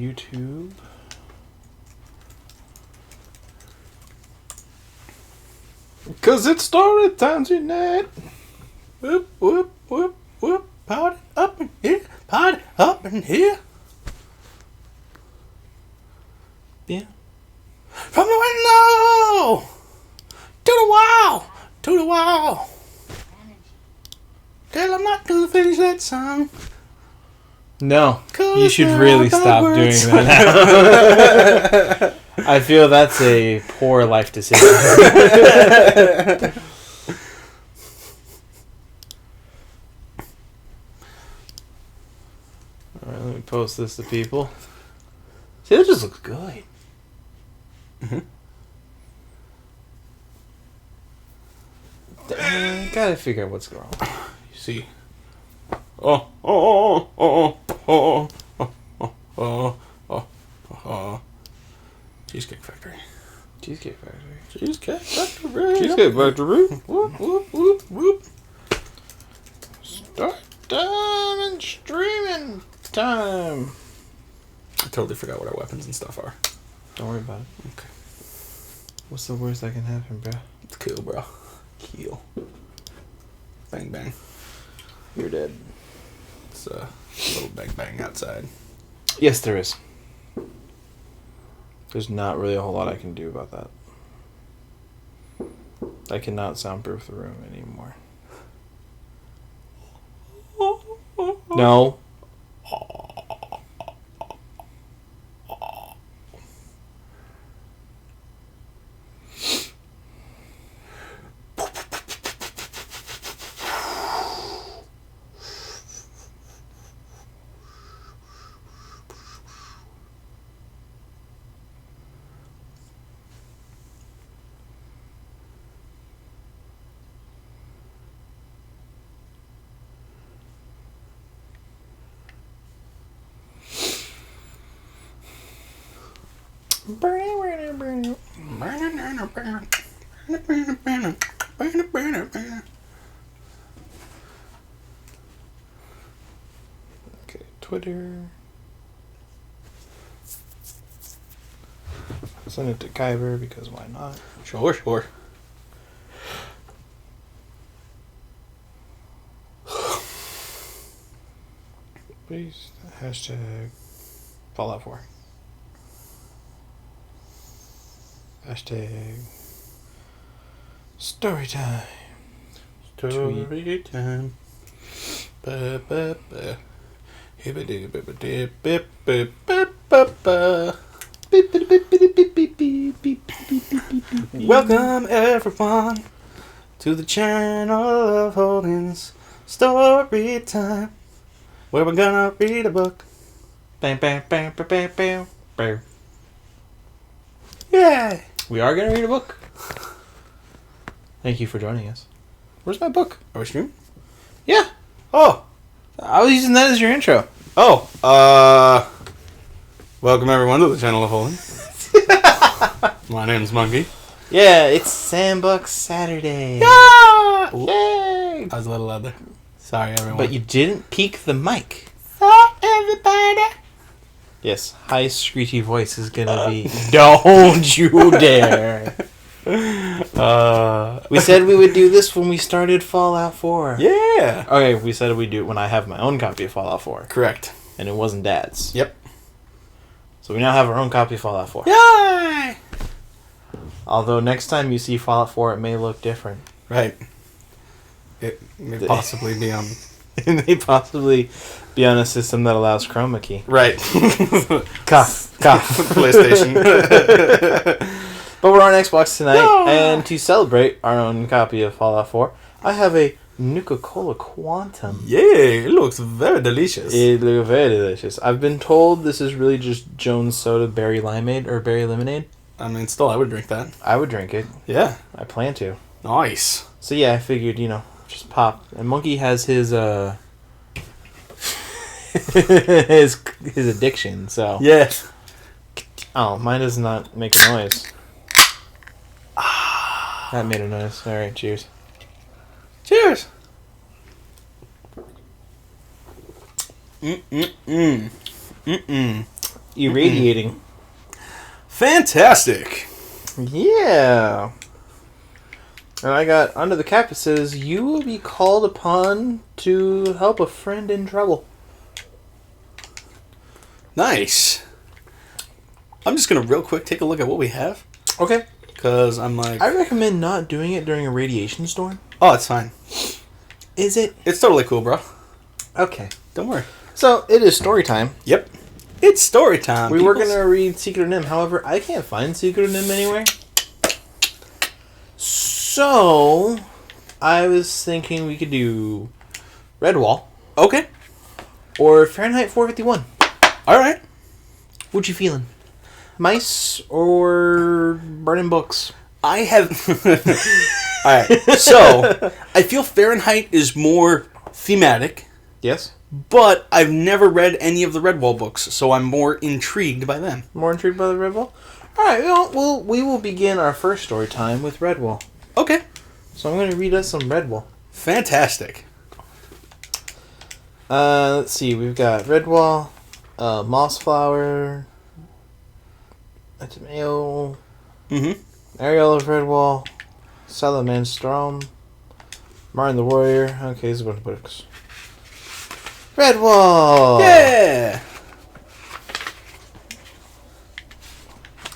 YouTube. Cause it's story time tonight. Whoop, whoop, whoop, whoop. Party up in here. Party up in here. Yeah. From the window to the wall, to the wall. Till I'm not gonna finish that song. No, you should really stop doing that. I feel that's a poor life decision. Alright, let me post this to people. See, that just looks good. Gotta figure out what's going on. You see. Cheesecake Factory. Cheesecake Factory. Cheesecake Factory. Cheesecake Factory. Whoop, whoop, whoop, whoop. Start time and streaming time. I totally forgot what our weapons and stuff are. Don't worry about it. Okay. What's the worst that can happen, bro? It's kill, bro. Kill. Bang, bang. You're dead. It's a little bang, bang outside. Yes, there is. There's not really a whole lot I can do about that. I cannot soundproof the room anymore. No. Okay, Twitter. Send it to Kyber because why not? Sure, sure. Please, hashtag Fallout 4. Hashtag story time. Story time. Ba, ba, ba. Welcome everyone to the channel of Holdings Story Time, where we're gonna read a book. Bam, bam, bam, bam, bam, bam, bam. Yay! We are gonna read a book. Thank you for joining us. Where's my book? Are we streaming? Yeah. Oh, I was using that as your intro. Oh, welcome everyone to the channel of Holding. My name's Monkey. Yeah, it's Sandbox Saturday. Yeah! Yay! I was a little loud there. Sorry, everyone. But you didn't peak the mic. Hi, everybody. Yes, high screechy voice is gonna be. Don't you dare! We said we would do this when we started Fallout 4. Yeah. Okay, we said we'd do it when I have my own copy of Fallout 4. Correct. And it wasn't Dad's. Yep. So we now have our own copy of Fallout 4. Yay! Although next time you see Fallout 4, it may look different. Right. It may possibly be on... It may possibly be on a system that allows chroma key. Right. Cough. PlayStation. But we're on Xbox tonight, and to celebrate our own copy of Fallout 4, I have a Nuka-Cola Quantum. Yeah, it looks very delicious. It looks very delicious. I've been told this is really just Jones Soda Berry Limeade, or Berry Lemonade. I mean, still, I would drink that. I would drink it. Yeah. I plan to. Nice. So yeah, I figured, just pop. And Monkey has his his addiction, so. Yeah. Oh, mine does not make a noise. That made a noise. Alright, cheers. Cheers! Irradiating. Fantastic. Yeah. And I got under the cap, it says, you will be called upon to help a friend in trouble. Nice. I'm just going to real quick take a look at what we have. Okay. Because I'm like... I recommend not doing it during a radiation storm. Oh, it's fine. Is it? It's totally cool, bro. Okay. Don't worry. So, it is story time. Yep. It's story time. We were going to read Secret of Nim. However, I can't find Secret of Nim anywhere. So, I was thinking we could do Redwall. Okay. Or Fahrenheit 451. Alright. What you feeling? Mice or burning books? I have... Alright, so, I feel Fahrenheit is more thematic. Yes. But I've never read any of the Redwall books, so I'm more intrigued by them. More intrigued by the Redwall? Alright, we will begin our first story time with Redwall. Okay. So I'm going to read us some Redwall. Fantastic. Let's see, we've got Redwall, Mossflower, a tomato, Ariel of Redwall, Salamanstrom, Martin the Warrior. Okay, there's a bunch of books. Redwall! Yeah!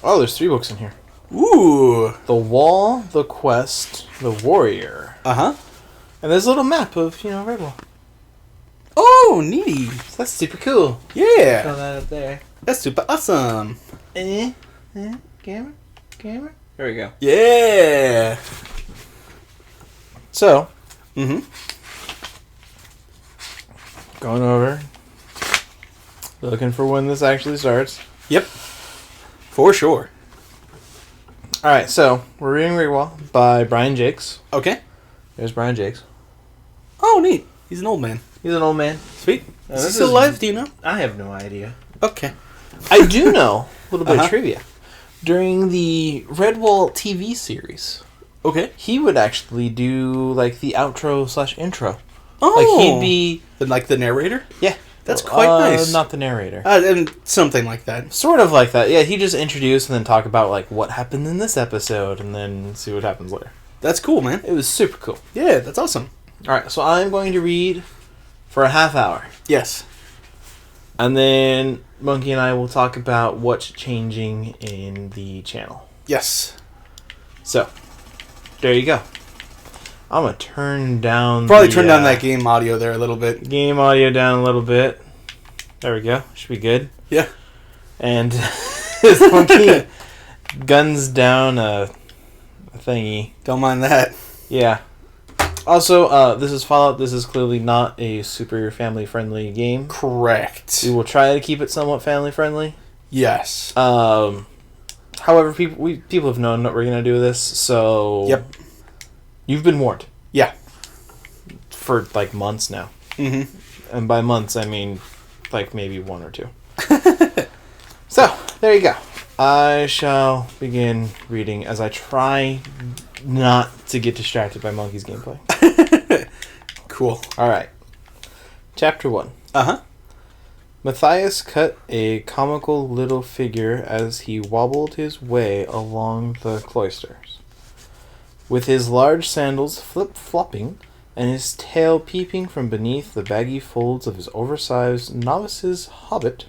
Oh, there's 3 books in here. Ooh! The Wall, The Quest, The Warrior. Uh-huh. And there's a little map of, Redwall. Oh, neat. So that's super cool. Yeah. Throw that up there. That's super awesome. Camera. There we go. Yeah. So. Going over. Looking for when this actually starts. Yep. For sure. Alright, so we're reading Redwall by Brian Jakes. Okay. There's Brian Jakes. Oh, neat. He's an old man. He's an old man. Sweet. Is he still alive? Do you know? I have no idea. Okay. I do know a little bit of trivia. During the Redwall TV series, he would actually do like the outro / intro. Oh, like he'd be like the narrator. Yeah, that's quite nice. Not the narrator, and something like that. Sort of like that. Yeah, he just introduce and then talk about like what happened in this episode, and then see what happens later. That's cool, man. It was super cool. Yeah, that's awesome. All right, so I'm going to read for a half hour. Yes. And then Monkey and I will talk about what's changing in the channel. Yes. So, there you go. I'm going to turn down turn down that game audio there a little bit. Game audio down a little bit. There we go. Should be good. Yeah. And this Monkey guns down a thingy. Don't mind that. Yeah. Also, this is Fallout. This is clearly not a super family-friendly game. Correct. We will try to keep it somewhat family-friendly. Yes. However, people have known what we're going to do with this, so... Yep. You've been warned. Yeah. For, like, months now. Mm-hmm. And by months, I mean, like, maybe 1 or 2. So, there you go. I shall begin reading as I try not to get distracted by Monkey's gameplay. Cool. Alright. Chapter 1. Uh-huh. Matthias cut a comical little figure as he wobbled his way along the cloisters. With his large sandals flip-flopping and his tail peeping from beneath the baggy folds of his oversized novice's habit,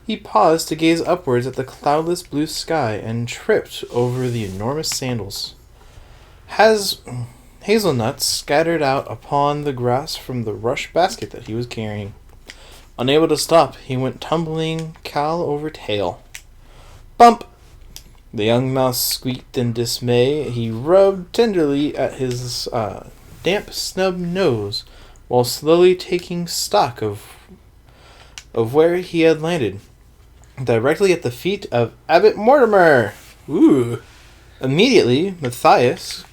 he paused to gaze upwards at the cloudless blue sky and tripped over the enormous sandals. Hazelnuts scattered out upon the grass from the rush basket that he was carrying. Unable to stop, he went tumbling cowl over tail. Bump! The young mouse squeaked in dismay. He rubbed tenderly at his damp, snub nose while slowly taking stock of where he had landed. Directly at the feet of Abbot Mortimer. Ooh. Immediately, Matthias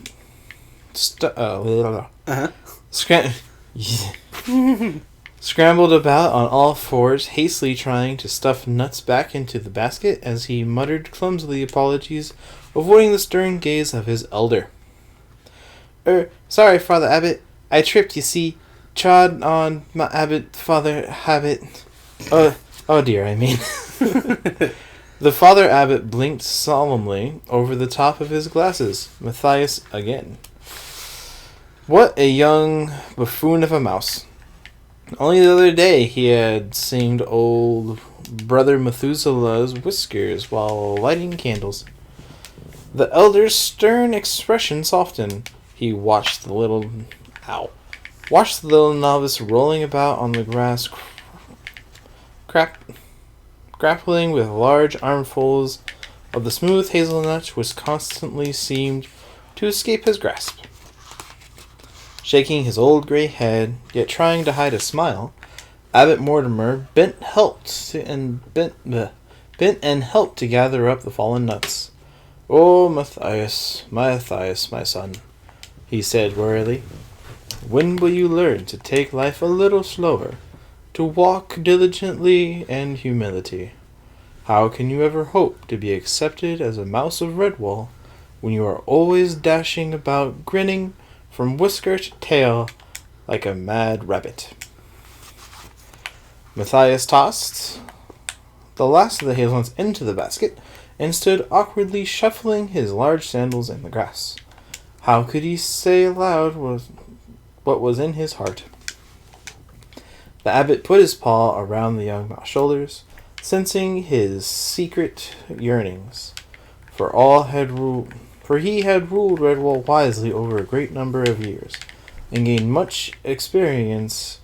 scrambled about on all fours, hastily trying to stuff nuts back into the basket as he muttered clumsily apologies, avoiding the stern gaze of his elder. Sorry, Father Abbot. I tripped, you see. Trod on my Abbot Father Habit. Oh dear, I mean. The Father Abbot blinked solemnly over the top of his glasses. Matthias again. What a young buffoon of a mouse. Only the other day he had singed old Brother Methuselah's whiskers while lighting candles. The elder's stern expression softened. He watched the little novice rolling about on the grass, grappling with large armfuls of the smooth hazelnut which constantly seemed to escape his grasp. Shaking his old grey head, yet trying to hide a smile, Abbot Mortimer bent and helped to gather up the fallen nuts. "Oh, Matthias, my son," he said wearily, "when will you learn to take life a little slower, to walk diligently and humility? How can you ever hope to be accepted as a mouse of Redwall when you are always dashing about, grinning from whisker to tail like a mad rabbit?" Matthias tossed the last of the hazelnuts into the basket and stood awkwardly shuffling his large sandals in the grass. How could he say aloud what was in his heart? The abbot put his paw around the young mouse's shoulders, sensing his secret yearnings, for he had ruled Redwall wisely over a great number of years, and gained much experience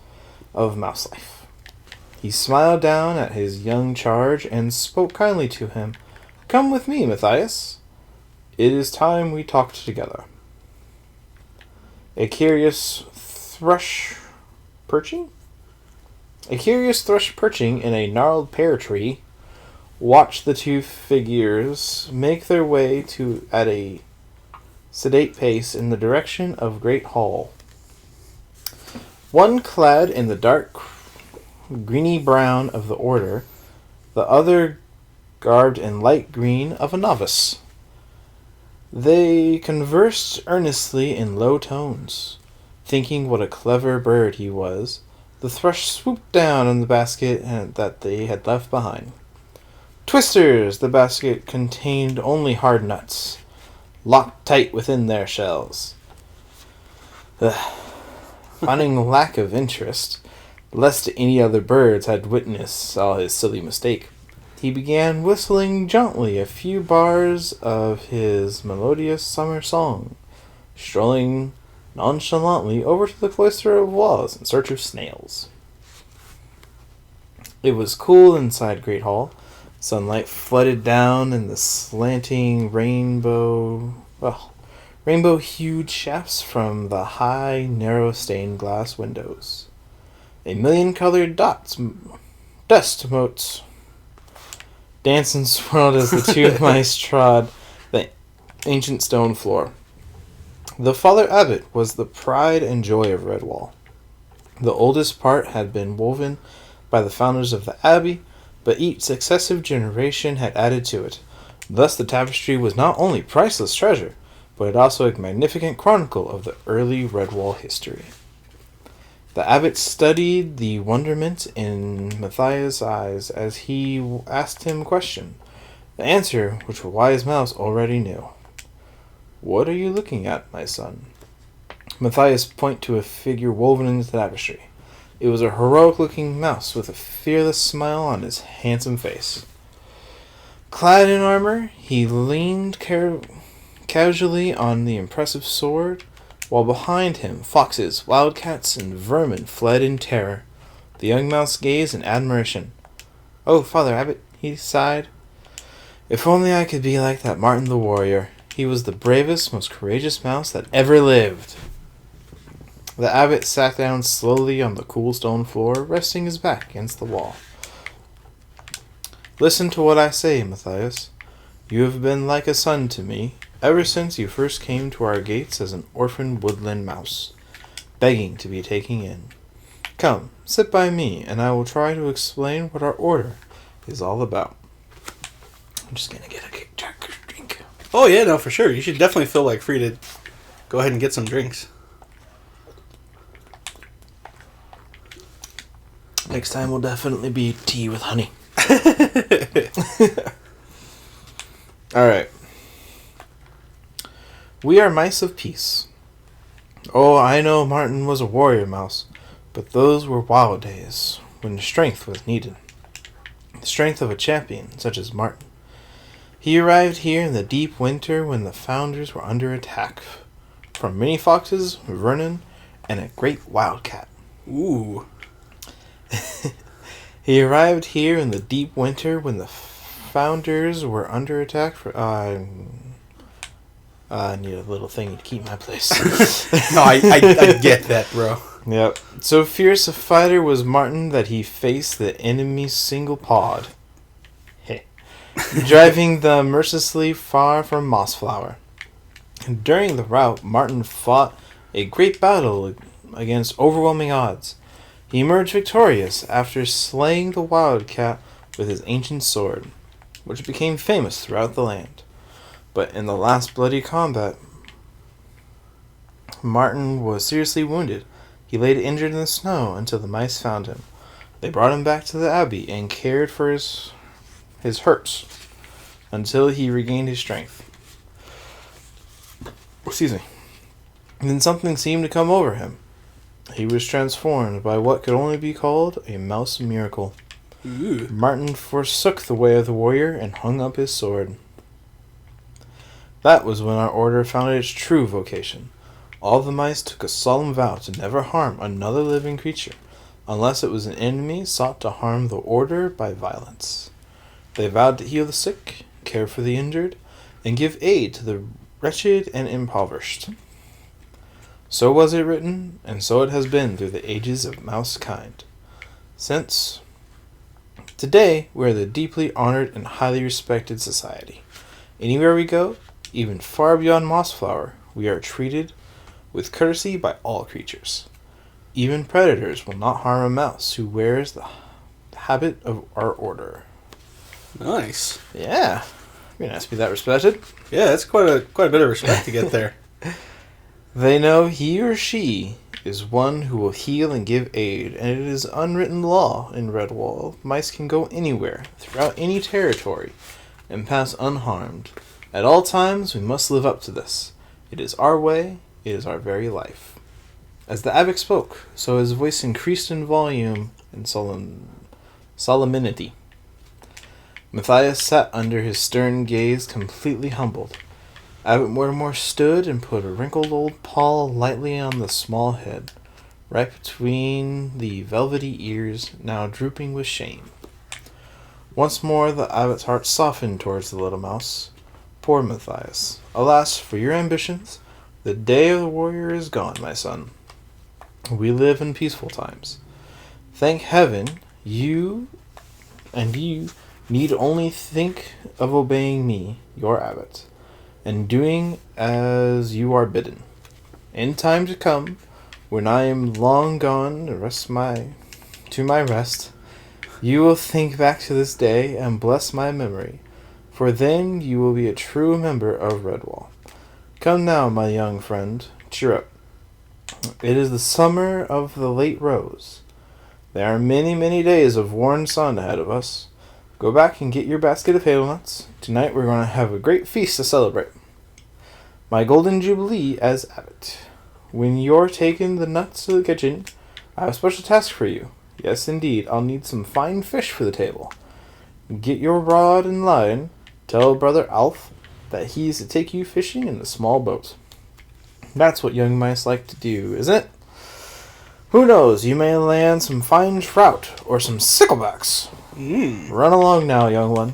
of mouse life. He smiled down at his young charge and spoke kindly to him. "Come with me, Matthias. It is time we talked together." A curious thrush perching in a gnarled pear tree watched the two figures make their way at a sedate pace in the direction of Great Hall. One clad in the dark greeny brown of the order, the other garbed in light green of a novice. They conversed earnestly in low tones. Thinking what a clever bird he was, the thrush swooped down on the basket that they had left behind. Twisters! The basket contained only hard nuts, locked tight within their shells. Finding lack of interest, lest any other birds had witnessed all his silly mistake, he began whistling jauntily a few bars of his melodious summer song, strolling nonchalantly over to the cloister of walls in search of snails. It was cool inside Great Hall. Sunlight flooded down in the slanting rainbow-hued shafts from the high, narrow stained glass windows. A million-colored dust motes danced and swirled as the two mice trod the ancient stone floor. The Father Abbot was the pride and joy of Redwall. The oldest part had been woven by the founders of the abbey, but each successive generation had added to it. Thus the tapestry was not only priceless treasure, but also a magnificent chronicle of the early Redwall history. The abbot studied the wonderment in Matthias' eyes as he asked him a question, the answer which a wise mouse already knew. "What are you looking at, my son?" Matthias pointed to a figure woven into the tapestry. It was a heroic-looking mouse with a fearless smile on his handsome face. Clad in armor, he leaned casually on the impressive sword, while behind him foxes, wildcats, and vermin fled in terror. The young mouse gazed in admiration. "Oh, Father Abbot," he sighed, "if only I could be like that Martin the warrior. He was the bravest, most courageous mouse that ever lived." The abbot sat down slowly on the cool stone floor, resting his back against the wall. "Listen to what I say, Matthias. You have been like a son to me ever since you first came to our gates as an orphan woodland mouse, begging to be taken in. Come, sit by me, and I will try to explain what our order is all about." I'm just gonna get a drink. Oh yeah, no, for sure. You should definitely feel like free to go ahead and get some drinks. Next time will definitely be tea with honey. Alright. We are mice of peace. Oh, I know Martin was a warrior mouse, but those were wild days when strength was needed. The strength of a champion such as Martin. He arrived here in the deep winter when the founders were under attack from many foxes, vermin, and a great wildcat. Ooh. He arrived here in the deep winter when the founders were under attack for... I need a little thing to keep my place. No, I get that, bro. Yep. So fierce a fighter was Martin that he faced the enemy's single pawed, driving them mercilessly far from Mossflower. During the rout, Martin fought a great battle against overwhelming odds. He emerged victorious after slaying the wildcat with his ancient sword, which became famous throughout the land. But in the last bloody combat, Martin was seriously wounded. He lay injured in the snow until the mice found him. They brought him back to the abbey and cared for his hurts until he regained his strength. Excuse me. And then something seemed to come over him. He was transformed by what could only be called a mouse miracle. Ooh. Martin forsook the way of the warrior and hung up his sword. That was when our order found its true vocation. All the mice took a solemn vow to never harm another living creature, unless it was an enemy sought to harm the order by violence. They vowed to heal the sick, care for the injured, and give aid to the wretched and impoverished. So was it written, and so it has been through the ages of mouse kind. Since today, we are the deeply honored and highly respected society. Anywhere we go, even far beyond Mossflower, we are treated with courtesy by all creatures. Even predators will not harm a mouse who wears the habit of our order. Nice. Yeah. You're nice to be that respected. Yeah, that's quite a bit of respect to get there. They know he or she is one who will heal and give aid, and it is unwritten law in Redwall. Mice can go anywhere, throughout any territory, and pass unharmed. At all times, we must live up to this. It is our way, it is our very life. As the abbot spoke, so his voice increased in volume and solemnity. Matthias sat under his stern gaze, completely humbled. Abbot Mortimer stood and put a wrinkled old paw lightly on the small head, right between the velvety ears, now drooping with shame. Once more the abbot's heart softened towards the little mouse. Poor Matthias. Alas, for your ambitions, the day of the warrior is gone, my son. We live in peaceful times. Thank heaven, you need only think of obeying me, your abbot, and doing as you are bidden. In time to come, when I am long gone to my rest, you will think back to this day and bless my memory, for then you will be a true member of Redwall. Come now, my young friend, cheer up. It is the summer of the late rose. There are many, many days of warm sun ahead of us. Go back and get your basket of hazelnuts. Tonight we're going to have a great feast to celebrate. My golden jubilee as abbot. When you're taking the nuts to the kitchen, I have a special task for you. Yes, indeed, I'll need some fine fish for the table. Get your rod and line. Tell Brother Alf that he's to take you fishing in the small boat. That's what young mice like to do, isn't it? Who knows, you may land some fine trout or some sticklebacks. Run along now, young one.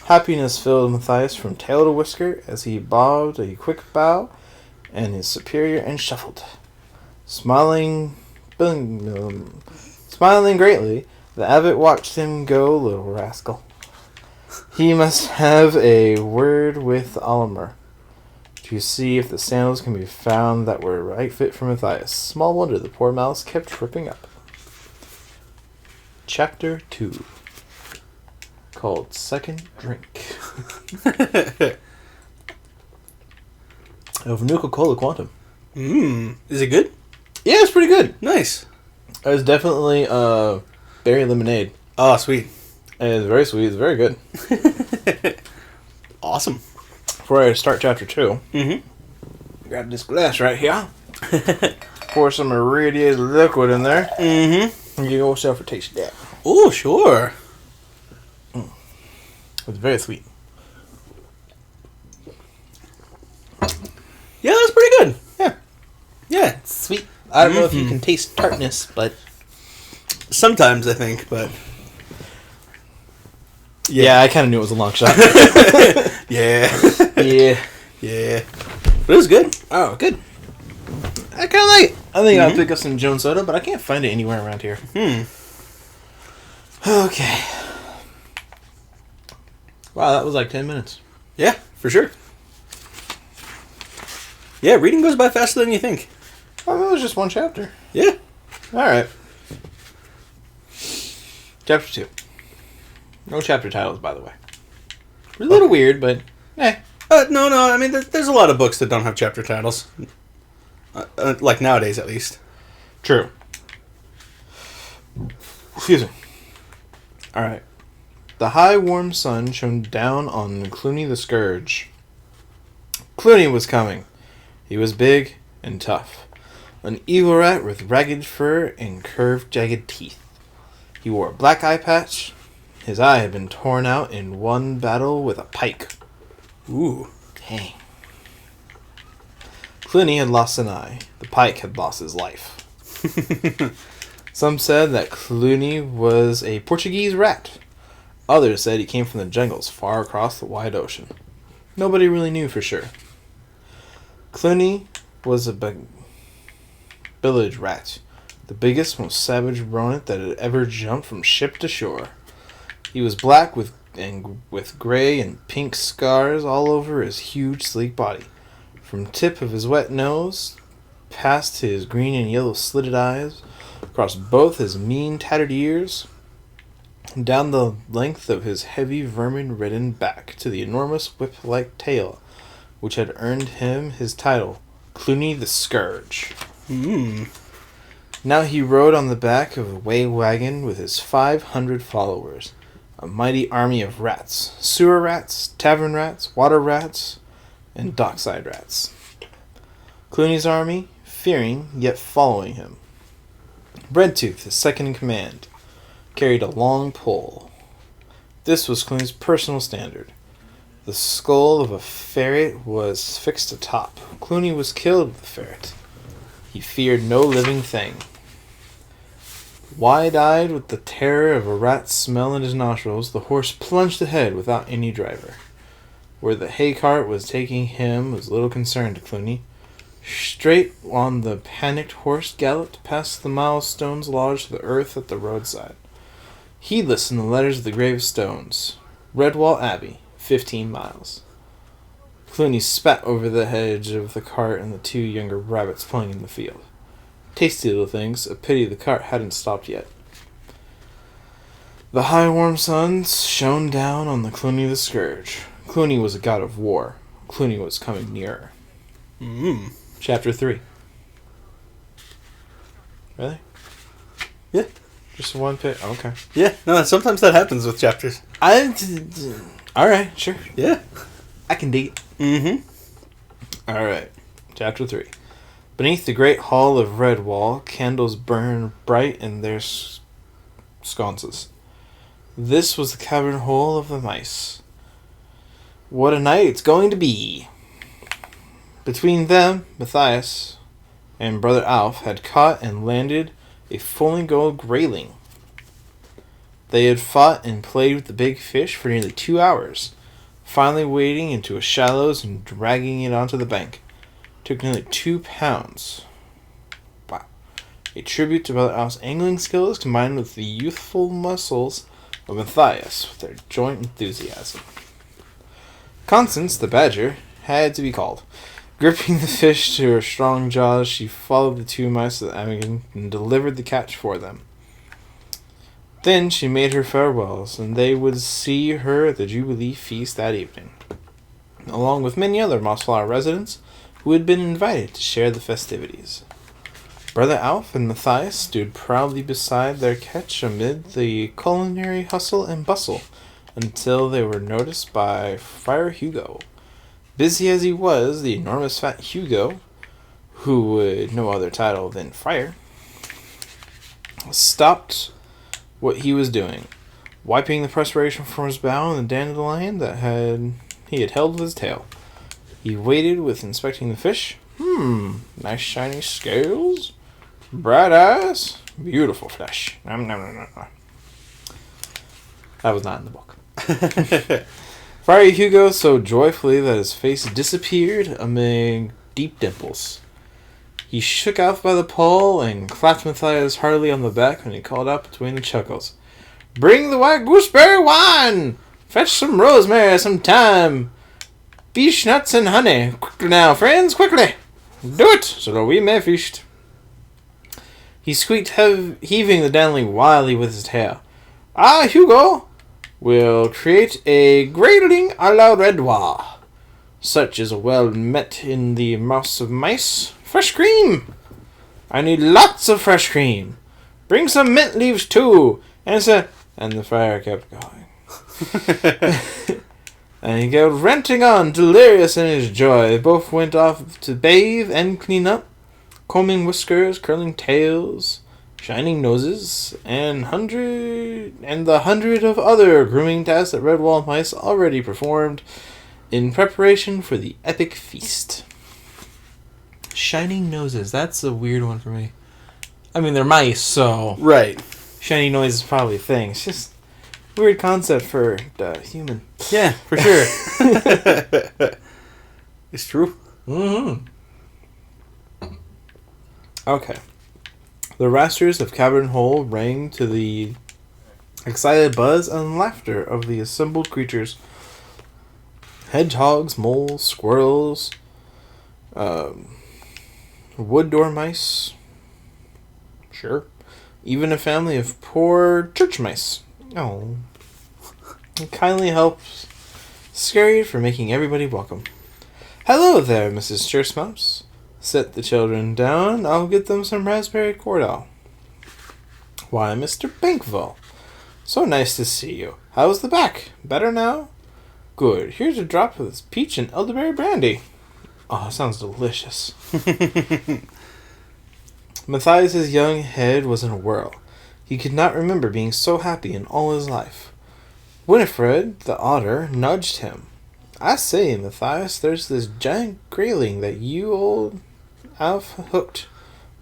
Happiness filled Matthias from tail to whisker as he bobbed a quick bow and his superior and shuffled. Smiling greatly, the abbot watched him go, little rascal. He must have a word with Olimer to see if the sandals can be found that were right fit for Matthias. Small wonder the poor mouse kept tripping up. Chapter 2, called Second Drink. Of Nuka-Cola Quantum. Is it good? Yeah, it's pretty good. Nice. It was definitely berry lemonade. Oh, sweet. And it's very sweet. It's very good. Awesome. Before I start chapter 2, grab this glass right here. Pour some irradiated liquid in there. And you go yourself a taste of that. Oh, sure. It's very sweet. Yeah, that's pretty good. Yeah. Yeah. It's sweet. I don't know if you can taste tartness, but... Sometimes, I think, but... Yeah, I kind of knew it was a long shot. Yeah. Yeah. But it was good. Oh, good. I kind of like it. I think I'll pick up some Jones Soda, but I can't find it anywhere around here. Okay. Wow, that was like 10 minutes. Yeah, for sure. Yeah, reading goes by faster than you think. Oh, it was just one chapter. Yeah. Alright. Chapter 2. No chapter titles, by the way. It's a little weird, but No, I mean, there's a lot of books that don't have chapter titles. Like nowadays, at least. True. Excuse me. Alright. The high, warm sun shone down on Clooney the Scourge. Clooney was coming. He was big and tough. An evil rat with ragged fur and curved, jagged teeth. He wore a black eye patch. His eye had been torn out in one battle with a pike. Ooh. Dang. Clooney had lost an eye. The pike had lost his life. Some said that Clooney was a Portuguese rat. Others said he came from the jungles far across the wide ocean. Nobody really knew for sure. Clooney was a village rat, the biggest, most savage rodent that had ever jumped from ship to shore. He was black with gray and pink scars all over his huge, sleek body. From tip of his wet nose, past his green and yellow slitted eyes, across both his mean, tattered ears, down the length of his heavy, vermin-ridden back to the enormous whip-like tail, which had earned him his title, Clooney the Scourge. Now he rode on the back of a way wagon with his 500 followers, a mighty army of rats, sewer rats, tavern rats, water rats, and dockside rats. Clooney's army, fearing yet following him. Redtooth, his second in command, carried a long pole. This was Clooney's personal standard. The skull of a ferret was fixed atop. Clooney was killed with the ferret. He feared no living thing. Wide-eyed with the terror of a rat's smell in his nostrils, the horse plunged ahead without any driver. Where the hay cart was taking him was little concern to Clooney. Straight on the panicked horse galloped past the milestones lodged to the earth at the roadside. Heedless in the letters of the gravestones. Redwall Abbey, 15 miles. Clooney spat over the hedge of the cart and the two younger rabbits playing in the field. Tasty little things, a pity the cart hadn't stopped yet. The high warm sun shone down on the Clooney the Scourge. Clooney was a god of war. Clooney was coming nearer. Chapter 3. Really? Yeah. Just one page? Okay. Yeah, no, sometimes that happens with chapters. Alright, sure. Yeah. I can dig it. Alright. Chapter 3. Beneath the great hall of Redwall, candles burned bright in their sconces. This was the cavern hole of the mice. What a night it's going to be! Between them, Matthias and Brother Alf had caught and landed a fully gold grayling. They had fought and played with the big fish for nearly 2 hours, finally wading into its shallows and dragging it onto the bank. It took nearly 2 pounds. Wow. A tribute to Brother Alf's angling skills combined with the youthful muscles of Matthias with their joint enthusiasm. Constance, the badger, had to be called. Gripping the fish to her strong jaws, she followed the two mice to the Amigan and delivered the catch for them. Then she made her farewells, and they would see her at the Jubilee feast that evening, along with many other Mossflower residents who had been invited to share the festivities. Brother Alf and Matthias stood proudly beside their catch amid the culinary hustle and bustle until they were noticed by Friar Hugo. Busy as he was, the enormous fat Hugo, who would no other title than Friar, stopped what he was doing, wiping the perspiration from his brow and the dandelion that he had held with his tail. He waited with inspecting the fish. Nice shiny scales, bright eyes, beautiful flesh. Nom, nom, nom, nom. That was not in the book. Friar Hugo so joyfully that his face disappeared amid deep dimples. He shook Alf by the poll and clapped Matthias heartily on the back when he called out between the chuckles, "Bring the white gooseberry wine! Fetch some rosemary, some thyme, beech nuts and honey. Quickly now, friends, quickly! Do it, so that we may feast." He squeaked, heaving the dandelion wildly with his tail. "Ah, Hugo, we'll create a grayling a la Redouard. Such is well met in the mouths of mice. Fresh cream! I need lots of fresh cream. Bring some mint leaves too, and the friar kept going. And he kept ranting on, delirious in his joy. They both went off to bathe and clean up, combing whiskers, curling tails, shining noses, and the hundred of other grooming tasks that Redwall mice already performed in preparation for the epic feast. Shining noses, that's a weird one for me. I mean, they're mice, so... Right. Shiny noise is probably a thing. It's just a weird concept for human. Yeah, for sure. It's true. Mm-hmm. Okay. The rasters of Cavern Hole rang to the excited buzz and laughter of the assembled creatures. Hedgehogs, moles, squirrels, wood dormice. Sure. Even a family of poor church mice. Oh. It kindly helps scurried for making everybody welcome. "Hello there, Mrs. Church Mouse. Set the children down. I'll get them some raspberry cordial." "Why, Mr. Bankville. So nice to see you. How's the back? Better now? Good. Here's a drop of this peach and elderberry brandy." Oh, it sounds delicious. Matthias's young head was in a whirl. He could not remember being so happy in all his life. Winifred, the otter, nudged him. "I say, Matthias, there's this giant grayling that you old Alf hooked.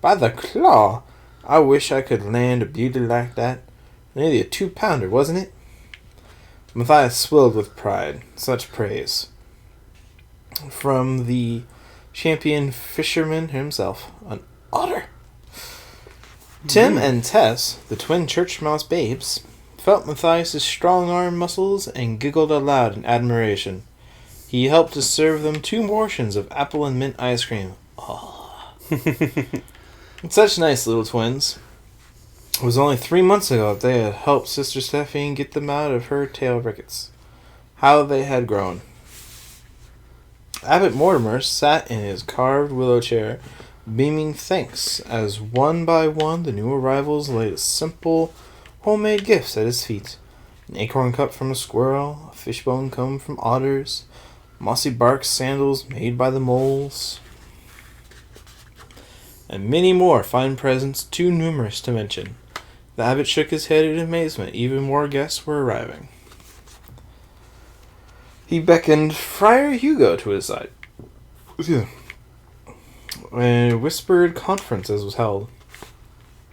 By the claw! I wish I could land a beauty like that. Nearly a 2-pounder, wasn't it?" Matthias swelled with pride. Such praise from the champion fisherman himself. An otter! Tim and Tess, the twin church mouse babes, felt Matthias's strong arm muscles and giggled aloud in admiration. He helped to serve them 2 portions of apple and mint ice cream. Oh. Such nice little twins. It was only 3 months ago that they had helped Sister Stephanie get them out of her tail rickets. How they had grown. Abbot Mortimer sat in his carved willow chair, beaming thanks as one by one the new arrivals laid simple homemade gifts at his feet. An acorn cup from a squirrel, a fishbone comb from otters, mossy bark sandals made by the moles, and many more fine presents too numerous to mention. The abbot shook his head in amazement. Even more guests were arriving. He beckoned Friar Hugo to his side. A whispered conference was held.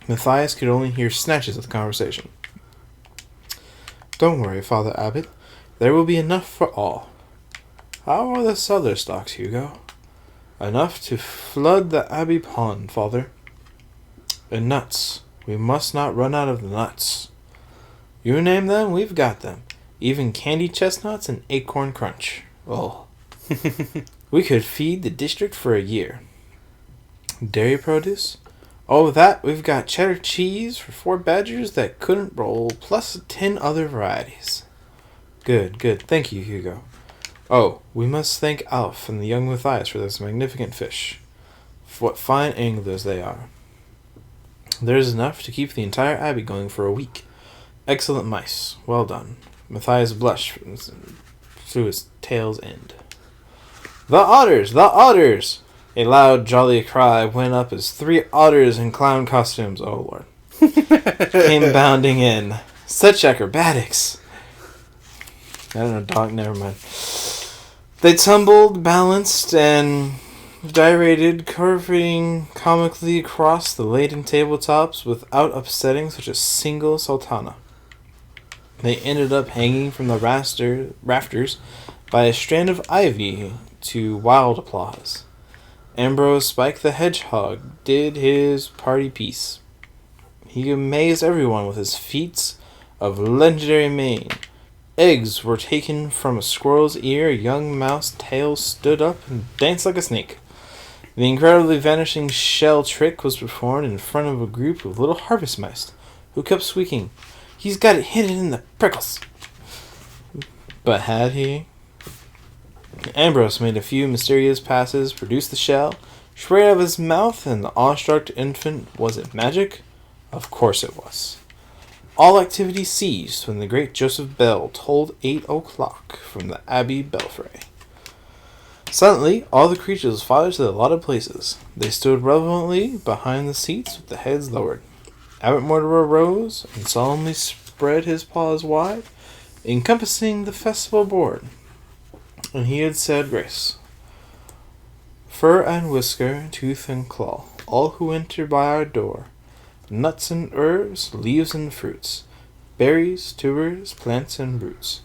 Matthias could only hear snatches of the conversation. "Don't worry, Father Abbot. There will be enough for all. How are the cellar stocks, Hugo?" "Enough to flood the abbey pond, Father." "And nuts. We must not run out of the nuts." "You name them, we've got them. Even candy chestnuts and acorn crunch. Oh. We could feed the district for a year." "Dairy produce?" "Oh, that we've got cheddar cheese for 4 badgers that couldn't roll, plus 10 other varieties." Good. Thank you, Hugo." "Oh, we must thank Alf and the young Matthias for this magnificent fish. What fine anglers they are." There's enough to keep the entire abbey going for a week. Excellent mice. Well done. Matthias blushed to his tail's end. The otters! The otters! A loud, jolly cry went up as 3 otters in clown costumes, oh lord, came bounding in. Such acrobatics! I don't know, dog, never mind. They tumbled, balanced, and gyrated, curving comically across the laden tabletops without upsetting such a single sultana. They ended up hanging from the rafters by a strand of ivy to wild applause. Ambrose Spike the Hedgehog did his party piece. He amazed everyone with his feats of legendary mane. Eggs were taken from a squirrel's ear, a young mouse tail stood up and danced like a snake. The incredibly vanishing shell trick was performed in front of a group of little harvest mice, who kept squeaking, "He's got it hidden in the prickles." But had he? Ambrose made a few mysterious passes, produced the shell, sprayed out of his mouth, and the awestruck infant, was it magic? Of course it was. All activity ceased when the great Joseph Bell tolled 8 o'clock from the Abbey belfry. Suddenly, all the creatures filed to their allotted places. They stood reverently behind the seats with the heads lowered. Abbot Mortimer rose and solemnly spread his paws wide, encompassing the festival board. And he had said grace. Fur and whisker, tooth and claw, all who enter by our door, nuts and herbs, leaves and fruits, berries, tubers, plants and roots,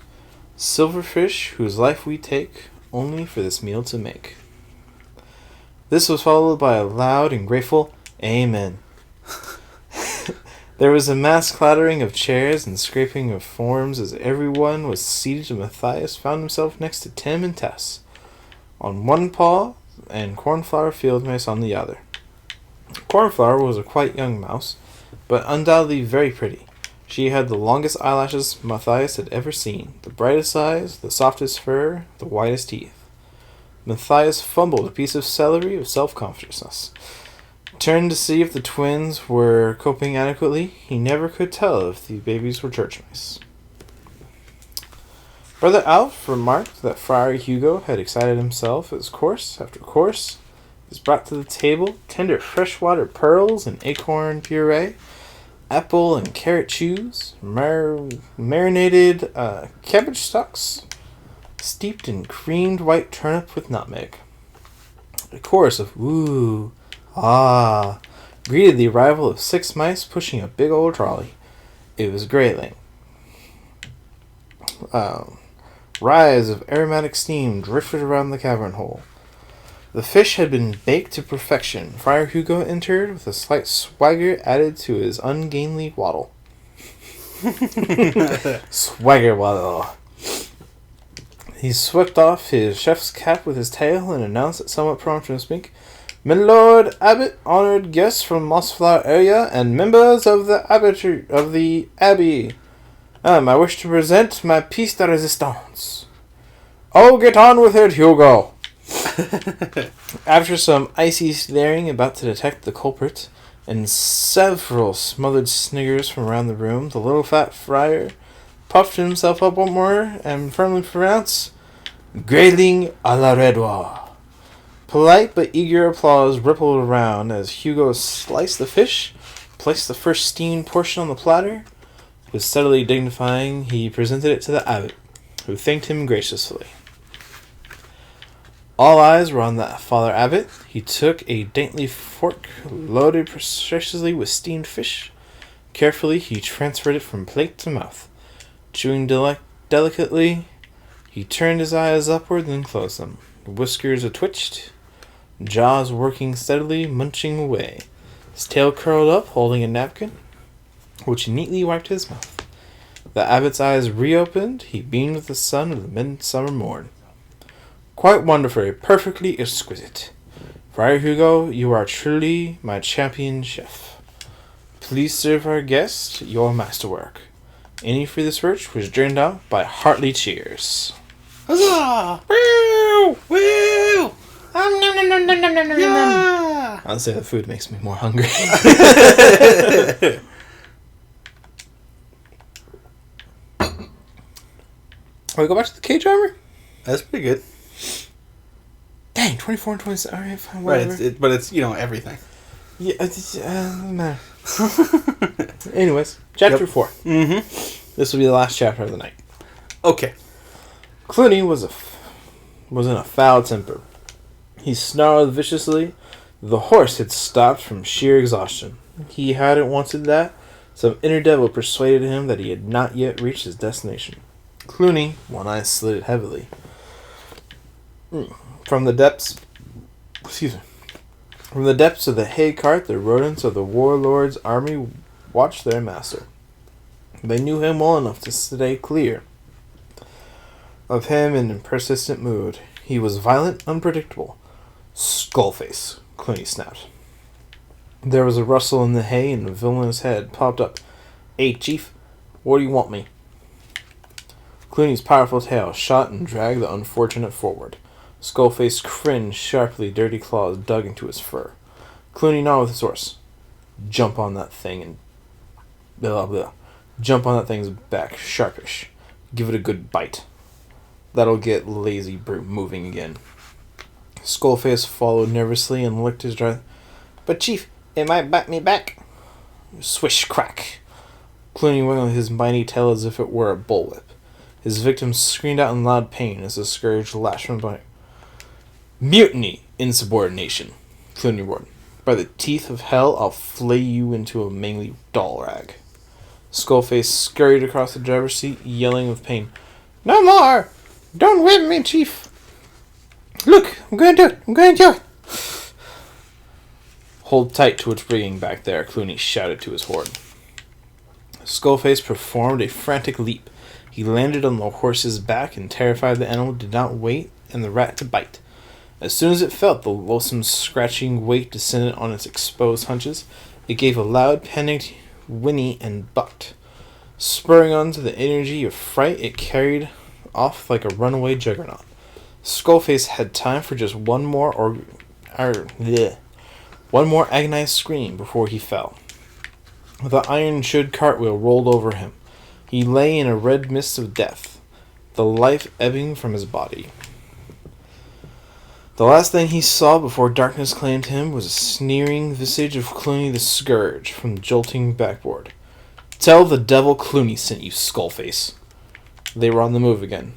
silverfish whose life we take, only for this meal to make. This was followed by a loud and grateful Amen. There was a mass clattering of chairs and scraping of forms as everyone was seated, and Matthias found himself next to Tim and Tess on one paw and Cornflower Field Mice on the other. Cornflower was a quite young mouse, but undoubtedly very pretty. She had the longest eyelashes Matthias had ever seen, the brightest eyes, the softest fur, the whitest teeth. Matthias fumbled a piece of celery with self-consciousness. Turned to see if the twins were coping adequately. He never could tell if the babies were church mice. Brother Alf remarked that Friar Hugo had excited himself as course after course was brought to the table: tender freshwater pearls and acorn puree, apple and carrot chews, marinated cabbage stalks, steeped in creamed white turnip with nutmeg. A chorus of "Ooh, ah" greeted the arrival of 6 mice pushing a big old trolley. It was Grayling. Rise of aromatic steam drifted around the cavern hole. The fish had been baked to perfection. Friar Hugo entered with a slight swagger added to his ungainly waddle. Swagger waddle. He swept off his chef's cap with his tail and announced it somewhat prompt to speak. "My Lord Abbot, honoured guests from Mossflower area, and members of the Abbey. I wish to present my piece de resistance." "Oh, get on with it, Hugo." After some icy staring about to detect the culprit, and several smothered sniggers from around the room, the little fat friar puffed himself up one more and firmly pronounced, "Grayling à la Redouard." Polite but eager applause rippled around as Hugo sliced the fish, placed the first steamed portion on the platter. With steadily dignifying, he presented it to the abbot, who thanked him graciously. All eyes were on the Father Abbot. He took a dainty fork loaded precisely with steamed fish. Carefully, he transferred it from plate to mouth. Chewing delicately, he turned his eyes upward, then closed them. Whiskers twitched, jaws working steadily, munching away. His tail curled up, holding a napkin, which neatly wiped his mouth. The abbot's eyes reopened. He beamed with the sun of the midsummer morn. "Quite wonderful, perfectly exquisite. Friar Hugo, you are truly my champion chef. Please serve our guest your masterwork." Any for this search was drowned out by hearty cheers. Huzzah! Woo! Woo! Yeah! I'll say the food makes me more hungry. We go back to the cage armor? That's pretty good. Dang, 24 and 27. Alright, fine, whatever. Right, but it's, everything. Yeah, doesn't matter. Anyways, chapter 4. Mm-hmm. This will be the last chapter of the night. Okay. Clooney was in a foul temper. He snarled viciously. The horse had stopped from sheer exhaustion. He hadn't wanted that. Some inner devil persuaded him that he had not yet reached his destination. Clooney, one eye slitted heavily. From the depths of the hay cart, the rodents of the warlord's army watched their master. They knew him well enough to stay clear of him in a persistent mood. He was violent, unpredictable. Skullface, Clooney snapped. There was a rustle in the hay and a villainous head popped up. Hey, Chief, where do you want me? Clooney's powerful tail shot and dragged the unfortunate forward. Skullface cringed sharply, dirty claws dug into his fur. Clooney nodded with his horse. Jump on that thing and... blah, blah. Jump on that thing's back, sharpish. Give it a good bite. That'll get lazy brute moving again. Skullface followed nervously and licked his dry... But Chief, it might bite me back. Swish, crack. Clooney wiggled his mighty tail as if it were a bullwhip. His victim screamed out in loud pain as the scourge lashed from behind. Mutiny! Insubordination! Clooney roared. By the teeth of hell, I'll flay you into a mangy doll rag. Skullface scurried across the driver's seat, yelling with pain. No more! Don't whip me, Chief! Look, I'm going to do it! Hold tight to its rigging back there, Clooney shouted to his horde. Skullface performed a frantic leap. He landed on the horse's back and, terrified, the animal did not wait and the rat to bite. As soon as it felt the loathsome scratching weight descended on its exposed haunches, it gave a loud, panicked whinny and bucked. Spurring on to the energy of fright, it carried off like a runaway juggernaut. Skullface had time for just one more agonized scream before he fell. The iron-shod cartwheel rolled over him. He lay in a red mist of death, the life ebbing from his body. The last thing he saw before darkness claimed him was a sneering visage of Clooney the Scourge from the jolting backboard. Tell the devil Clooney sent you, Skullface. They were on the move again.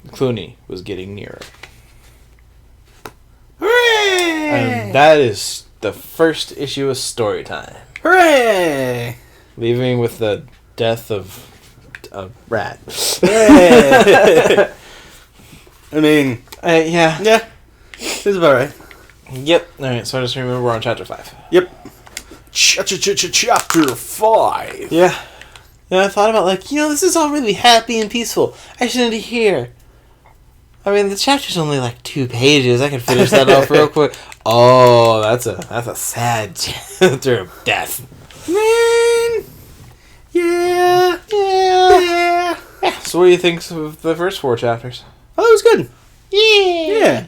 Clooney was getting nearer. Hooray! And that is the first issue of Storytime. Hooray! Leaving with the death of a rat. I mean... yeah. Yeah. This is about right. Yep. Alright, so I just remember we're on chapter 5. Yep. Chapter 5. Yeah. And I thought about, this is all really happy and peaceful. I shouldn't be here. I mean, the chapter's only 2 pages. I can finish that off real quick. Oh, that's a sad chapter of death. Man. Yeah. So what do you think of the first 4 chapters? Oh, it was good. Yeah.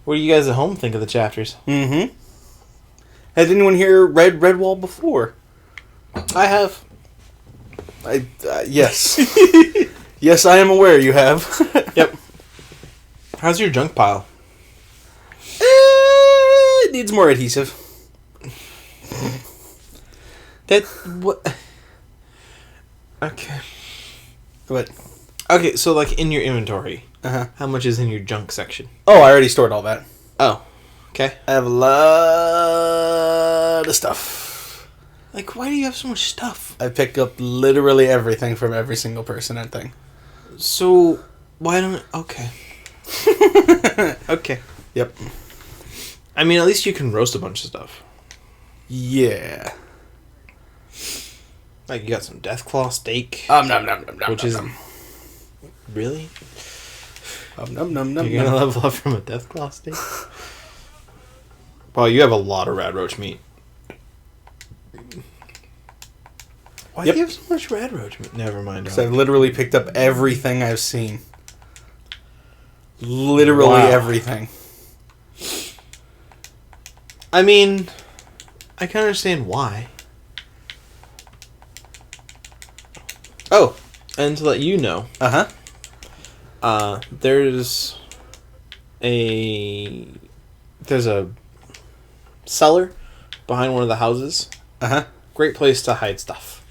What do you guys at home think of the chapters? Mm-hmm. Has anyone here read Redwall before? I have. Yes. Yes, I am aware you have. Yep. How's your junk pile? It needs more adhesive. What? Okay. What? Okay, so in your inventory, how much is in your junk section? Oh, I already stored all that. Oh, okay. I have a lot of stuff. Why do you have so much stuff? I pick up literally everything from every single person and thing. So, why don't... Okay. Okay. Yep. I mean, at least you can roast a bunch of stuff. Yeah. You got some Deathclaw steak. Which is... Really? You're You're gonna level up from a Deathclaw steak? Well, you have a lot of Rad Roach meat. Why do you have so much Rad Roach meat? Never mind. Because I've literally picked up everything I've seen. Literally everything. I mean, I can understand why. Oh, and to let you know. There's a cellar behind one of the houses. Great place to hide stuff.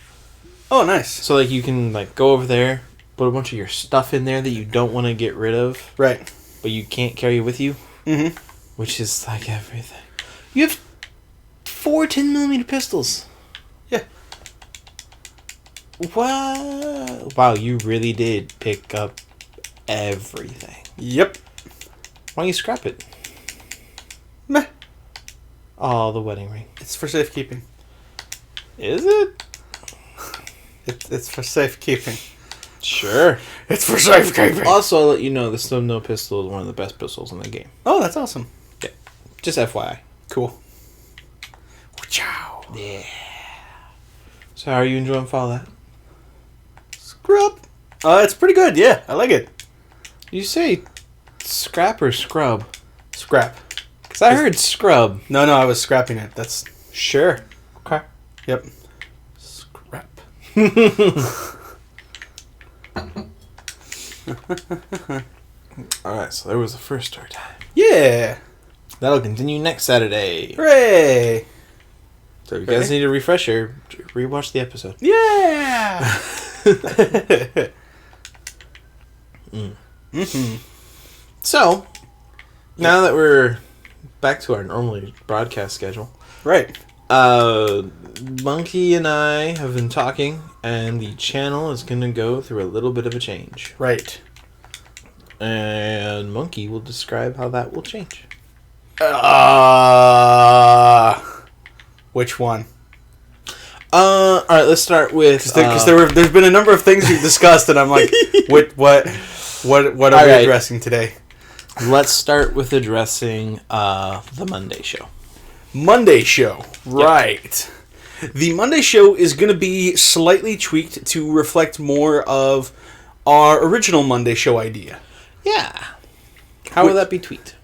Oh, nice. So like you can like go over there, put a bunch of your stuff in there that you don't want to get rid of. Right. But you can't carry with you. Mm-hmm. Which is like everything. You have 4 10mm pistols. Yeah. What? Wow, you really did pick up everything. Yep. Why don't you scrap it? Meh. Oh, the wedding ring. It's for safekeeping. Is it? It's for safekeeping. Sure. It's for safekeeping. Also, I'll let you know the Stone pistol is one of the best pistols in the game. Oh, that's awesome. Yeah. Just FYI. Cool. Ciao. Yeah. So how are you enjoying Fallout? Scrub. It's pretty good, yeah. I like it. You say scrap or scrub? Scrap. Because I heard scrub. No, I was scrapping it. That's... Sure. Okay. Yep. Scrap. Alright, so there was the first story time. Yeah. That'll continue next Saturday. Hooray. So if you guys need a refresher, rewatch the episode. Yeah. Mm-hmm. So, now that we're back to our normally broadcast schedule. Right. Monkey and I have been talking, and the channel is going to go through a little bit of a change. Right. And Monkey will describe how that will change. Which one? All right, let's start with... Because there's been a number of things we've discussed, and I'm like, what are we addressing today? Let's start with addressing the Monday show. Monday show. Right. Yep. The Monday show is going to be slightly tweaked to reflect more of our original Monday show idea. Yeah. How will that be tweaked?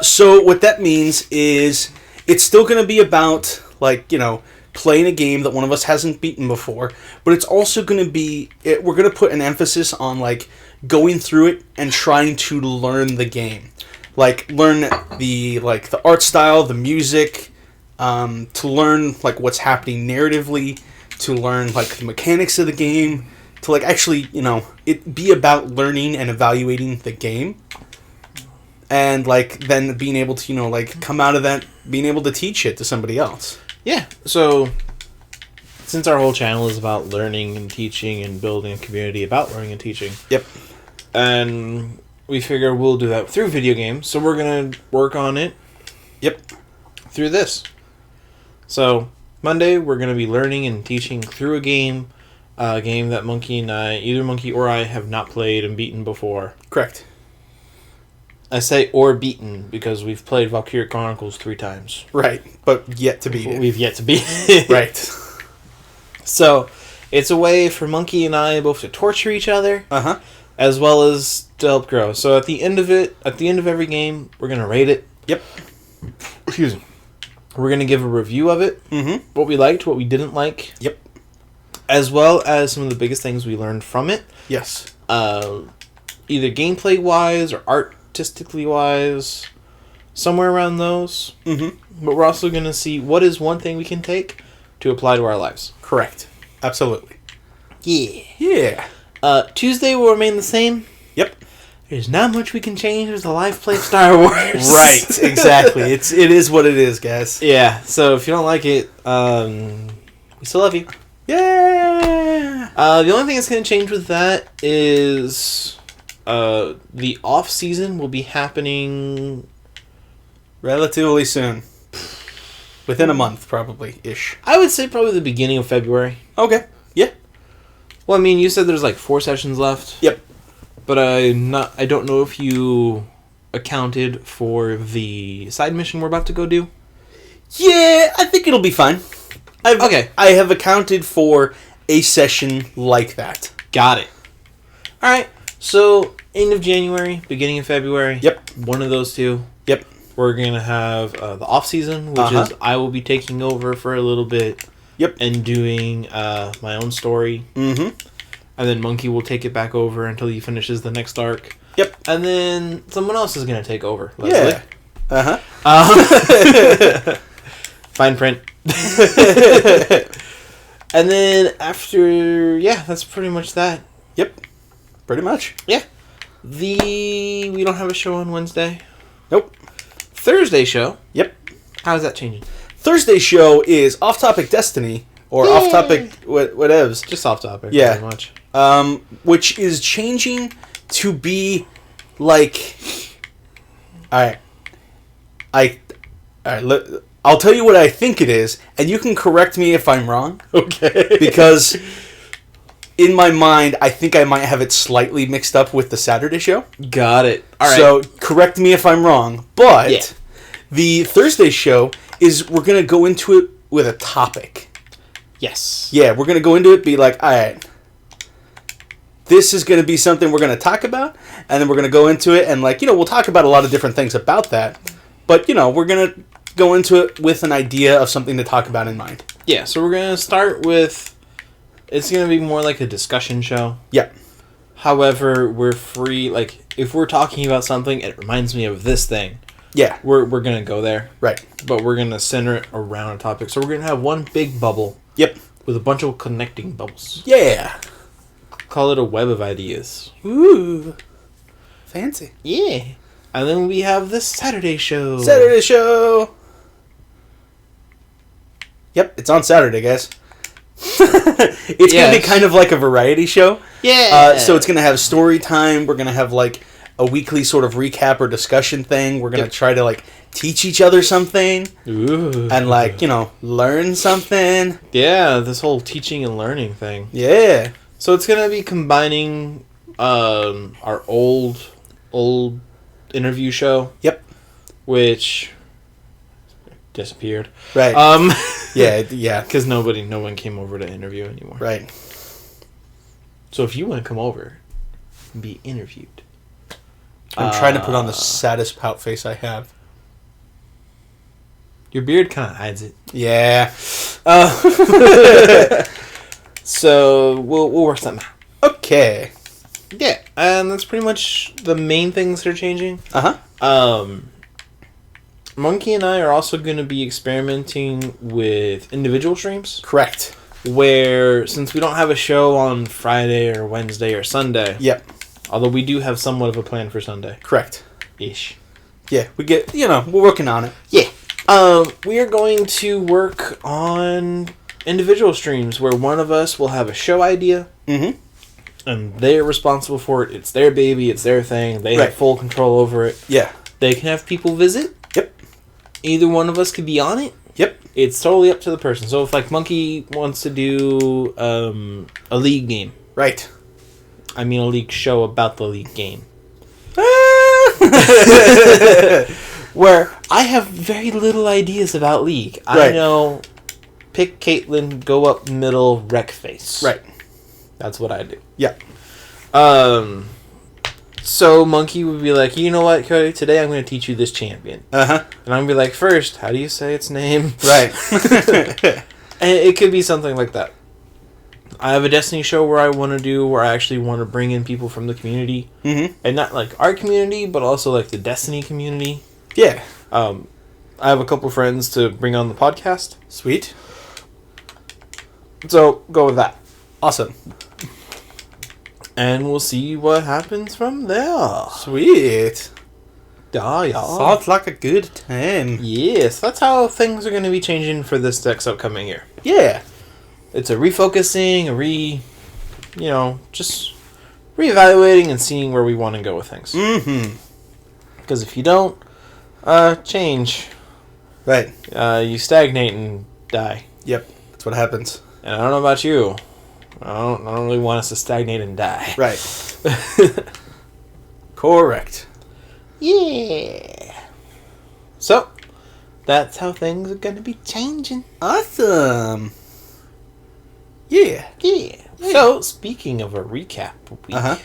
So what that means is it's still going to be about, like, you know, playing a game that one of us hasn't beaten before, but it's also going to be, we're going to put an emphasis on, like, going through it and trying to learn the game. Like, learn the art style, the music, to learn, like, what's happening narratively, to learn, like, the mechanics of the game, to, like, actually, you know, it be about learning and evaluating the game. And, like, then being able to, you know, like, come out of that, being able to teach it to somebody else. Yeah, so since our whole channel is about learning and teaching and building a community about learning and teaching. Yep. And we figure we'll do that through video games, so we're going to work on it. Yep. Through this. So, Monday, we're going to be learning and teaching through a game that Monkey and I, either Monkey or I, have not played and beaten before. Correct. I say or beaten because we've played Valkyria Chronicles 3 times. Right, but yet to beat it. We've yet to beat it. Right. So, it's a way for Monkey and I both to torture each other, as well as to help grow. So at the end of every game, we're going to rate it. Yep. Excuse me. We're going to give a review of it. Mm-hmm. What we liked, what we didn't like. Yep. As well as some of the biggest things we learned from it. Yes. Either gameplay-wise or artistically-wise. Somewhere around those. Mm-hmm. But we're also going to see what is one thing we can take to apply to our lives. Correct. Absolutely. Yeah. Yeah. Tuesday will remain the same. Yep. There's not much we can change with the live play of Star Wars. Right, exactly. It is what it is, guys. Yeah, so if you don't like it, we still love you. Yeah! The only thing that's going to change with that is the off-season will be happening... relatively soon. Within a month, probably-ish. I would say probably the beginning of February. Okay, yeah. Well, I mean, you said there's like 4 sessions left. Yep. But I don't know if you accounted for the side mission we're about to go do. Yeah, I think it'll be fine. Okay. I have accounted for a session like that. Got it. Alright, so end of January, beginning of February. Yep. One of those two. Yep. We're going to have the off-season, which is I will be taking over for a little bit. Yep. And doing my own story. Mm-hmm. And then Monkey will take it back over until he finishes the next arc. Yep. And then someone else is going to take over. Leslie. Yeah. Fine print. And then after... Yeah, that's pretty much that. Yep. Pretty much. Yeah. We don't have a show on Wednesday. Nope. Thursday show. Yep. How's that changing? Thursday show is Off-Topic Destiny, or Off-Topic whatevs. Just off-topic, yeah. pretty much. Which is changing to be like... Alright. I'll tell you what I think it is, and you can correct me if I'm wrong. Okay. Because in my mind, I think I might have it slightly mixed up with the Saturday show. Got it. All right. So correct me if I'm wrong, but the Thursday show is we're going to go into it with a topic. Yes. Yeah, we're going to go into it, be like, all right, this is going to be something we're going to talk about, and then we're going to go into it, and we'll talk about a lot of different things about that, but, we're going to go into it with an idea of something to talk about in mind. Yeah, so we're going to start with, it's going to be more like a discussion show. Yeah. However, we're free, if we're talking about something, it reminds me of this thing. Yeah. We're going to go there. Right. But we're going to center it around a topic. So we're going to have one big bubble. Yep. With a bunch of connecting bubbles. Yeah. Call it a web of ideas. Ooh. Fancy. Yeah. And then we have the Saturday show. Saturday show. Yep, it's on Saturday, guys. It's going to be kind of like a variety show. Yeah. So it's going to have story time. We're going to have a weekly sort of recap or discussion thing. We're going to try to teach each other something. Ooh. And learn something. Yeah, this whole teaching and learning thing. Yeah. So it's going to be combining our old interview show. Yep. Which disappeared. Right. Yeah. Because no one came over to interview anymore. Right. So if you want to come over and be interviewed. I'm trying to put on the saddest pout face I have. Your beard kind of hides it. Yeah. So we'll work something out. Okay. Yeah, and that's pretty much the main things that are changing. Monkey and I are also going to be experimenting with individual streams. Correct. Where, since we don't have a show on Friday or Wednesday or Sunday. Yep. Although we do have somewhat of a plan for Sunday. Correct. Ish. Yeah, we're working on it. Yeah. We are going to work on individual streams where one of us will have a show idea. Mm-hmm. And they're responsible for it. It's their baby. It's their thing. They have full control over it. Yeah. They can have people visit. Yep. Either one of us could be on it. Yep. It's totally up to the person. So if Monkey wants to do a league game. Right. I mean a league show about the league game. Where I have very little ideas about league. Right. I know pick Caitlyn, go up middle, wreck face. Right. That's what I do. Yeah. So Monkey would be like, you know what, Cody? Today I'm going to teach you this champion. Uh-huh. And I'm going to be like, first, how do you say its name? Right. And it could be something like that. I have a Destiny show where I actually want to bring in people from the community. Mm-hmm. And not our community, but also the Destiny community. Yeah. I have a couple friends to bring on the podcast. Sweet. So, go with that. Awesome. And we'll see what happens from there. Sweet. Yeah. Sounds like a good time. Yes, that's how things are going to be changing for this next upcoming year. Yeah. It's a refocusing, just reevaluating and seeing where we want to go with things. Mm-hmm. Because if you don't change, right, you stagnate and die. Yep, that's what happens. And I don't know about you. I don't really want us to stagnate and die. Right. Correct. Yeah. So, that's how things are going to be changing. Awesome. Yeah. Yeah. So, speaking of a recap week,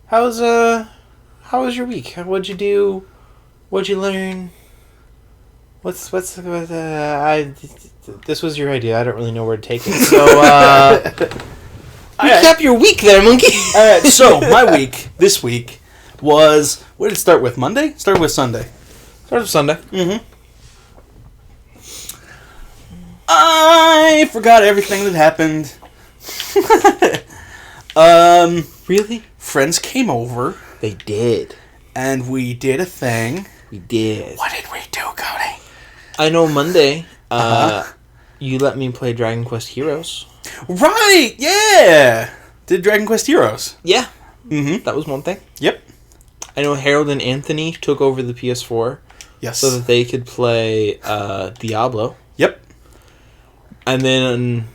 how was your week? What'd you do What'd you learn? This was your idea. I don't really know where to take it. So, recap your week there, monkey. All right. So my week this week was, where did it start with? Monday? Started with Sunday. Started with Sunday. Mm-hmm. I forgot everything that happened. Really? Friends came over. They did. And we did a thing. We did. What did we do, Cody? I know Monday, you let me play Dragon Quest Heroes. Right, yeah! Did Dragon Quest Heroes. Yeah. Mm-hmm. That was one thing. Yep. I know Harold and Anthony took over the PS4. Yes. So that they could play Diablo. Yep. And then,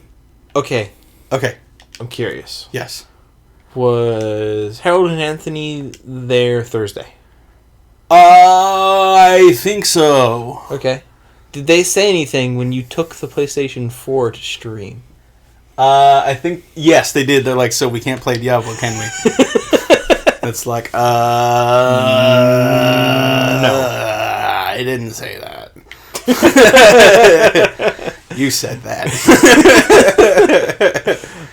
okay. Okay. I'm curious. Yes. Was Harold and Anthony there Thursday? I think so. Okay. Did they say anything when you took the PlayStation 4 to stream? I think, yes, they did. They're like, so we can't play Diablo, can we? It's like, no. I didn't say that. You said that.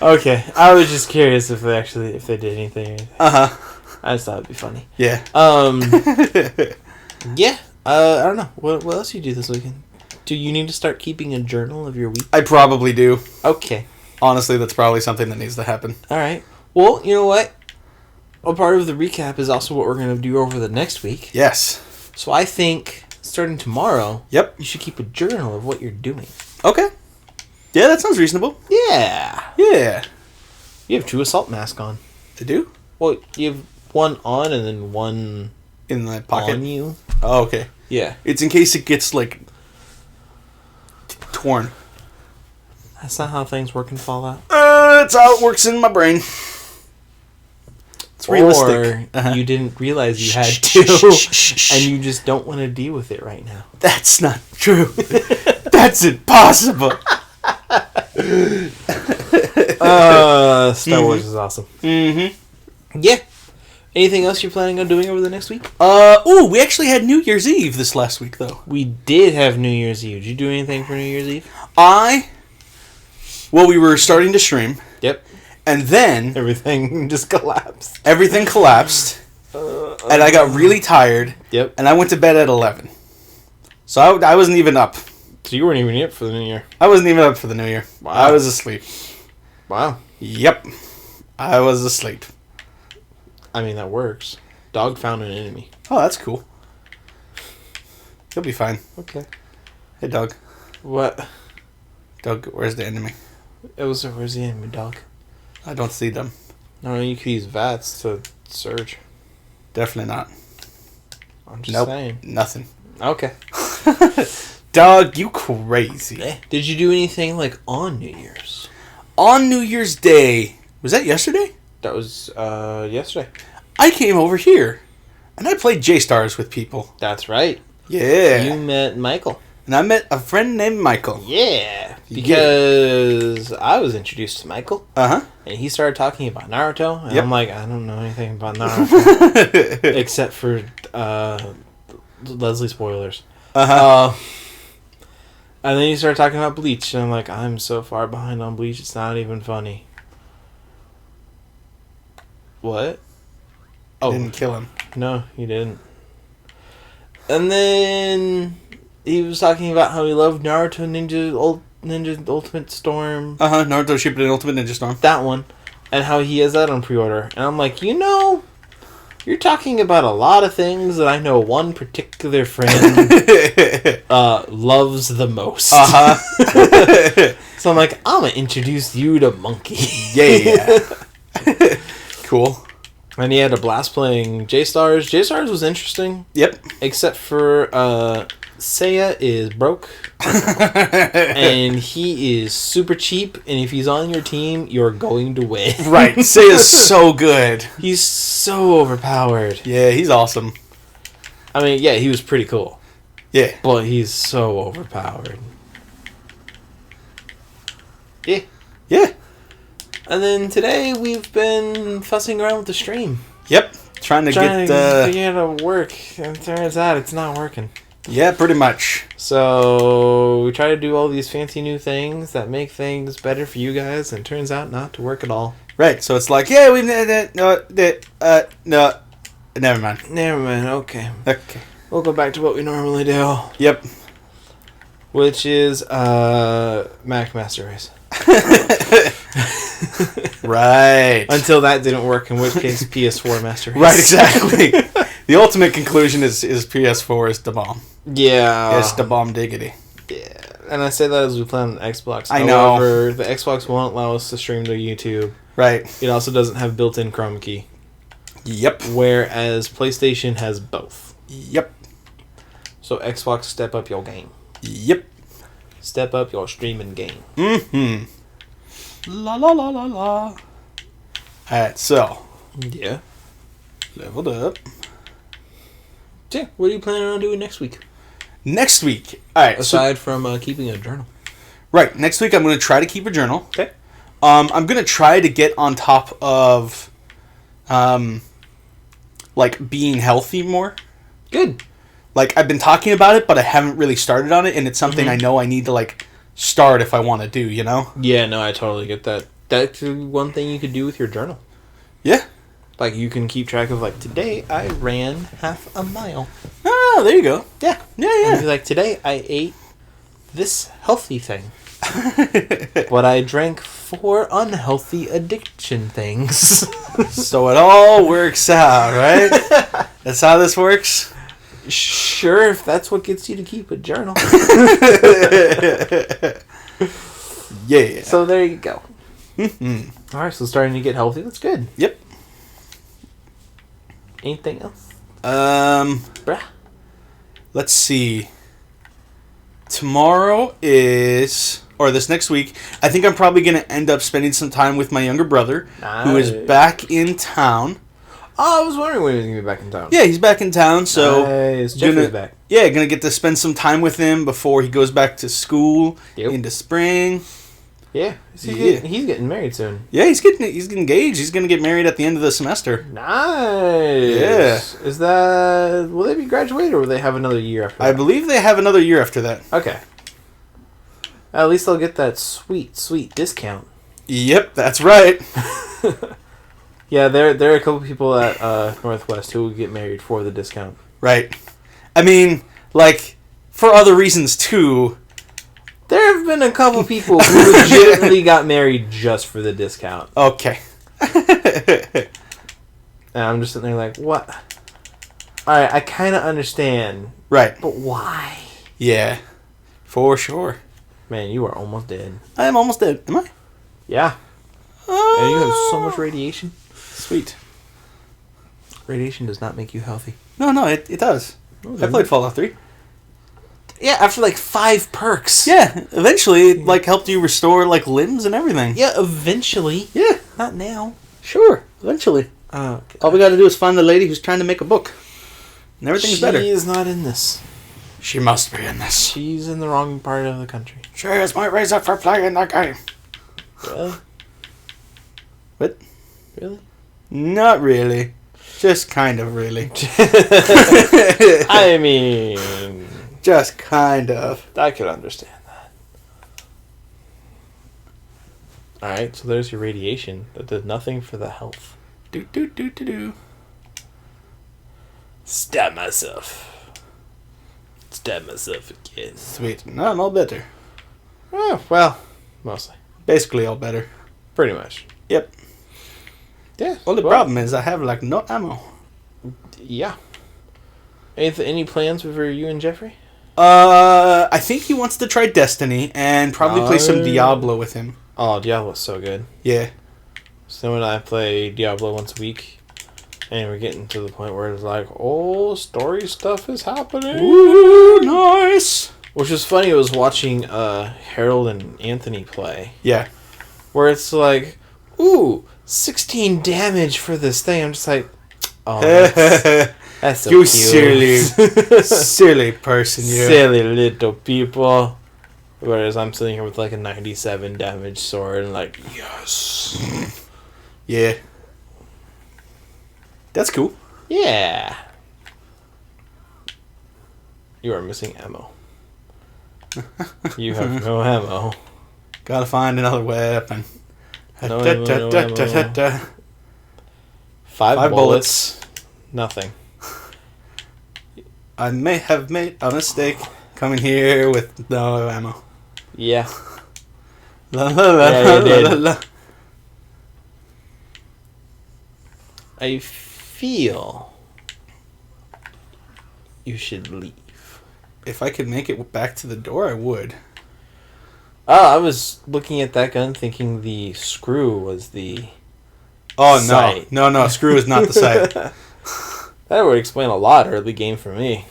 Okay. I was just curious if they did anything. Uh-huh. I just thought it'd be funny. Yeah. Yeah. I don't know. What else do you do this weekend? Do you need to start keeping a journal of your week? I probably do. Okay. Honestly, that's probably something that needs to happen. All right. Well, you know what? A part of the recap is also what we're going to do over the next week. Yes. So I think starting tomorrow, yep, you should keep a journal of what you're doing. Okay. Yeah, that sounds reasonable. Yeah. Yeah. You have 2 assault masks on. I do? Well, you have one on and then one in the pocket on you. Oh, okay. Yeah. It's in case it gets, like, torn. That's not how things work in Fallout. That's how it works in my brain. It's realistic. Or you didn't realize you had to, and you just don't want to deal with it right now. That's not true. That's impossible. Star Wars is awesome. Mm-hmm. Yeah. Anything else you're planning on doing over the next week? We actually had New Year's Eve this last week, though. We did have New Year's Eve. Did you do anything for New Year's Eve? Well, we were starting to stream. Yep. And then everything just collapsed. Everything collapsed. And I got really tired. Yep. And I went to bed at 11. So I wasn't even up. So you weren't even up for the New Year? I wasn't even up for the New Year. Wow. I was asleep. Wow. Yep. I was asleep. I mean, that works. Dog found an enemy. Oh, that's cool. He'll be fine. Okay. Hey, dog. What? Dog, where's the enemy? Where's the enemy, dog? I don't see them. No, you could use VATS to search. Definitely not. I'm just saying. Nothing. Okay. Dog, you crazy. Did you do anything, like, on New Year's? On New Year's Day. Was that yesterday? That was, yesterday. I came over here. And I played J-Stars with people. That's right. Yeah. You met Michael. And I met a friend named Michael. Yeah. Because I was introduced to Michael. Uh-huh. And he started talking about Naruto. And I'm like, I don't know anything about Naruto. Except for Leslie spoilers. Uh-huh. And then he started talking about Bleach. And I'm like, I'm so far behind on Bleach, it's not even funny. What? Oh, didn't kill him. No, he didn't. And then he was talking about how he loved Naruto Ninja Ultimate Storm. Naruto Shippuden Ultimate Ninja Storm. That one. And how he has that on pre-order. And I'm like, you're talking about a lot of things that I know one particular friend loves the most. So I'm like, I'm going to introduce you to Monkey. Yeah. Cool. And he had a blast playing J-Stars. J-Stars was interesting. Yep. Except for Seiya is broke. And he is super cheap. And if he's on your team, you're going to win. Right. Seiya's so good. He's so overpowered. Yeah, he's awesome. I mean, yeah, he was pretty cool. Yeah. But he's so overpowered. Yeah. Yeah. And then today we've been fussing around with the stream. Yep. trying to get it to work, and it turns out it's not working. Yeah, pretty much. So we try to do all these fancy new things that make things better for you guys, and it turns out not to work at all. Right. So it's like, yeah, we no, never mind. Never mind. Okay. We'll go back to what we normally do. Yep. Which is Mac Master Race. Right. Until that didn't work, in which case PS4 Master Race. Right, exactly. The ultimate conclusion is PS4 is the bomb. Yeah. It's the bomb diggity. Yeah. And I say that as we play on Xbox. I know. However, the Xbox won't allow us to stream to YouTube. Right. It also doesn't have built-in Chroma key. Yep. Whereas PlayStation has both. Yep. So Xbox, step up your game. Yep. Step up your streaming game. Mm-hmm. La la la la la. Alright, so. Yeah. Leveled up. Yeah, what are you planning on doing next week? Next week. Alright. Aside from keeping a journal. Right. Next week I'm going to try to keep a journal. Okay. I'm going to try to get on top of like being healthy more. Good. Like I've been talking about it, but I haven't really started on it, and it's something I know I need to like start if I want to do, you know? Yeah, no, I totally get that. That's one thing you could do with your journal. Yeah. Like, you can keep track of, like, today I ran half a mile. Oh, there you go. Yeah. Yeah, yeah. And be like, today I ate this healthy thing. But I drank 4 unhealthy addiction things. So it all works out, right? That's how this works? Sure, if that's what gets you to keep a journal. Yeah. So there you go. Mm-hmm. Alright, so starting to get healthy. That's good. Yep. Anything else? Bruh. Let's see. Tomorrow is, or this next week, I think I'm probably going to end up spending some time with my younger brother, who is back in town. Oh, I was wondering when he was going to be back in town. Yeah, he's back in town, so... Nice. Jeffrey's back. Yeah, going to get to spend some time with him before he goes back to school into spring. Yeah. He's getting married soon. Yeah, he's engaged. He's going to get married at the end of the semester. Nice. Yeah. Is that... Will they be graduated, or will they have another year after that? I believe they have another year after that. Okay. At least they'll get that sweet, sweet discount. Yep, that's right. Yeah, there are a couple people at Northwest who will get married for the discount. Right. I mean, like, for other reasons, too. There have been a couple people who legitimately got married just for the discount. Okay. And I'm just sitting there like, what? Alright, I kind of understand. Right. But why? Yeah. For sure. Man, you are almost dead. I am almost dead. Am I? Yeah. And you have so much radiation. Sweet. Radiation does not make you healthy. No, it does. I played Fallout 3. Yeah, after like 5 perks. Yeah, eventually it like helped you restore like limbs and everything. Yeah, eventually. Yeah. Not now. Sure, eventually. All we gotta do is find the lady who's trying to make a book. And everything's better. She is not in this. She must be in this. She's in the wrong part of the country. She is my reason for playing that game. Really? What? Really? Not really. Just kind of really. I mean... Just kind of. I could understand that. Alright, so there's your radiation. That did nothing for the health. Do. Stab myself. Stab myself again. Sweet. No, I'm all better. Oh, well, mostly. Basically all better. Pretty much. Yep. Yeah. Only problem is I have like no ammo. Yeah. Any plans for you and Jeffrey? I think he wants to try Destiny and probably play some Diablo with him. Oh, Diablo's so good. Yeah. So and I play Diablo once a week, and we're getting to the point where it's like, oh, story stuff is happening. Ooh, nice. Which is funny. I was watching Harold and Anthony play. Yeah. Where it's like, ooh, 16 damage for this thing. I'm just like, oh, that's so you cute. silly person, you. Silly little people. Whereas I'm sitting here with like a 97 damage sword and like, yes. Yeah. That's cool. Yeah. You are missing ammo. You have no ammo. Gotta find another weapon. No ammo. Five bullets. Nothing. I may have made a mistake coming here with no ammo. Yeah. La la la la la la. I feel you should leave. If I could make it back to the door, I would. Oh, I was looking at that gun thinking the screw was the sight. No, screw is not the sight. That would explain a lot early game for me.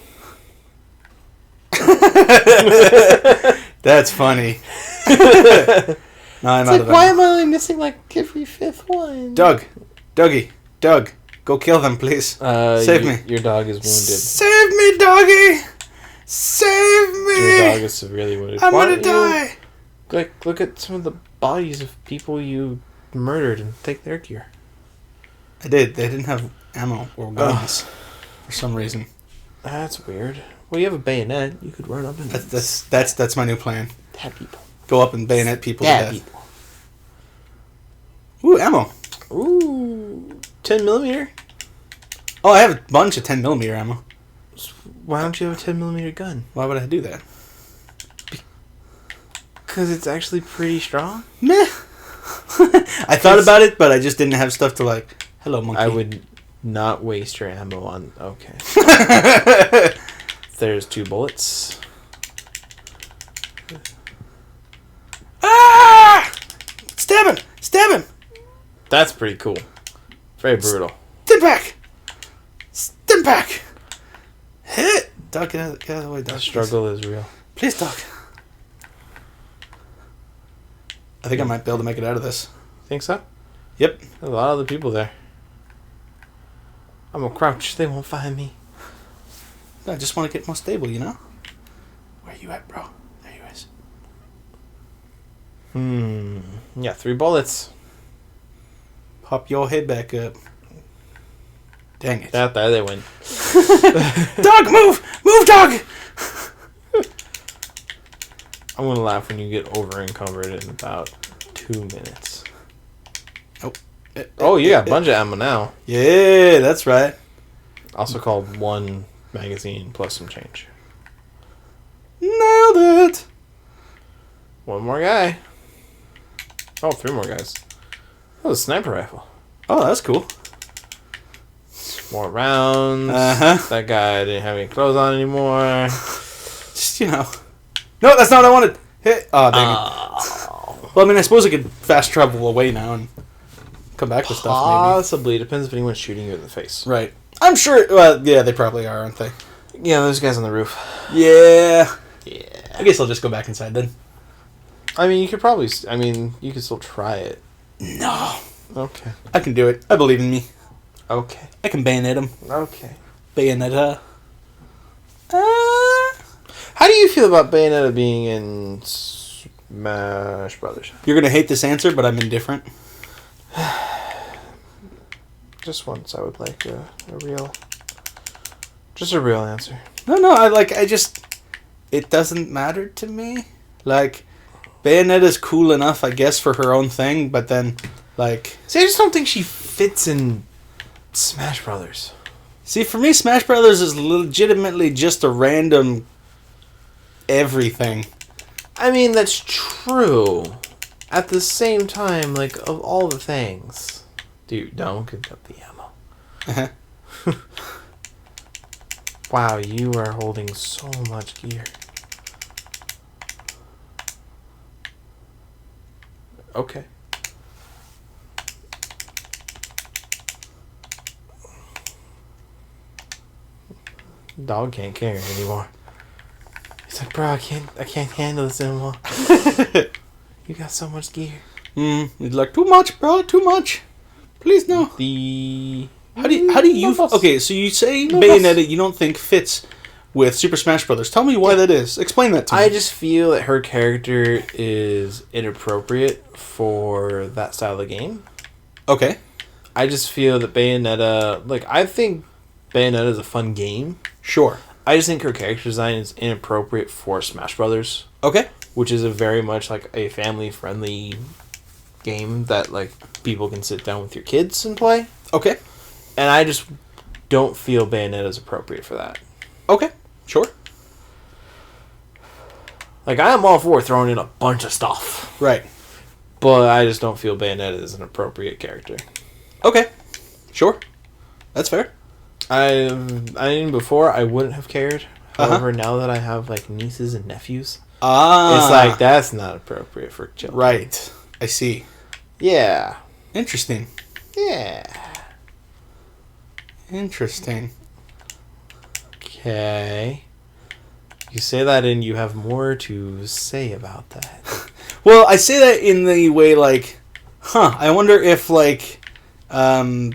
That's funny. No, I'm it's like, why am I only missing like every fifth one? Doug, go kill them, please. Save me. Your dog is wounded. Save me, doggy. Save me. Your dog is severely wounded. I'm gonna die. Look at some of the bodies of people you murdered and take their gear. I did. They didn't have ammo or guns for some reason. That's weird. Well, you have a bayonet. You could run up and... That's my new plan. Stab people. Go up and bayonet people to death. People. Ooh, ammo. Ooh. 10mm? Oh, I have a bunch of 10mm ammo. Why don't you have a 10mm gun? Why would I do that? Because it's actually pretty strong? Meh. I thought about it, but I just didn't have stuff to like... Hello, monkey. I would not waste your ammo on... Okay. There's 2 bullets. Ah! Stab him! That's pretty cool. Very brutal. Stim back! Hit! Doc, get out of the way, Doc. The struggle is real. Please, Doc. I think I might be able to make it out of this. Think so? Yep. There's a lot of other people there. I'm gonna crouch. They won't find me. I just want to get more stable, you know? Where you at, bro? There you is. Yeah, 3 bullets. Pop your head back up. Dang it. There they went. Dog, move! Move, dog! I'm gonna laugh when you get over encumbered in about 2 minutes. Oh, you got a bunch of ammo now. Yeah, that's right. Also called 1 magazine plus some change. Nailed it! 1 more guy. Oh, 3 more guys. Oh, a sniper rifle. Oh, that's cool. More rounds. That guy didn't have any clothes on anymore. Just, you know. No, that's not what I wanted. Hit. Oh, dang it. Well, I mean, I suppose I could fast travel away now and come back with stuff, maybe. Possibly. Depends if anyone's shooting you in the face. Right. I'm sure... Well, yeah, they probably are, aren't they? Yeah, those guys on the roof. Yeah. I guess I'll just go back inside then. I mean, you could probably... I mean, you could still try it. No. Okay. I can do it. I believe in me. Okay. I can bayonet him. Okay. Bayonetta. How do you feel about Bayonetta being in Smash Brothers? You're going to hate this answer, but I'm indifferent. Just once, I would like a real... Just a real answer. No, it doesn't matter to me. Like, Bayonetta's cool enough, I guess, for her own thing, but then, like... See, I just don't think she fits in Smash Brothers. See, for me, Smash Brothers is legitimately just a random everything. I mean, that's true. At the same time, like, of all the things... Dude, don't get up the ammo. Wow, you are holding so much gear. Okay. Dog can't carry it anymore. He's like, bro, I can't handle this anymore. You got so much gear. He's like, too much, bro, too much. Please no. How do you okay? So you say Bayonetta you don't think fits with Super Smash Brothers. Tell me why that is. Explain that to me. I just feel that her character is inappropriate for that style of game. Okay. I just feel that Bayonetta, like, I think Bayonetta is a fun game. Sure. I just think her character design is inappropriate for Smash Brothers. Okay. Which is a very much like a family-friendly game that like people can sit down with your kids and play. Okay. And I just don't feel Bayonetta is appropriate for that. Okay. Sure. Like, I am all for throwing in a bunch of stuff. Right. But I just don't feel Bayonetta is an appropriate character. Okay. Sure. That's fair. I mean, before, I wouldn't have cared. However, now that I have, like, nieces and nephews, it's like, that's not appropriate for children. Right. I see. Yeah. Interesting. Yeah. Interesting. Okay. You say that and you have more to say about that. Well, I say that in the way, like, I wonder if, like, I'm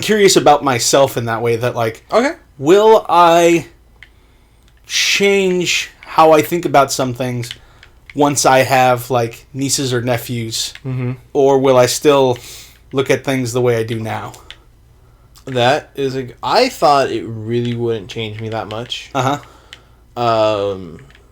curious about myself in that way, that, like, okay, will I change how I think about some things once I have, like, nieces or nephews? Mm-hmm. Or will I still look at things the way I do now? That is I thought it really wouldn't change me that much. Uh-huh.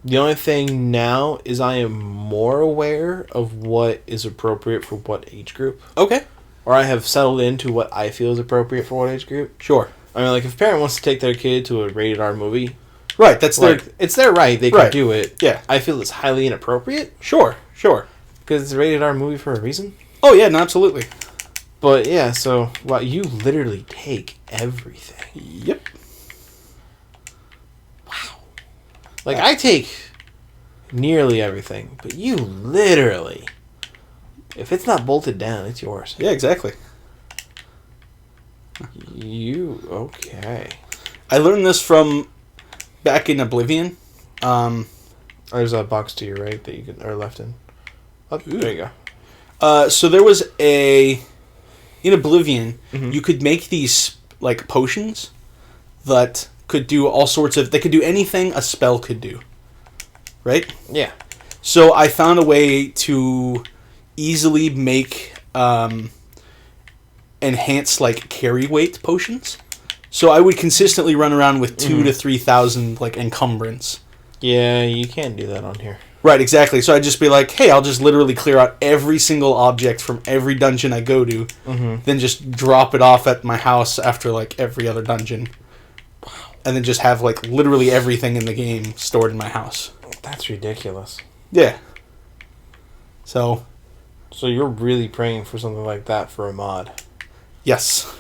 The only thing now is I am more aware of what is appropriate for what age group. Okay. Or I have settled into what I feel is appropriate for what age group. Sure. I mean, like, if a parent wants to take their kid to a rated R movie... Right, that's it's their right, they can do it. Yeah. I feel it's highly inappropriate. Sure. Because it's a rated R movie for a reason. Oh, yeah, no, absolutely. But, yeah, so, you literally take everything. Yep. Wow. Like, I take nearly everything, but you literally... If it's not bolted down, it's yours. Yeah, exactly. Okay. I learned this from back in Oblivion. There's a box to your right that you can, or left in. Oh, there you go. So there was in Oblivion, mm-hmm. you could make these, like, potions that could do all sorts of... They could do anything a spell could do. Right? Yeah. So I found a way to easily make enhanced, like, carry weight potions. So I would consistently run around with 2,000 to 3,000, like, encumbrance. Yeah, you can't do that on here. Right, exactly. So I'd just be like, hey, I'll just literally clear out every single object from every dungeon I go to, mm-hmm. then just drop it off at my house after, like, every other dungeon. Wow. And then just have, like, literally everything in the game stored in my house. That's ridiculous. Yeah. So you're really praying for something like that for a mod? Yes.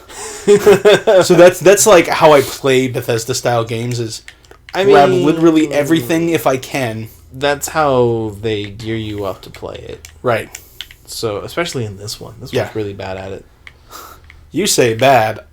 So that's like how I play Bethesda-style games, is grab literally everything if I can. That's how they gear you up to play it. Right. So, especially in this one. This one's really bad at it. You say bad.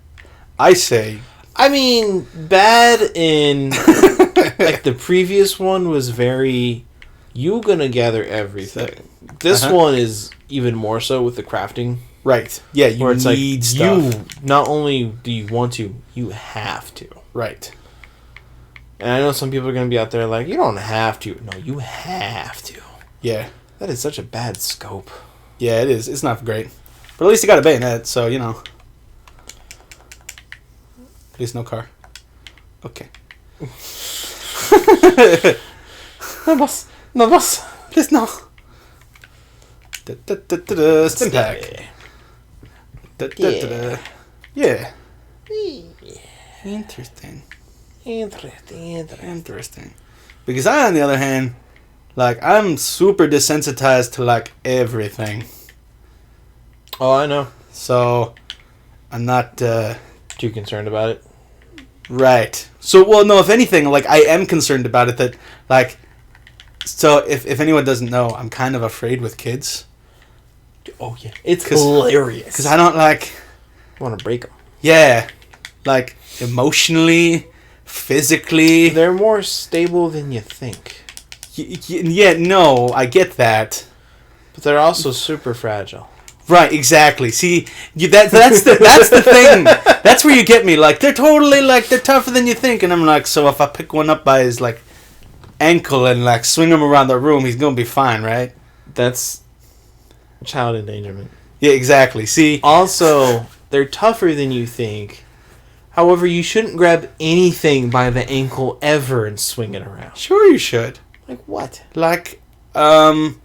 I say... I mean, bad in... like, the previous one was very... You gonna gather everything. This one is even more so with the crafting. Right. Yeah, you need stuff. You, not only do you want to, you have to. Right. And I know some people are going to be out there like, you don't have to. No, you have to. Yeah. That is such a bad scope. Yeah, it is. It's not great. But at least you got a bayonet, so, you know. Please, no car. Okay. No, boss. No, boss. Please, no. Stim pack. Yeah. Interesting. Because I, on the other hand, like, I'm super desensitized to, like, everything. Oh, I know. So, I'm not, too concerned about it? Right. So, well, no, if anything, like, I am concerned about it that, like, so if anyone doesn't know, I'm kind of afraid with kids. Oh, yeah. It's hilarious. Because I don't, like... I want to break them. Yeah. Like, emotionally, physically... They're more stable than you think. Yeah, no, I get that. But they're also super fragile. Right, exactly. See, that's the thing. That's where you get me. Like, they're totally, like, they're tougher than you think. And I'm like, so if I pick one up by his, like, ankle and, like, swing him around the room, he's going to be fine, right? That's child endangerment. Yeah, exactly. See? Also, They're tougher than you think. However, you shouldn't grab anything by the ankle ever and swing it around. Sure you should. Like what? Like, one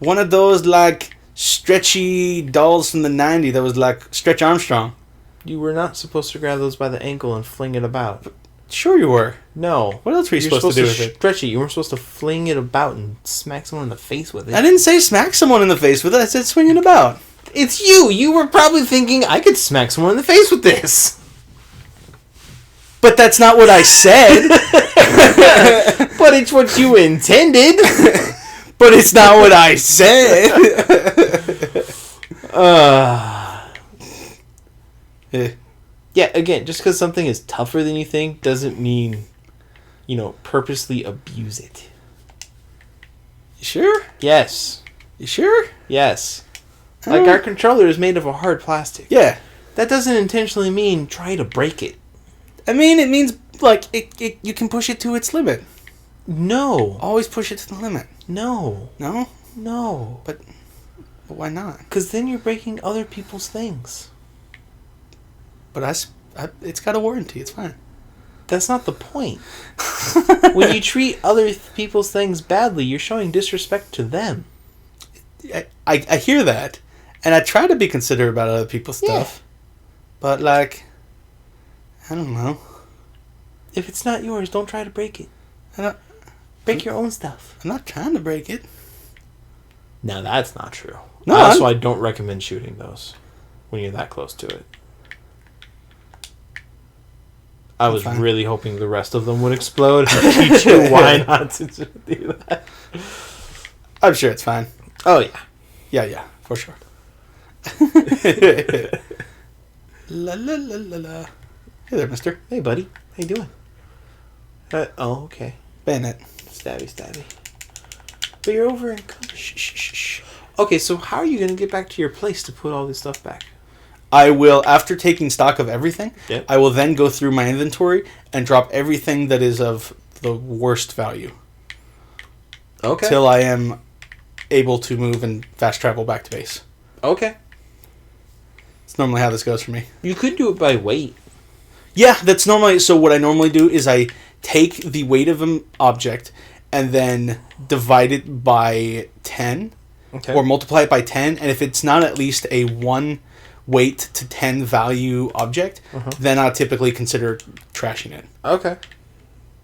of those, like, stretchy dolls from the 90s that was like Stretch Armstrong. You were not supposed to grab those by the ankle and fling it about. Sure you were. No. What else were you supposed to do with it? Stretch it. You weren't supposed to fling it about and smack someone in the face with it. I didn't say smack someone in the face with it. I said swing it about. It's you. You were probably thinking, I could smack someone in the face with this. But that's not what I said. But it's what you intended. But it's not what I said. Yeah, again, just because something is tougher than you think doesn't mean, purposely abuse it. You sure? Yes. You sure? Yes. Like, our controller is made of a hard plastic. Yeah. That doesn't intentionally mean try to break it. I mean, it means, like, you can push it to its limit. No. Always push it to the limit. No. No? No. But why not? Because then you're breaking other people's things. But it's got a warranty. It's fine. That's not the point. When you treat other people's things badly, you're showing disrespect to them. I hear that. And I try to be considerate about other people's stuff. Yeah. But, like, I don't know. If it's not yours, don't try to break it. Break your own stuff. I'm not trying to break it. Now, that's not true. No, that's why I don't recommend shooting those when you're that close to it. I was really hoping the rest of them would explode and teach you why not to do that. I'm sure it's fine. Oh, yeah. Yeah, for sure. La la la la la. Hey there, mister. Hey, buddy. How you doing? Okay. Bennett. Stabby. But you're over in... Shh. Okay, so how are you going to get back to your place to put all this stuff back? I will, after taking stock of everything, yep. I will then go through my inventory and drop everything that is of the worst value. Okay. Till I am able to move and fast travel back to base. Okay. It's normally how this goes for me. You could do it by weight. Yeah, that's normally... So what I normally do is I take the weight of an object and then divide it by 10. Okay. Or multiply it by 10. And if it's not at least a 1 weight to 10 value object, then I'll typically consider trashing it. Okay.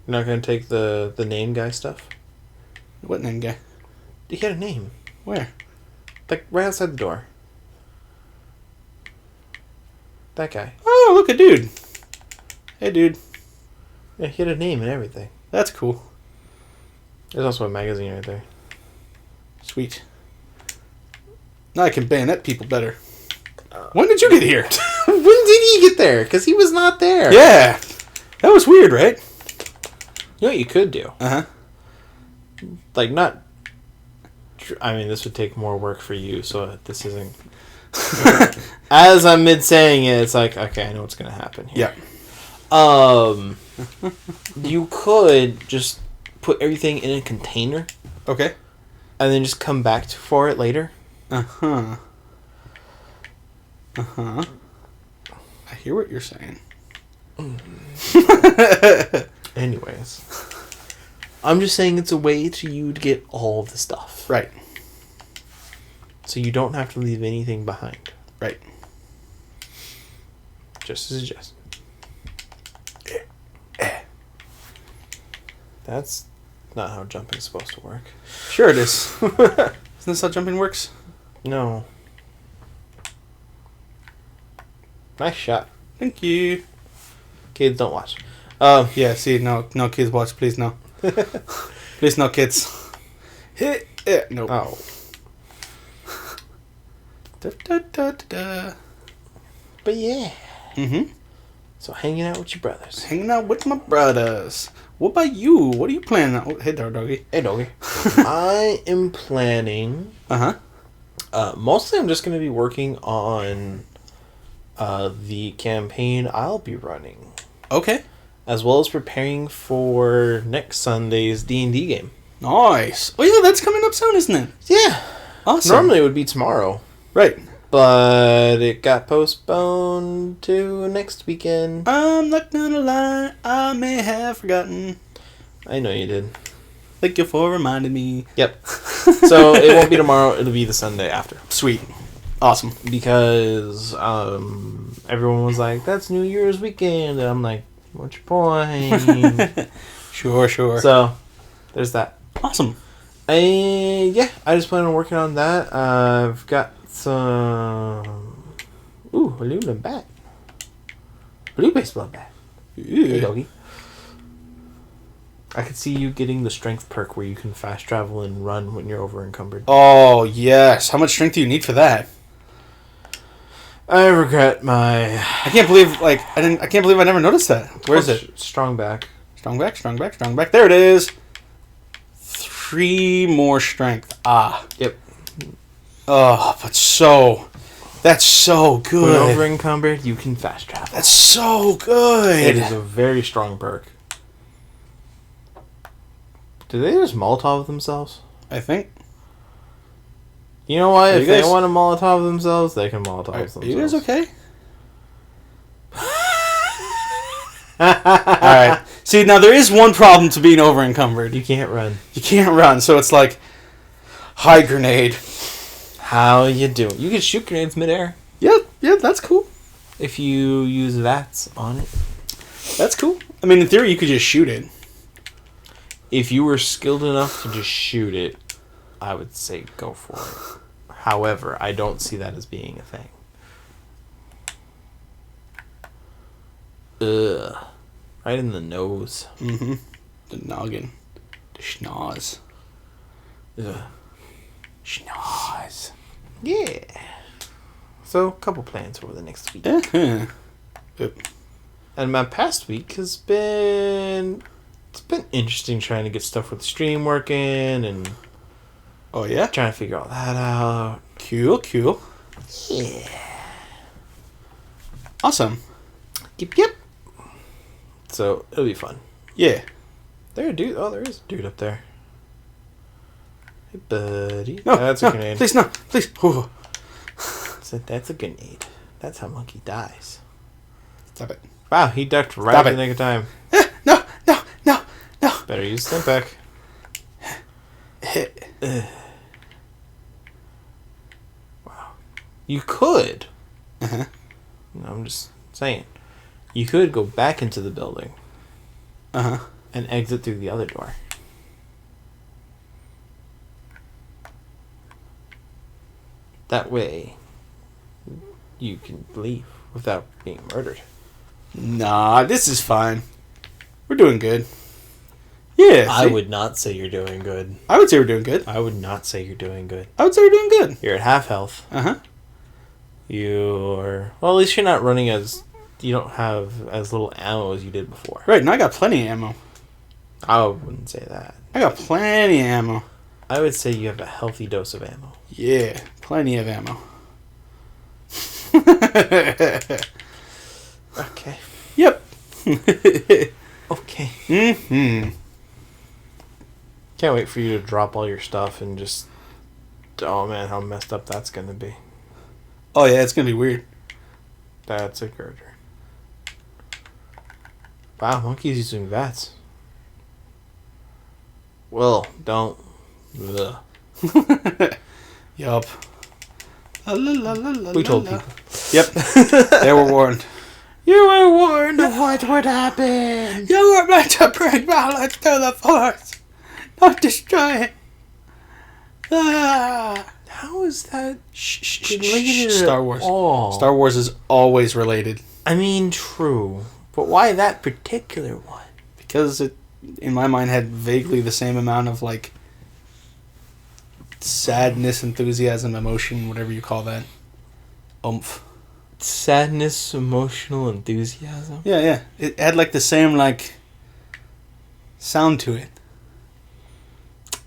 You're not going to take the name guy stuff? What name guy? He had a name. Where? Like, right outside the door. That guy. Oh, look, a dude. Hey, dude. Yeah, he had a name and everything. That's cool. There's also a magazine right there. Sweet. Now I can bayonet people better. When did you get here? When did he get there? Because he was not there. Yeah. That was weird, right? You know what you could do? Uh-huh. Like, not... I mean, this would take more work for you, so this isn't... As I'm mid-saying it, it's like, okay, I know what's going to happen here. Yeah. You could just put everything in a container. Okay. And then just come back for it later. Uh-huh. I hear what you're saying. Anyways. I'm just saying it's a way to you to get all of the stuff. Right. So you don't have to leave anything behind. Right. Just a suggestion. That's not how jumping's supposed to work. Sure it is. Isn't this how jumping works? No. Nice shot. Thank you. Kids, don't watch. Yeah, see, no kids watch, please, no. Please, no kids. No. Oh. But yeah. So hanging out with your brothers. Hanging out with my brothers. What about you? What are you planning on? Hey there, doggy. Hey, doggy. I am planning... mostly I'm just going to be working on the campaign I'll be running. Okay. As well as preparing for next Sunday's D&D game. Nice. Oh, yeah, that's coming up soon, isn't it? Yeah. Awesome. Normally it would be tomorrow. Right. But it got postponed to next weekend. I'm not gonna lie, I may have forgotten. I know you did. Thank you for reminding me. Yep. So it won't be tomorrow, it'll be the Sunday after. Sweet. Awesome. Because everyone was like, that's New Year's weekend. And I'm like, what's your point? Sure. So, there's that. Awesome. Yeah, I just plan on working on that. I've got some... Ooh, aluminum bat. Blue baseball bat. Hey, doggy. I could see you getting the strength perk where you can fast travel and run when you're over encumbered. Oh, yes. How much strength do you need for that? I regret my... I can't believe I never noticed that. Where is it? Strong back. Strong back. There it is. 3 more strength. Ah. Yep. Oh, but that's so good. When over encumbered, you can fast travel. That's so good. It is a very strong perk. Do they just Molotov themselves? I think. You know what? If they want to Molotov themselves, they can Molotov themselves. Are you guys okay? Alright. See, now there is one problem to being over encumbered. You can't run, so it's like high grenade. How you doing? You can shoot grenades midair. Yeah, that's cool. If you use VATS on it. That's cool. I mean, in theory, you could just shoot it. If you were skilled enough to just shoot it, I would say go for it. However, I don't see that as being a thing. Ugh. Right in the nose. Mm-hmm. The noggin. The schnoz. Ugh. Schnoz. Yeah. So, a couple plans over the next week. Uh-huh. Yep. And my past week has been... It's been interesting trying to get stuff with the stream working and... Oh, yeah? Trying to figure all that out. Cool. Yeah. Awesome. Yep. So, it'll be fun. Yeah. There is a dude up there. Hey, buddy. No, that's a grenade. Please, no. Please. Ooh. So that's a grenade. That's how Monkey dies. Stop it. Wow, he ducked right in the nick of time. No. Better use Stimpak. Wow. You could. Uh-huh. I'm just saying. You could go back into the building. Uh-huh. And exit through the other door. That way, you can leave without being murdered. Nah, this is fine. We're doing good. Yeah. I would not say you're doing good. I would say we're doing good. I would not say you're doing good. I would say we're doing good. You're at half health. Uh-huh. Well, at least you're not running as... You don't have as little ammo as you did before. Right, and I got plenty of ammo. I wouldn't say that. I got plenty of ammo. I would say you have a healthy dose of ammo. Yeah, plenty of ammo. Okay. Yep. Okay. Mm-hmm. Can't wait for you to drop all your stuff and just... Oh man, how messed up that's going to be. Oh yeah, it's going to be weird. That's a girder. Wow, Monkey's using VATS. Well, don't. Ugh. Yup. We told people. Yep. They were warned. You were warned of what would happen. You were meant to bring balance to the force, not destroy it. How is that related Star Wars. at all? Star Wars is always related. I mean, true. But why that particular one? Because it, in my mind, had vaguely the same amount of, like, sadness, enthusiasm, emotion, whatever you call that. Oomph. Sadness, emotional enthusiasm? Yeah. It had, like, the same, like, sound to it.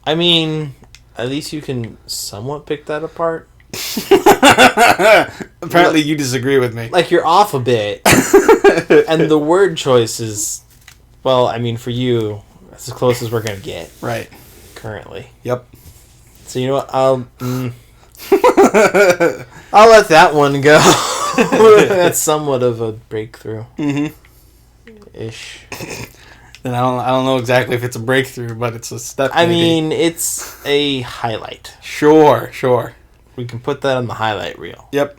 I mean, at least you can somewhat pick that apart. Apparently you disagree with me. Like, you're off a bit. And the word choice is, well, I mean, for you, that's as close as we're going to get. Right. Currently. Yep. So, you know what? I'll let that one go. That's somewhat of a breakthrough. Ish. And I don't know exactly if it's a breakthrough, but it's a step. I mean, it's a highlight. Sure. We can put that on the highlight reel. Yep.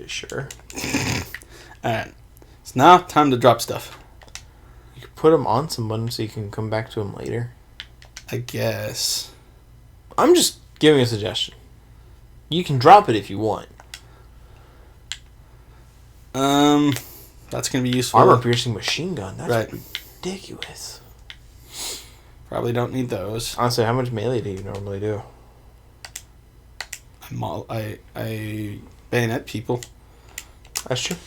Sure. Alright. It's now time to drop stuff. You can put them on someone so you can come back to them later. I guess. I'm just giving a suggestion. You can drop it if you want. That's going to be useful. Armor-piercing machine gun. That's ridiculous. Probably don't need those. Honestly, how much melee do you normally do? I bayonet people. That's true.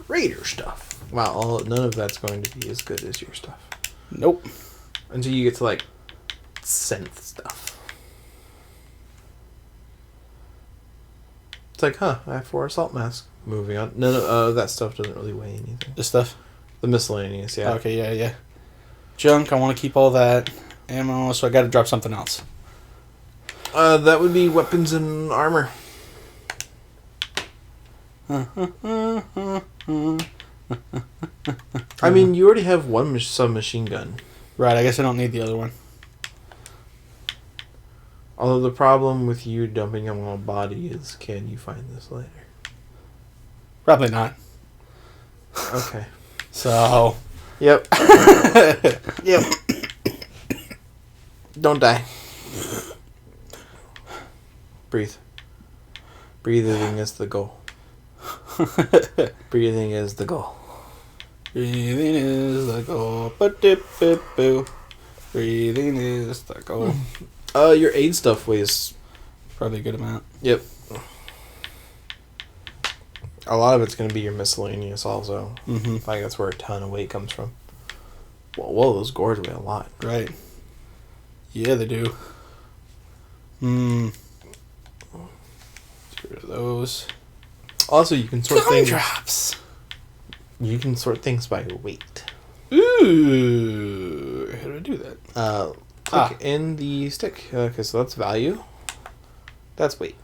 Raider stuff. Wow, none of that's going to be as good as your stuff. Nope. Until you get to, like, synth stuff. It's like, I have 4 assault masks. Moving on. No, that stuff doesn't really weigh anything. This stuff? The miscellaneous, yeah. Okay, yeah. Junk, I want to keep all that. Ammo, so I got to drop something else. That would be weapons and armor. I mean, you already have one submachine gun. Right, I guess I don't need the other one. Although the problem with you dumping them on a body is, can you find this later? Probably not. Okay. So. Yep. Yep. Don't die. Breathe. Breathing is the goal. Breathing is the goal. Breathing is the goal. Ba-dip-bip-boo. Breathing is the goal. Your aid stuff weighs probably a good amount. Yep. A lot of it's going to be your miscellaneous also. Mm-hmm. I think that's where a ton of weight comes from. Whoa, those gourds weigh a lot. Right. Yeah, they do. Get rid of those. Also, you can sort things. Drops. You can sort things by weight. Ooh. How do I do that? Click in the stick. Okay, so that's value. That's weight.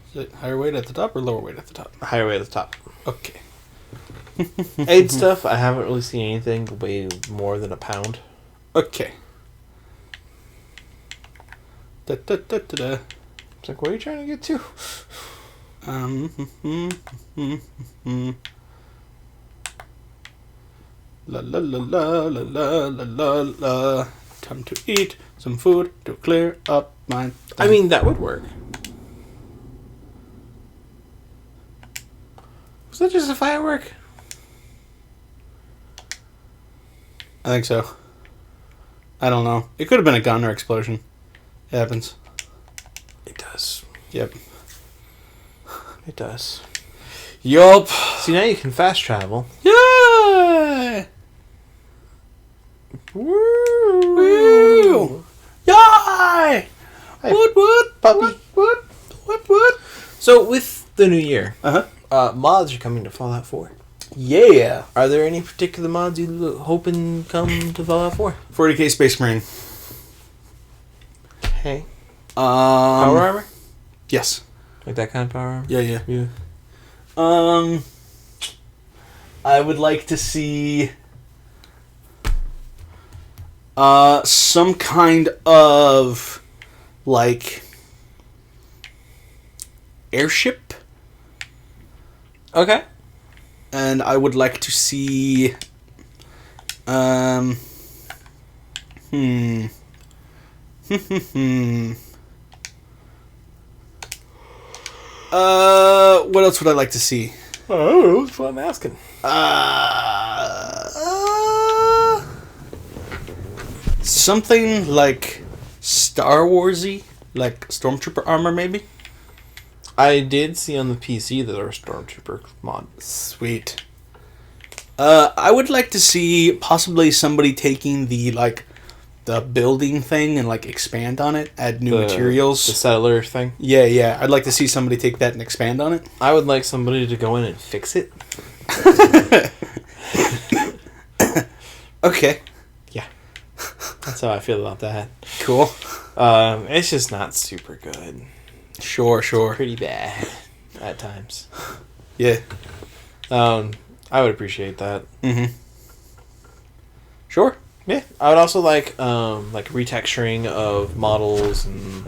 Is it higher weight at the top or lower weight at the top? Higher weight at the top. Okay. Aid stuff, I haven't really seen anything weigh more than a pound. Okay. Da-da-da-da-da. It's like, what are you trying to get to? La la la la la la la la la. Time to eat some food to clear up my. I mean, that would work. Was that just a firework? I think so. I don't know. It could have been a gun or explosion. It happens. It does. Yep. It does. Yup. See, now you can fast travel. Yeah. Woo! Woo! Yay! Hey, what? Puppy. What? So, with the new year, Uh-huh. Mods are coming to Fallout 4. Yeah. Are there any particular mods you hoping come to Fallout 4? 40k Space Marine. Hey. Power armor? Yes. Like that kind of power armor? Yeah. I would like to see some kind of like airship. Okay. And I would like to see what else would I like to see? Oh, that's what I'm asking. Something like Star Warsy, like Stormtrooper armor, maybe. I did see on the PC that there were Stormtrooper mods. Sweet. I would like to see possibly somebody taking the like the building thing and like expand on it, add new materials. The settler thing. Yeah. I'd like to see somebody take that and expand on it. I would like somebody to go in and fix it. Okay. Yeah. That's how I feel about that. Cool. It's just not super good. Sure. It's pretty bad at times. Yeah. I would appreciate that. Mm-hmm. Sure. Yeah. I would also like retexturing of models and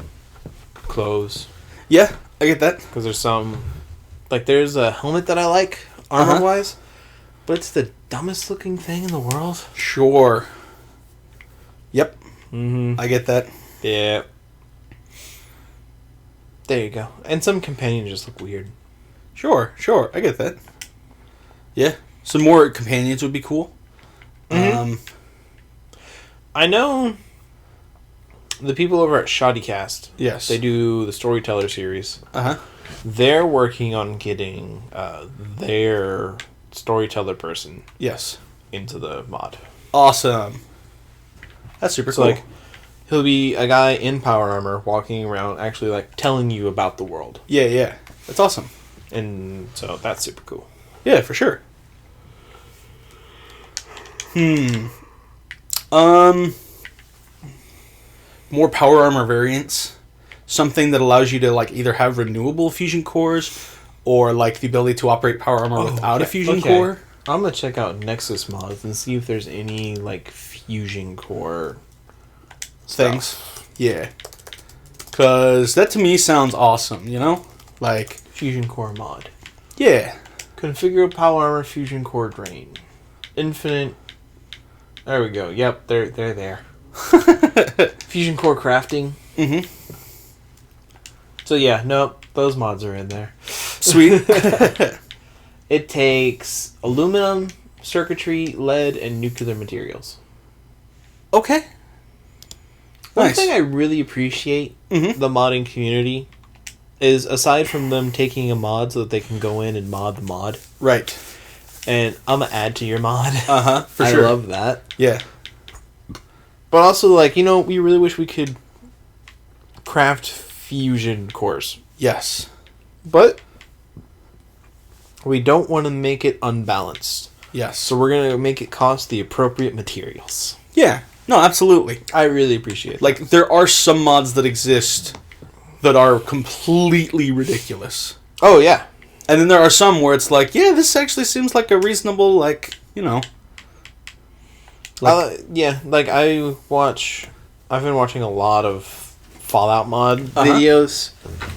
clothes. Yeah, I get that. Because there's some... Like, there's a helmet that I like, armor-wise, but it's the dumbest looking thing in the world. Sure. Yep. Mm-hmm. I get that. Yeah. There you go. And some companions just look weird. Sure. I get that. Yeah. Some more companions would be cool. Mm-hmm. I know the people over at Shoddycast. Yes. They do the Storyteller series. Uh-huh. They're working on getting their Storyteller person. Yes. Into the mod. Awesome. That's super cool. Like, he'll be a guy in power armor walking around actually like telling you about the world. Yeah. That's awesome. And so that's super cool. Yeah, for sure. More power armor variants. Something that allows you to like either have renewable fusion cores or like the ability to operate power armor without a fusion core. I'm gonna check out Nexus mods and see if there's any like fusion core things. Stuff. Yeah. Cause that to me sounds awesome, you know? Like fusion core mod. Yeah. Configure power armor fusion core drain. Infinite. There we go. Yep, they're there. Fusion core crafting. Mm-hmm. So yeah, nope, those mods are in there. Sweet. It takes aluminum, circuitry, lead, and nuclear materials. Okay. One thing I really appreciate the modding community is, aside from them taking a mod so that they can go in and mod the mod. Right. And I'm going to add to your mod. For sure. I love that. Yeah. But also, like, you know, we really wish we could craft fusion cores. Yes. But we don't want to make it unbalanced. Yes. So we're going to make it cost the appropriate materials. Yeah. No, absolutely. I really appreciate that. Like, there are some mods that exist that are completely ridiculous. Oh, yeah. And then there are some where it's like, yeah, this actually seems like a reasonable, like, you know. Like, yeah, like I've been watching a lot of Fallout mod videos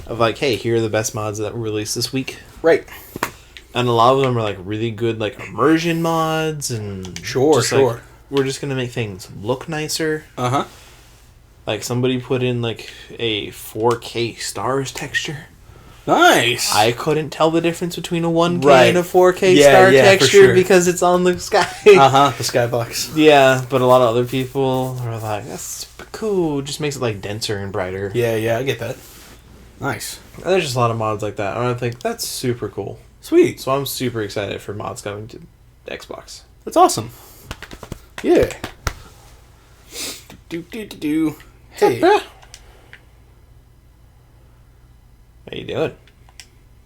of like, hey, here are the best mods that were released this week. Right. And a lot of them are like really good, like immersion mods and sure. Like, we're just gonna make things look nicer. Like somebody put in like a 4K stars texture. Nice. I couldn't tell the difference between a 1K and a 4K star texture because it's on the sky. The skybox. Yeah, but a lot of other people are like, that's super cool. It just makes it like denser and brighter. Yeah, I get that. Nice. And there's just a lot of mods like that. And I think that's super cool. Sweet. So I'm super excited for mods coming to Xbox. That's awesome. Yeah. Hey. How you doing?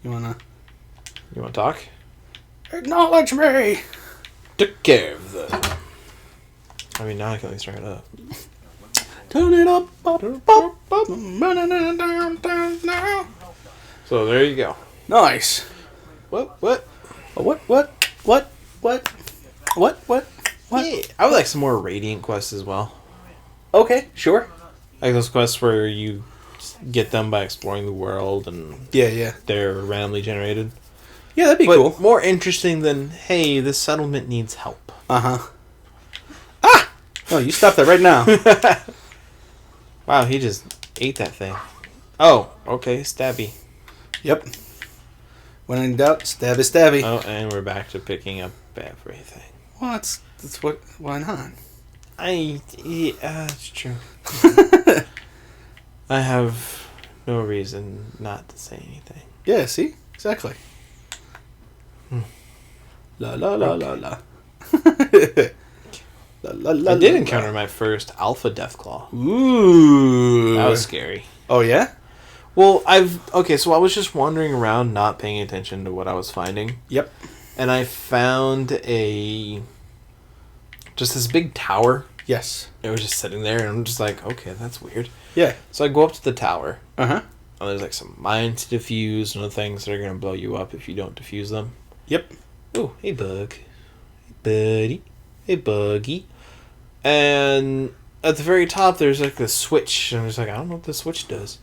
You wanna talk? Acknowledge me. Took care of that. I mean, now I can at least turn it up. Turn it up. So there you go. Nice. What? Yeah, I would like some more Radiant quests as well. Okay, sure. Like those quests where you get them by exploring the world and they're randomly generated. Yeah, that'd be cool. More interesting than, hey, this settlement needs help. Ah! No, you stop that right now. Wow, he just ate that thing. Oh, okay, stabby. Yep. When in doubt, stabby. Oh, and we're back to picking up everything. Well, that's what. Why not? It's true. I have no reason not to say anything. Yeah, see? Exactly. La la la la la. I did encounter my first alpha Deathclaw. Ooh. That was scary. Oh, yeah? Well, so I was just wandering around not paying attention to what I was finding. Yep. And I found just this big tower. Yes. It was just sitting there, and I'm just like, okay, that's weird. Yeah. So I go up to the tower. Uh-huh. And there's like some mines to defuse and other things that are going to blow you up if you don't defuse them. Yep. Oh, hey, bug. Hey, buddy. Hey, buggy. And at the very top, there's like this switch. And I'm just like, I don't know what this switch does.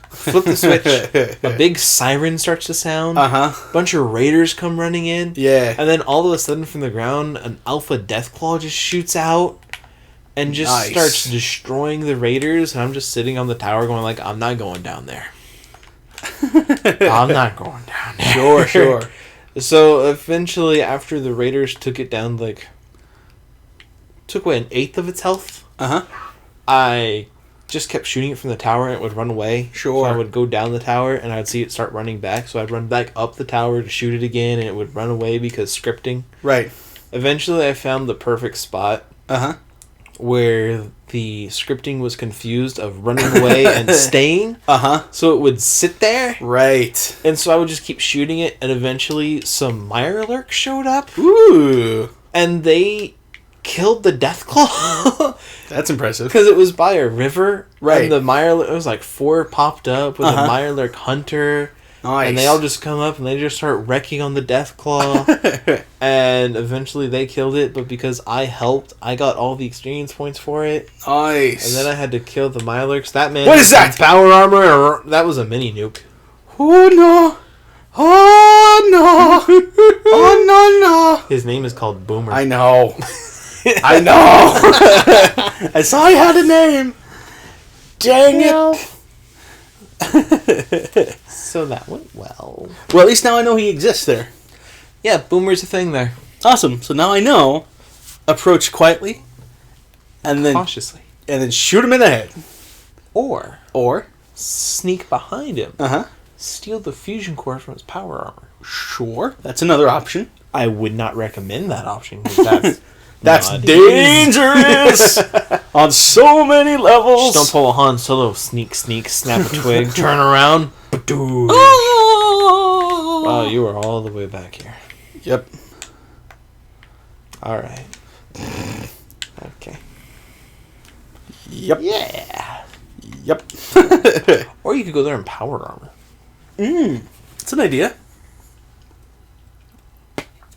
Flip the switch. A big siren starts to sound. Uh-huh. A bunch of raiders come running in. Yeah. And then all of a sudden from the ground, an alpha Deathclaw just shoots out and just starts destroying the raiders. And I'm just sitting on the tower going like, I'm not going down there. I'm not going down there. Sure. So eventually, after the raiders took it down, took away an eighth of its health. Uh-huh. I just kept shooting it from the tower and it would run away. Sure. So I would go down the tower and I'd see it start running back. So I'd run back up the tower to shoot it again and it would run away because scripting. Right. Eventually I found the perfect spot. Uh-huh. Where the scripting was confused of running away and staying. Uh-huh. So it would sit there. Right. And so I would just keep shooting it and eventually some Mirelurks showed up. Ooh. And they killed the Deathclaw. That's impressive. Because it was by a river. Right. And the Mirelurk, it was like 4 popped up with a Mirelurk hunter. Nice. And they all just come up and they just start wrecking on the Deathclaw. And eventually they killed it, but because I helped, I got all the experience points for it. Nice. And then I had to kill the Mirelurks. That man... What is that? Power armor? That was a mini nuke. Oh no! Oh no! Oh no! His name is called Boomer. I know. I know! I saw he had a name! Dang it! So that went well. Well, at least now I know he exists there. Yeah, Boomer's a thing there. Awesome. So now I know. Approach quietly. And then cautiously. And then shoot him in the head. Or sneak behind him. Uh-huh. Steal the fusion core from his power armor. Sure. That's another option. I would not recommend that option. That's dangerous on so many levels. Just don't pull a Han Solo. Sneak, snap a twig, turn around. Oh, you are all the way back here. Yep. All right. Okay. Yep. Yeah. Yep. Or you could go there in power armor. It's an idea.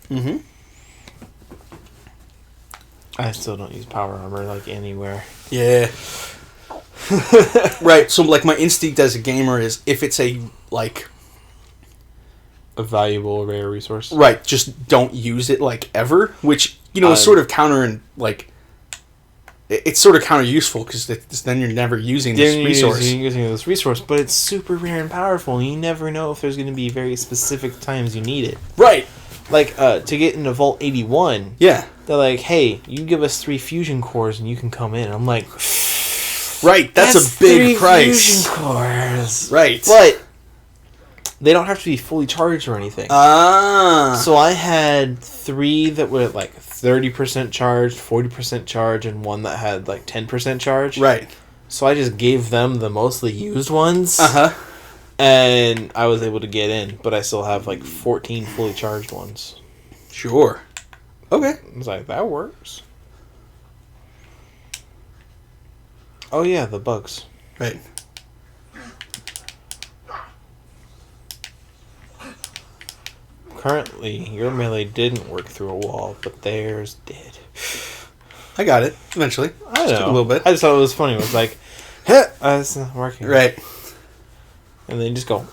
Mm-hmm. I still don't use power armor anywhere. Yeah. Right. So my instinct as a gamer is if it's a valuable rare resource. Right. Just don't use it ever, which is sort of counter and it's sort of counter useful because then you're never using this resource. You're using this resource, but it's super rare and powerful, and you never know if there's going to be very specific times you need it. Right. To get into Vault 81. Yeah. They're like, hey, you give us 3 fusion cores and you can come in. And I'm like, right, that's a big 3 price. Fusion cores. Right. But they don't have to be fully charged or anything. So I had 3 that were 30% charged, 40% charge, and 1 that had 10% charge. Right. So I just gave them the mostly used ones. Uh-huh. And I was able to get in, but I still have 14 fully charged ones. Sure. Okay. I was like, that works. Oh yeah, the bugs. Right. Currently, your melee didn't work through a wall, but theirs did. I got it, eventually. I know. Took a little bit. I just thought it was funny. It was like, it's not working. Right. And then you just go,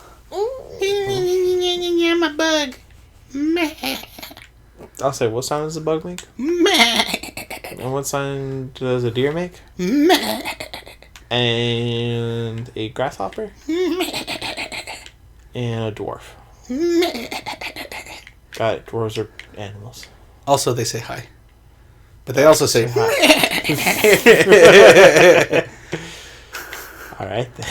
my bug. I'll say, what sound does a bug make? And what sound does a deer make? And a grasshopper? And a dwarf. Got it. Dwarves are animals. Also, they say hi. But they also say hi. All right, then.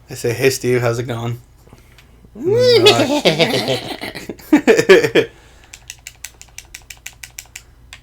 I say, hey, Steve, how's it going?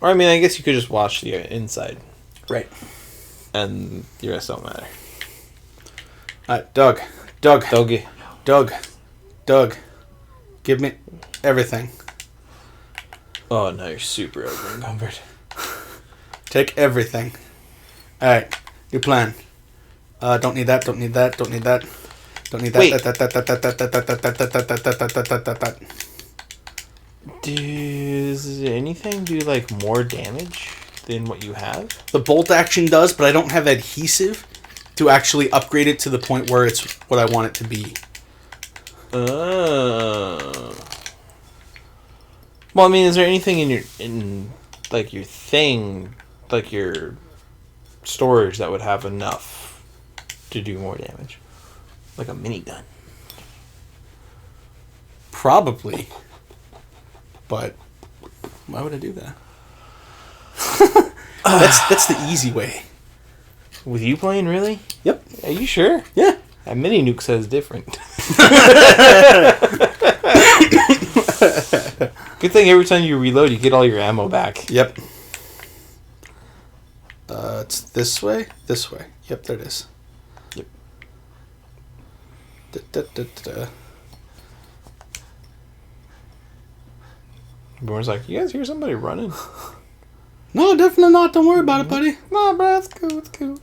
Or, I mean, I guess you could just watch the inside. Right. And the rest don't matter. Alright, Doug. Dougie. Doug. Give me everything. Oh, now you're super over-encumbered. Take everything. Alright, new plan. Don't need that. Don't need that. Don't need that. Wait. That. Does anything do, like, more damage than what you have? The bolt action does, but I don't have adhesive to actually upgrade it to the point where it's what I want it to be. Well, I mean, is there anything in your thing, like your storage, that would have enough to do more damage? Like a minigun. Probably. But why would I do that? That's the easy way. With you playing, really? Yep. Are you sure? Yeah. That mini nuke says different. Good thing every time you reload, you get all your ammo back. Yep. It's this way? This way. Yep, there it is. Yep. Boomer's like, you guys hear somebody running? No, definitely not. Don't worry about it, buddy. No, bro, it's cool. It's cool.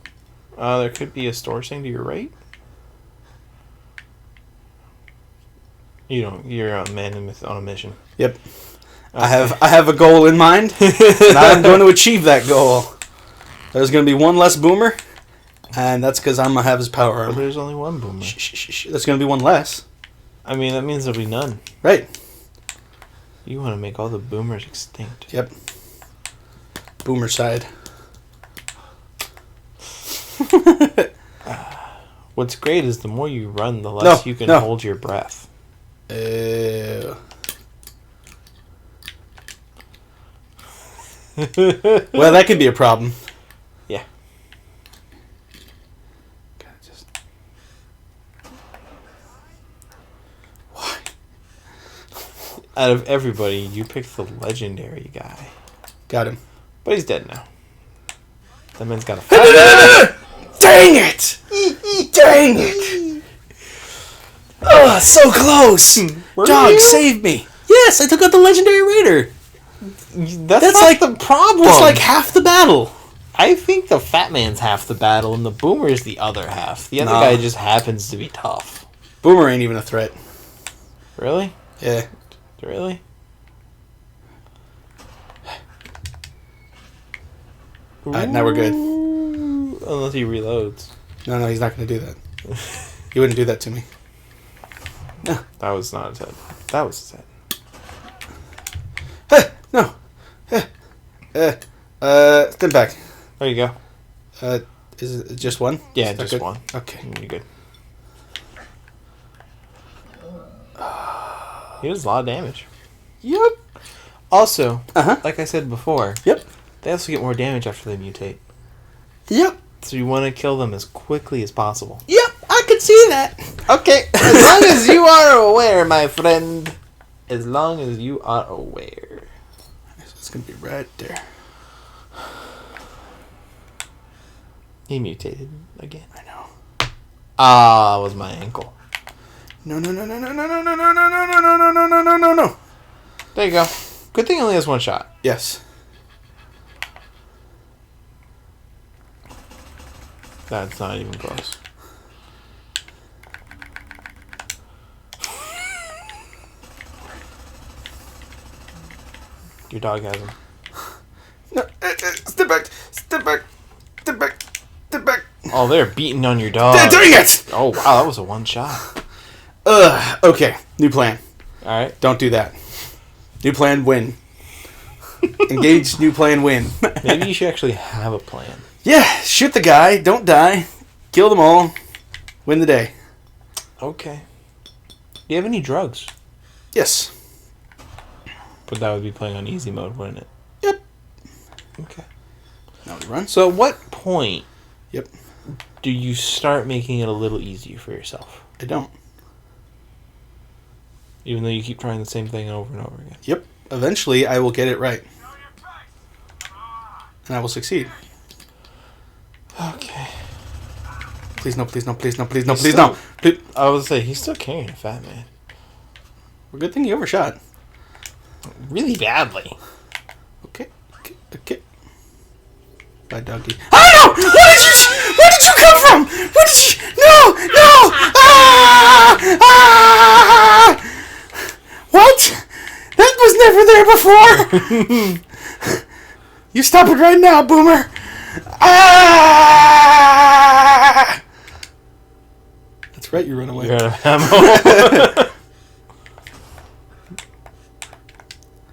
There could be a store thing to your right. You're a man on a mission. Yep. Okay. I have a goal in mind, and I'm going to achieve that goal. There's going to be one less boomer, and that's because I'm going to have his power armor. But there's only one boomer. Shh. There's going to be one less. I mean, that means there'll be none. Right. You want to make all the boomers extinct. Yep. Boomer side. What's great is the more you run, the less you can hold your breath. Well, that could be a problem. Yeah. Why? Out of everybody, you picked the legendary guy. Got him. But he's dead now. That man's got a fight. Dang it! Dang it! Oh, so close! Dog, save me! Yes, I took out the legendary raider. That's not like the problem. That's like half the battle. I think the fat man's half the battle and the boomer is the other half. The other guy just happens to be tough. Boomer ain't even a threat. Really? Yeah. Really? Alright, now we're good. Unless he reloads. No, he's not going to do that. He wouldn't do that to me. No. That was not his head. That was his head. No. Stand back. There you go. Is it just one? Yeah, just one. Okay. You're good. He does a lot of damage. Yep. Also, like I said before, yep, they also get more damage after they mutate. Yep. So you want to kill them as quickly as possible. Yep, I could see that. Okay, as long as you are aware, my friend. As long as you are aware. It's going to be right there. He mutated again. I know. Ah, it was my ankle. No. There you go. Good thing he only has one shot. Yes. That's not even close. Your dog has him. No, step back. Oh, they're beating on your dog. Dang it! Oh, wow, that was a one shot. Okay, new plan. Alright. Don't do that. New plan, win. Engage, new plan, win. Maybe you should actually have a plan. Yeah, shoot the guy, don't die, kill them all, win the day. Okay. Do you have any drugs? Yes. But that would be playing on easy mode, wouldn't it? Yep. Okay. Now we run. So at what point Yep. do you start making it a little easier for yourself? I don't. Even though you keep trying the same thing over and over again? Yep. Eventually, I will get it right. And I will succeed. Okay. Please no, please no, please no, please no, please no. Please. I was say he's still carrying a fat man. Well, good thing he overshot. Really badly. Okay. Bye, doggy. Oh no! Where did you come from? Where did you? No! Ah! What? That was never there before. You stop it right now, Boomer. Ah! That's right. You run away. You're out of ammo.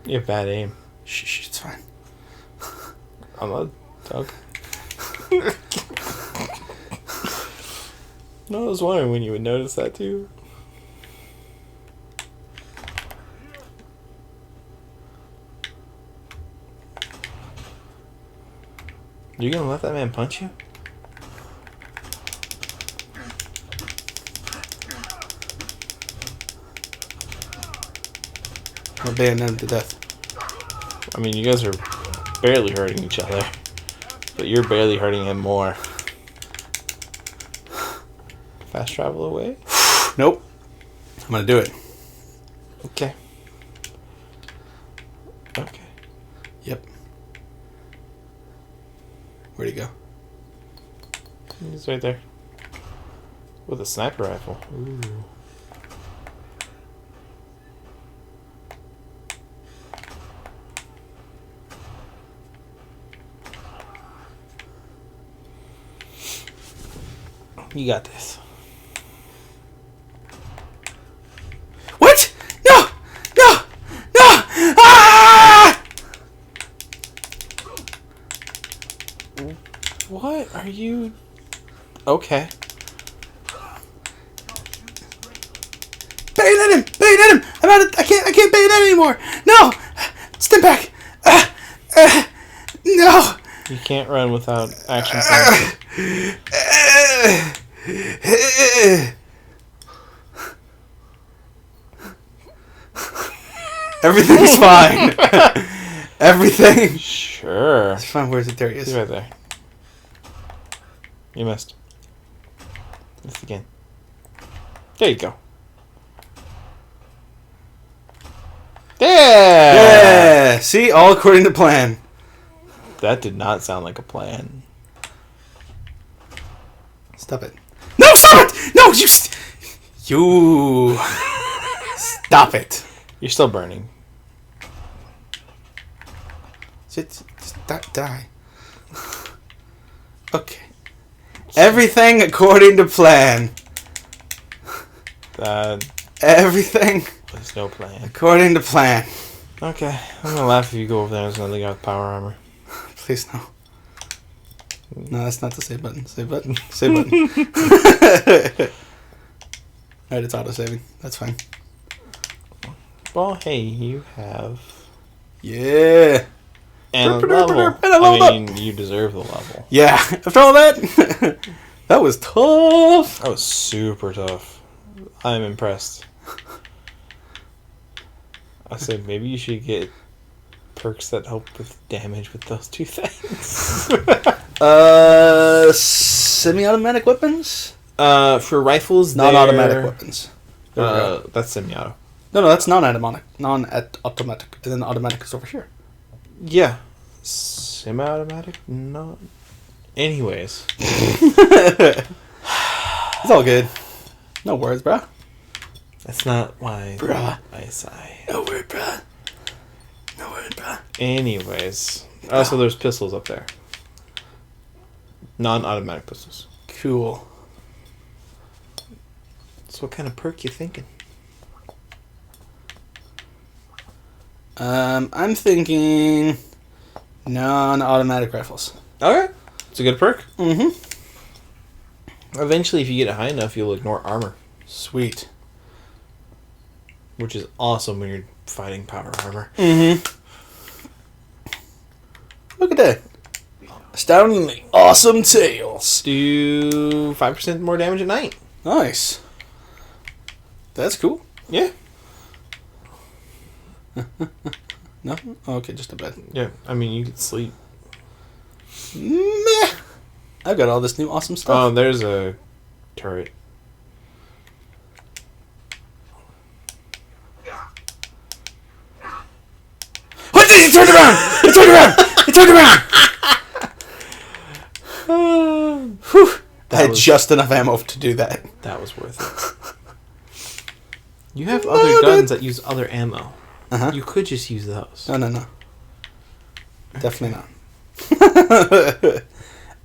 You have bad aim. Shh, it's fine. I'm a dog. No, I was wondering when you would notice that too. You gonna let that man punch you? I'll bayonet him to death. I mean, you guys are barely hurting each other, but you're barely hurting him more. Fast travel away? Nope. I'm gonna do it. Okay. Yep. Where'd he go? He's right there. With a sniper rifle. Ooh. You got this. What? No! Ah! What are you? Okay. Bayonet him! I'm out of, I can't bayonet anymore! No! Stand back! No! You can't run without action. Everything's fine. Everything. Sure. It's fine. Where's it? There he is. He's right there. You missed. Missed again. There you go. Yeah! See? All according to plan. That did not sound like a plan. Stop it. No, stop it! No, you... Stop it. You're still burning. Just die. Okay. Everything according to plan. Everything there's no plan. According to plan. Okay. I'm gonna laugh if you go over there and there's another guy with power armor. Please no. No, that's not the save button. Save button. Save button. Alright, it's auto-saving. That's fine. Well, hey, you have... Yeah! And a level. I mean, you deserve the level. Yeah, after all that, that was tough. That was super tough. I'm impressed. I said maybe you should get perks that help with damage with those two things. Semi-automatic weapons? For rifles, non-automatic weapons. That's semi-auto. No, that's non-automatic. Non-automatic. And then automatic is over here. Yeah. Semi-automatic? No. Anyways. It's all good. No worries, bruh. That's not why bruh. I sigh. No worries, bruh. No worries, bruh. Anyways. So there's pistols up there. Non-automatic pistols. Cool. So what kind of perk you thinking? I'm thinking non-automatic rifles. Okay. It's a good perk. Mm-hmm. Eventually, if you get it high enough, you'll ignore armor. Sweet. Which is awesome when you're fighting power armor. Mm-hmm. Look at that. Astoundingly awesome tails. Do 5% more damage at night. Nice. That's cool. Yeah. No? Oh, okay, just a bed. Yeah, I mean, you could sleep. Meh. I've got all this new awesome stuff. Oh, there's a turret. What? It turned around! It turned around! It turned around! Whew. I had just enough ammo to do that. That was worth it. You have other guns that use other ammo. Uh-huh. You could just use those. No. Definitely not. I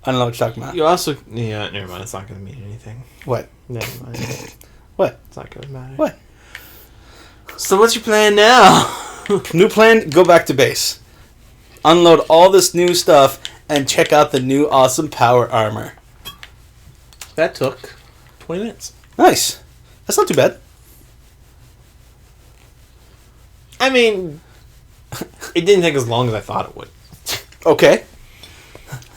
don't know what you're talking about. You also... Yeah, never mind. It's not going to mean anything. What? Never mind. What? It's not going to matter. What? So what's your plan now? New plan, go back to base. Unload all this new stuff and check out the new awesome power armor. That took 20 minutes. Nice. That's not too bad. I mean, it didn't take as long as I thought it would. Okay.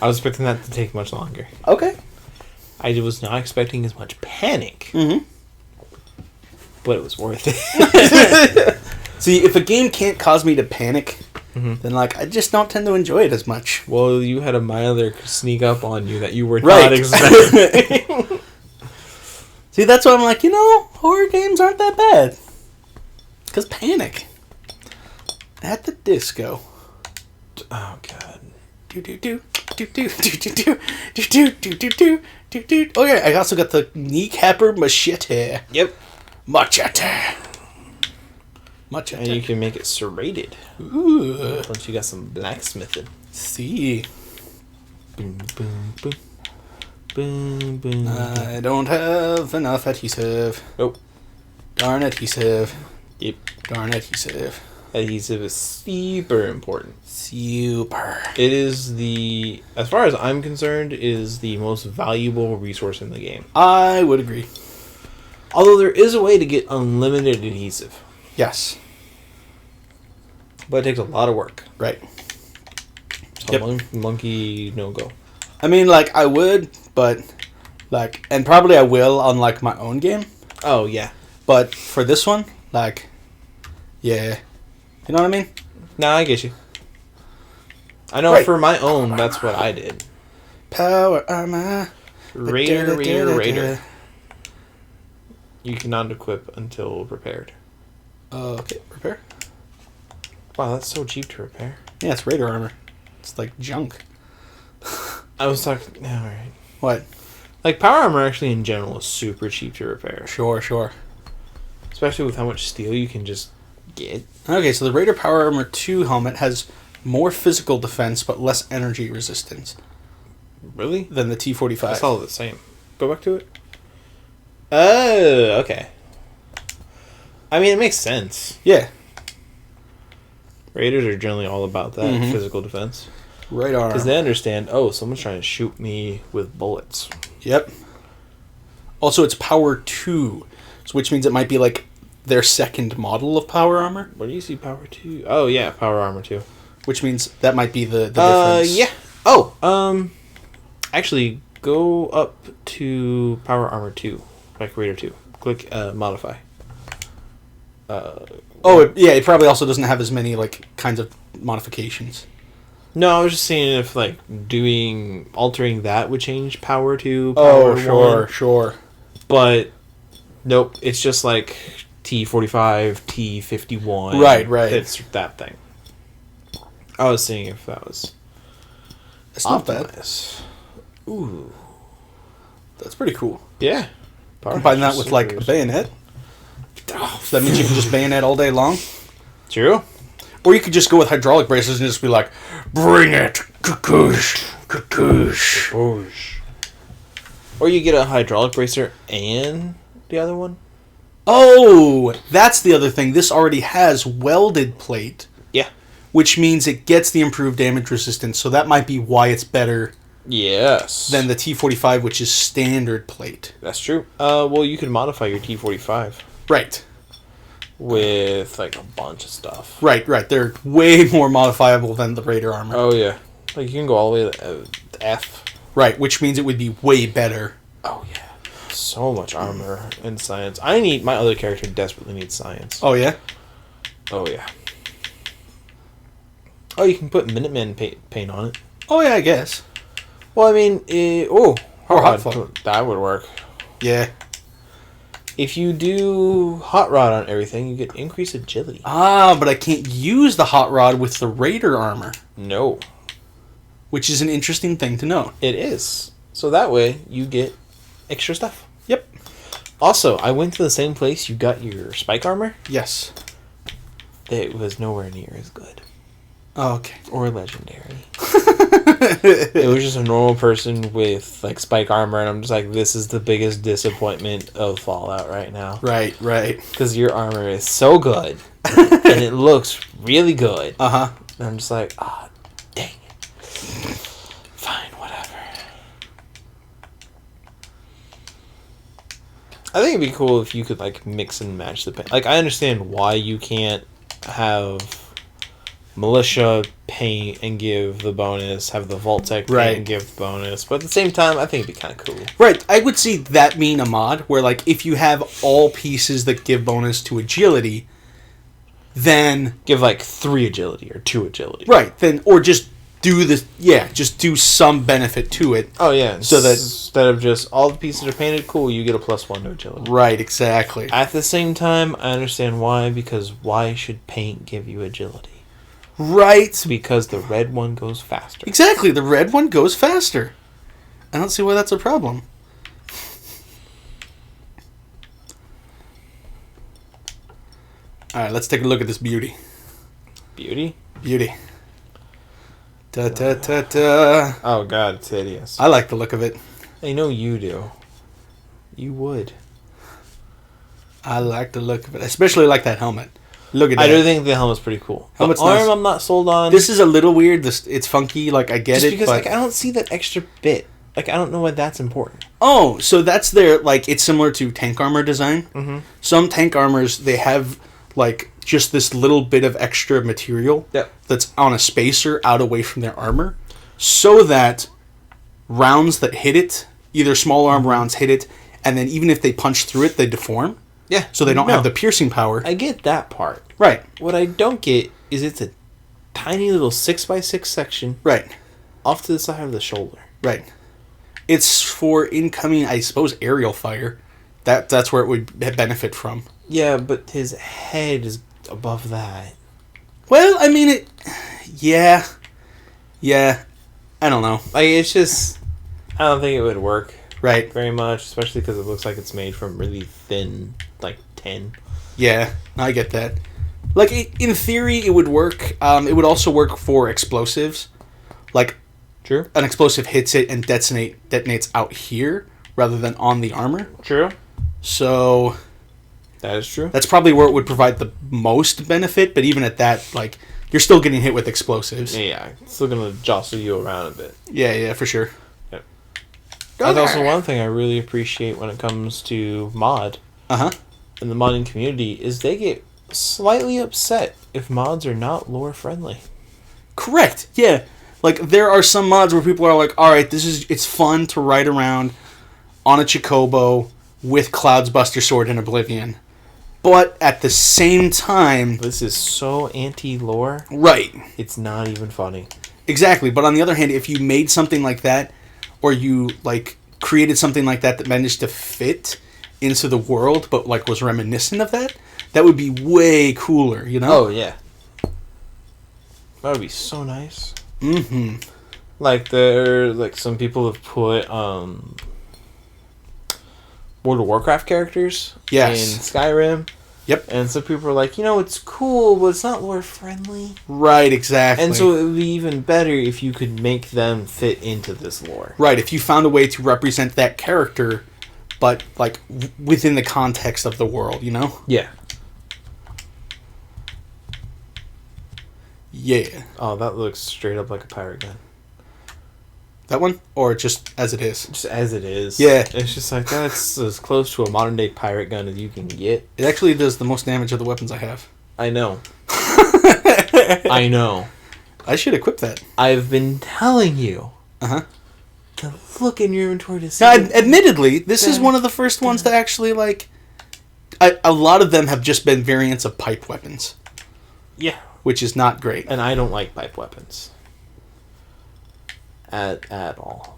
I was expecting that to take much longer. Okay. I was not expecting as much panic. Mm-hmm. But it was worth it. See, if a game can't cause me to panic, then I just don't tend to enjoy it as much. Well, you had a milder sneak up on you that you were not expecting. See, that's why I'm horror games aren't that bad. Because panic. At the disco. Oh, God. Oh, yeah, I also got the kneecapper machete. Yep. Machete. And you can make it serrated. Ooh. Once you got some blacksmithing. See. Boom, boom, boom. Boom, boom. I don't have enough adhesive. Oh. Darn adhesive. Yep. Darn adhesive. Adhesive is super important. Super. It is as far as I'm concerned, is the most valuable resource in the game. I would agree. Although there is a way to get unlimited adhesive. Yes. But it takes a lot of work. Right. So monkey no-go. I mean, I would, but, and probably I will on, my own game. Oh, yeah. But for this one, yeah. You know what I mean? Nah, I get you. I know for my own, that's what I did. Power armor. Raider. You cannot equip until repaired. Okay, repair? Wow, that's so cheap to repair. Yeah, it's Raider armor. It's junk. I was talking... Alright. What? Power armor actually in general is super cheap to repair. Sure. Especially with how much steel you can just get. Okay, so the Raider Power Armor 2 helmet has more physical defense but less energy resistance. Really? Than the T-45. It's all the same. Go back to it. Oh, okay. I mean, it makes sense. Yeah. Raiders are generally all about that physical defense. Right arm. Because they understand, someone's trying to shoot me with bullets. Yep. Also, it's Power 2, which means it might be their second model of Power Armor. Where do you see Power 2? Oh, yeah, Power Armor 2. Which means that might be the difference. Yeah. Oh, actually, go up to Power Armor 2, Raider 2. Click Modify. It probably also doesn't have as many, kinds of modifications. No, I was just seeing if, altering that would change Power to Power 1. Sure. But, nope, it's just, T45, T51. Right. It's that thing. I was seeing if that was... It's not bad. Ooh. That's pretty cool. Yeah. Combine that with, a bayonet. So that means you can just bayonet all day long. True. Or you could just go with hydraulic bracers and just be like, bring it, kakoosh, kakoosh. Or you get a hydraulic bracer and the other one. Oh, that's the other thing. This already has welded plate. Yeah. Which means it gets the improved damage resistance, so that might be why it's better. Yes. Than the T45, which is standard plate. That's true. Well, you can modify your T45. Right. With, a bunch of stuff. Right. They're way more modifiable than the Raider armor. Oh, yeah. You can go all the way to F. Right, which means it would be way better. Oh, yeah. So much armor and science. My other character desperately needs science. Oh, yeah? Oh, yeah. Oh, you can put Minuteman paint on it. Oh, yeah, I guess. Well, I mean, hot rod. That would work. Yeah. If you do hot rod on everything, you get increased agility. Ah, but I can't use the hot rod with the Raider armor. No. Which is an interesting thing to note. It is. So that way, you get extra stuff. Yep. Also, I went to the same place you got your spike armor. Yes. It was nowhere near as good. Oh, okay. Or legendary. It was just a normal person with like spike armor, and I'm just like, this is the biggest disappointment of Fallout right now. Right. Because your armor is so good, and it looks really good. Uh-huh. And I'm just like, dang it. Fine, whatever. I think it'd be cool if you could like mix and match the paint. Like, I understand why you can't have militia paint and give the bonus, have the Vault-Tec paint and give the bonus, but at the same time, I think it'd be kind of cool. Right, I would see that being a mod, where, like, if you have all pieces that give bonus to agility, then... Give, like, 3 agility or 2 agility. Right, then, or just do this, just do some benefit to it. Oh, yeah, so that... Instead of just, all the pieces are painted, cool, you get a +1 to agility. Right, exactly. At the same time, I understand why, because why should paint give you agility? Right. Because the red one goes faster. Exactly, the red one goes faster. I don't see why that's a problem. Alright, let's take a look at this beauty. Beauty? Beauty. Da-da-da-da. Oh god, it's hideous. I like the look of it. I know you do. You would. I like the look of it. Especially like that helmet. Look at that. I do think the helmet's pretty cool. Helmet's the arm, nice. I'm not sold on. This is a little weird. It's funky. Like, I get just it, because, but... like, I don't see that extra bit. Like, I don't know why that's important. Oh, so that's their... Like, it's similar to tank armor design. Mm-hmm. Some tank armors, they have, like, just this little bit of extra material that's on a spacer out away from their armor, so that rounds that hit it, either small arm rounds hit it, and then even if they punch through it, they deform. Yeah. So they don't have the piercing power. I get that part. Right. What I don't get is it's a tiny little 6x6 section. Right. Off to the side of the shoulder. Right. It's for incoming, I suppose, aerial fire. That's where it would benefit from. Yeah, but his head is above that. Well, I mean, it... Yeah. Yeah. I don't know. Like, it's just... I don't think it would work. Right. Very much, especially because it looks like it's made from really thin, like, tin. Yeah, I get that. Like, in theory, it would work. It would also work for explosives. Like, true. An explosive hits it and detonates out here rather than on the armor. True. So... That is true. That's probably where it would provide the most benefit, but even at that, like, you're still getting hit with explosives. Yeah, it's still going to jostle you around a bit. Yeah, for sure. Yep. That's also one thing I really appreciate when it comes to mod. Uh-huh. In the modding community, is they get slightly upset if mods are not lore-friendly. Correct, yeah. Like, there are some mods where people are like, alright, it's fun to ride around on a Chocobo with Cloud's Buster Sword in Oblivion. But at the same time... This is so anti-lore. Right. It's not even funny. Exactly. But on the other hand, if you made something like that, or you, like, created something like that managed to fit into the world, but, like, was reminiscent of that, that would be way cooler, you know? Oh, yeah. That would be so nice. Mm-hmm. Like, some people have put, World of Warcraft characters in Skyrim. Yep. And some people are like, it's cool, but it's not lore friendly. Right, exactly. And so it would be even better if you could make them fit into this lore. Right, if you found a way to represent that character, but, like, within the context of the world, you know? Yeah. Yeah. Oh, that looks straight up like a pirate gun. That one? Or just as it is? Just as it is. Yeah. It's just like, that's as close to a modern day pirate gun as you can get. It actually does the most damage of the weapons I have. I know. I know. I should equip that. I've been telling you. Uh-huh. To look in your inventory to see. Now, admittedly, this is one of the first ones to actually, like... A lot of them have just been variants of pipe weapons. Yeah. Which is not great. And I don't like pipe weapons. at all.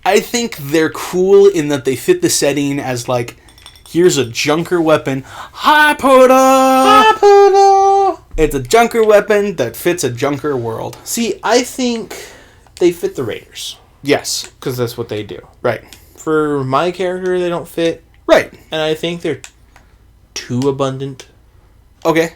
I think they're cool in that they fit the setting as, like, here's a junker weapon. Hi, Poodle! Hi, Poodle! It's a junker weapon that fits a junker world. See, I think they fit the Raiders. Yes. Because that's what they do. Right. For my character, they don't fit. Right. And I think they're too abundant. Okay.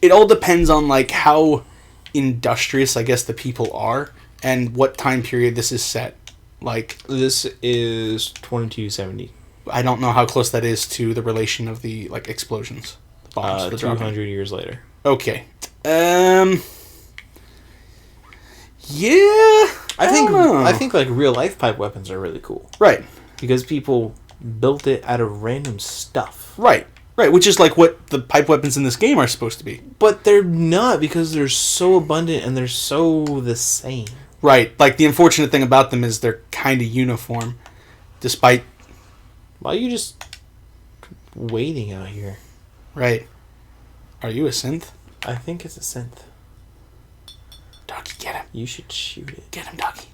It all depends on, like, how industrious, I guess, the people are and what time period this is set. Like, this is 2270. I don't know how close that is to the relation of the, like, explosions. The bombs. 200 years later. Okay. Yeah. I think like real life pipe weapons are really cool. Right. Because people built it out of random stuff. Right. Right, which is like what the pipe weapons in this game are supposed to be. But they're not, because they're so abundant and they're so the same. Right. Like, the unfortunate thing about them is they're kind of uniform. Despite... Why are you just waiting out here? Right. Are you a synth? I think it's a synth. Doggy, get him. You should shoot it. Get him, Doggy.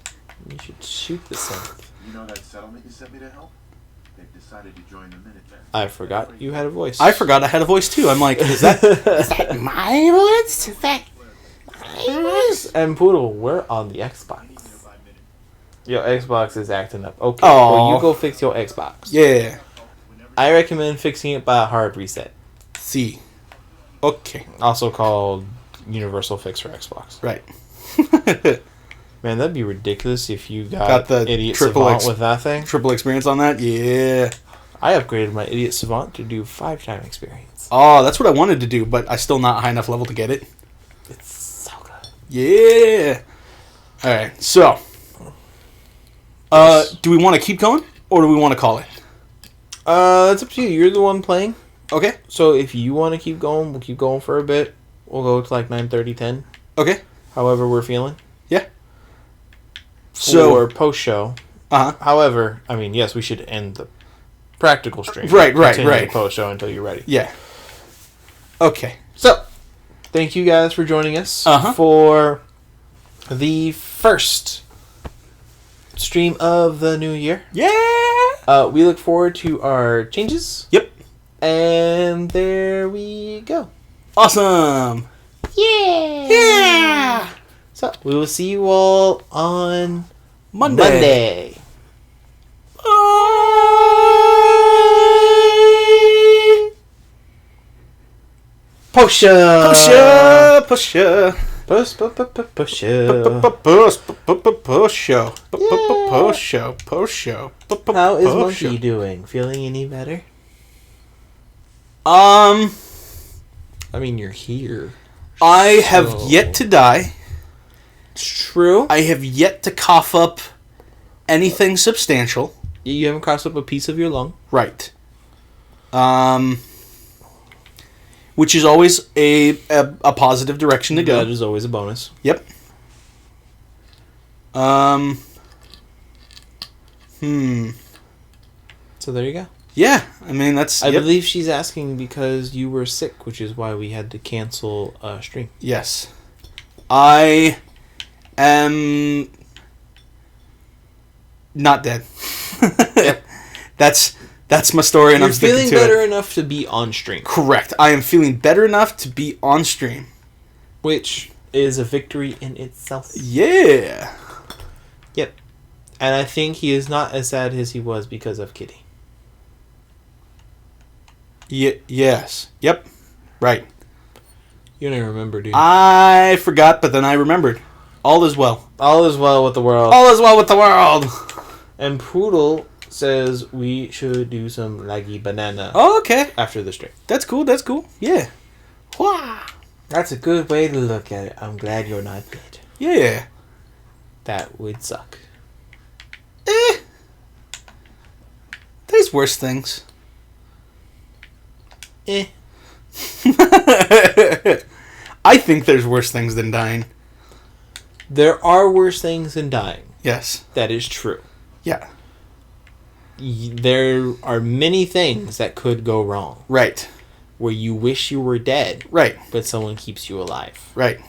You should shoot the synth. You know that settlement you sent me to help? They've decided to join the Minutemen. I forgot you had a voice. I forgot I had a voice too. I'm like, is that my voice? Is that my voice? And Poodle, we're on the Xbox. Your Xbox is acting up. Okay, Aww. well, you go fix your Xbox. Yeah. I recommend fixing it by a hard reset. See. Okay. Also called Universal Fix for Xbox. Right. Man, that'd be ridiculous if you got the Idiot triple Savant with that thing. Triple experience on that? Yeah. I upgraded my Idiot Savant to do 5-time experience. Oh, that's what I wanted to do, but I'm still not high enough level to get it. It's so good. Yeah. Alright, so. Do we want to keep going? Or do we want to call it? It's up to you. You're the one playing. Okay. So if you want to keep going, we'll keep going for a bit. We'll go to like 9:30, 10. Okay. However we're feeling. Yeah. So post-show. Uh-huh. However, I mean, yes, we should end the practical stream. Right. Post-show until you're ready. Yeah. Okay. So, thank you guys for joining us for the first stream of the new year. Yeah! We look forward to our changes. Yep. And there we go. Awesome! Yeah! So, we will see you all on Monday. Post-show! Post-show! Post-show! Post-show. How is Monkey doing? Feeling any better? I mean, you're here. I have yet to die. It's true. I have yet to cough up anything substantial. You haven't coughed up a piece of your lung. Right. Which is always a positive direction to go. That is always a bonus. Yep. So there you go. Yeah, I mean, that's... I believe she's asking because you were sick, which is why we had to cancel a stream. Yes. I am not dead. Yep. That's my story, and I'm sticking to it. You're feeling better enough to be on stream. Correct. I am feeling better enough to be on stream. Which is a victory in itself. Yeah. Yep. And I think he is not as sad as he was because of Kitty. Yes. Yep. Right. You don't remember, dude. I forgot, but then I remembered. All is well. All is well with the world. All is well with the world. And Poodle says we should do some laggy banana. Oh, okay. After the stream. That's cool. Yeah. Wah. That's a good way to look at it. I'm glad you're not dead. Yeah. That would suck. There's worse things. I think there's worse things than dying. There are worse things than dying. Yes. That is true. Yeah. There are many things that could go wrong. Right. Where you wish you were dead. Right. But someone keeps you alive. Right.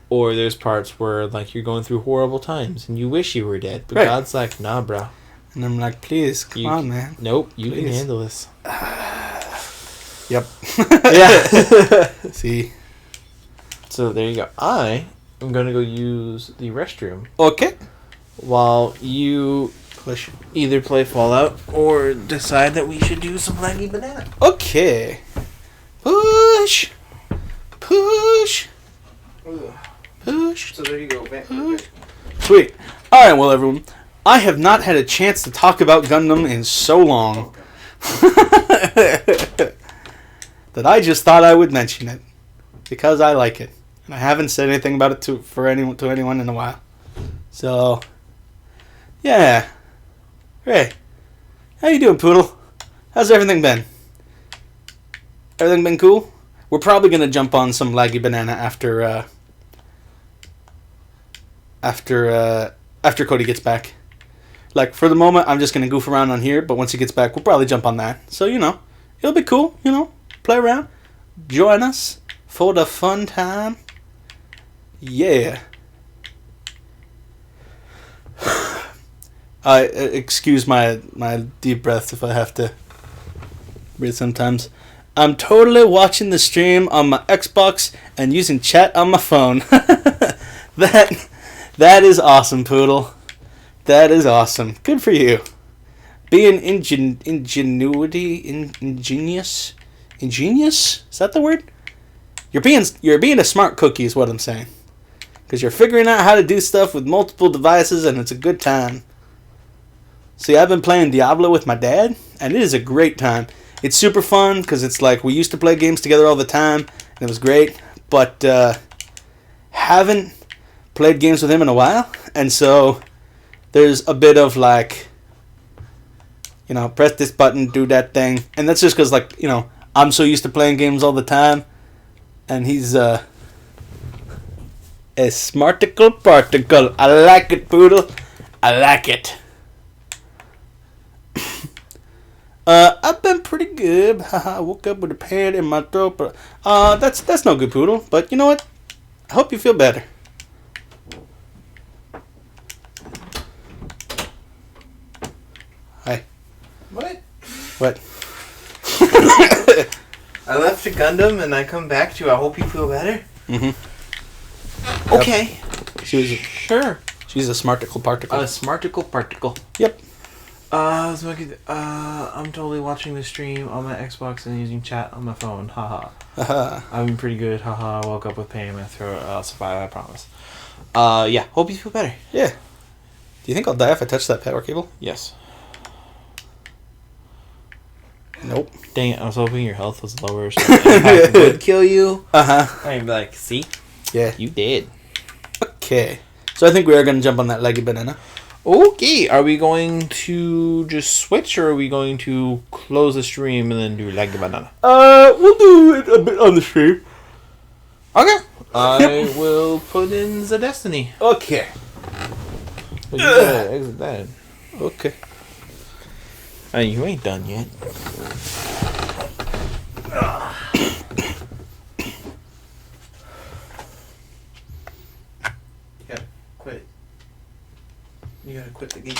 Or there's parts where, like, you're going through horrible times and you wish you were dead. But God's like, nah, bro. And I'm like, please, come on, man. Nope, you can handle this. Yep. Yeah. See? So there you go. I am going to go use the restroom. Okay. While you either play Fallout or decide that we should do some Laggy Banana. Okay. Push. Push. Push. So there you go. Push. Sweet. Alright, well, everyone. I have not had a chance to talk about Gundam in so long that I just thought I would mention it because I like it. And I haven't said anything about it to anyone in a while. So, yeah. Hey, how you doing, Poodle? How's everything been? Everything been cool? We're probably gonna jump on some Laggy Banana after Cody gets back. Like, for the moment, I'm just gonna goof around on here, but once he gets back, we'll probably jump on that. So, it'll be cool, play around, join us for the fun time. Yeah. Excuse my deep breaths if I have to breathe sometimes. I'm totally watching the stream on my Xbox and using chat on my phone. That is awesome, Poodle. That is awesome. Good for you. Being ingenious. Ingenious? Is that the word? You're being a smart cookie is what I'm saying. Because you're figuring out how to do stuff with multiple devices and it's a good time. See, I've been playing Diablo with my dad, and it is a great time. It's super fun, because it's like we used to play games together all the time, and it was great, but haven't played games with him in a while, and so there's a bit of like, press this button, do that thing, and that's just because, like, I'm so used to playing games all the time, and he's a smarticle particle. I like it, Poodle. I like it. I've been pretty good. I woke up with a pain in my throat, but that's no good, Poodle. But you know what? I hope you feel better. Hi. What? What? I left a Gundam and I come back to I hope you feel better. Mm-hmm. Okay. Yep. Sure. She's a smarticle particle. A smarticle particle. Yep. I'm totally watching the stream on my Xbox and using chat on my phone. Haha. I'm pretty good. Haha. I woke up with pain in my throat. I'll survive, I promise. Yeah. Hope you feel better. Yeah. Do you think I'll die if I touch that power cable? Yes. Nope. Dang it. I was hoping your health was lower so it would kill you. Uh-huh. I'd be like, see? Yeah. You did. Okay. So I think we are going to jump on that Leggy Banana. Okay, are we going to just switch, or are we going to close the stream and then do Laggy Banana? We'll do it a bit on the stream. Okay. I will put in the Destiny. Okay. But you gotta exit that. Okay. You ain't done yet. You gotta quit. You gotta quit the game.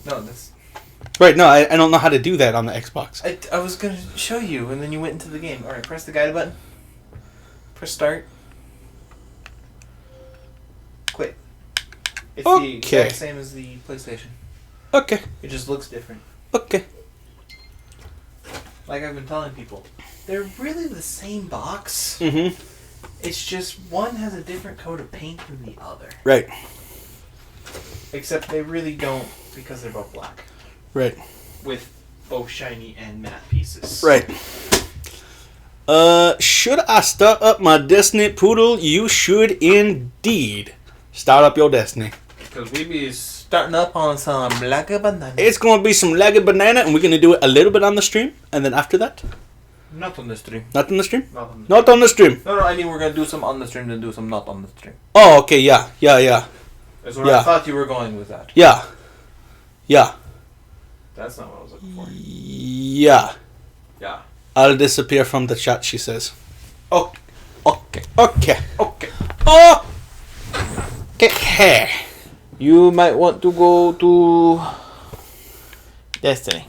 No, that's... Right, no, I don't know how to do that on the Xbox. I was gonna show you, and then you went into the game. Alright, press the guide button. Press start. Quit. It's the exact same as the PlayStation. Okay. It just looks different. Okay. Like I've been telling people, they're really the same box. Mm-hmm. It's just one has a different coat of paint than the other. Right. Except they really don't, because they're both black. Right. With both shiny and matte pieces. Right. Should I start up my Destiny, Poodle? You should indeed start up your Destiny. Because we be starting up on some Laggy Banana. It's going to be some Laggy Banana, and we're going to do it a little bit on the stream, and then after that? Not on the stream. Not on the stream? Not on the stream. Not on the stream. No, I mean we're going to do some on the stream, then do some not on the stream. Oh, okay, yeah. That's where I thought you were going with that. Yeah. That's not what I was looking for. Yeah. Yeah. I'll disappear from the chat, she says. Oh, okay. Okay. Okay. Oh. Okay. You might want to go to Destiny.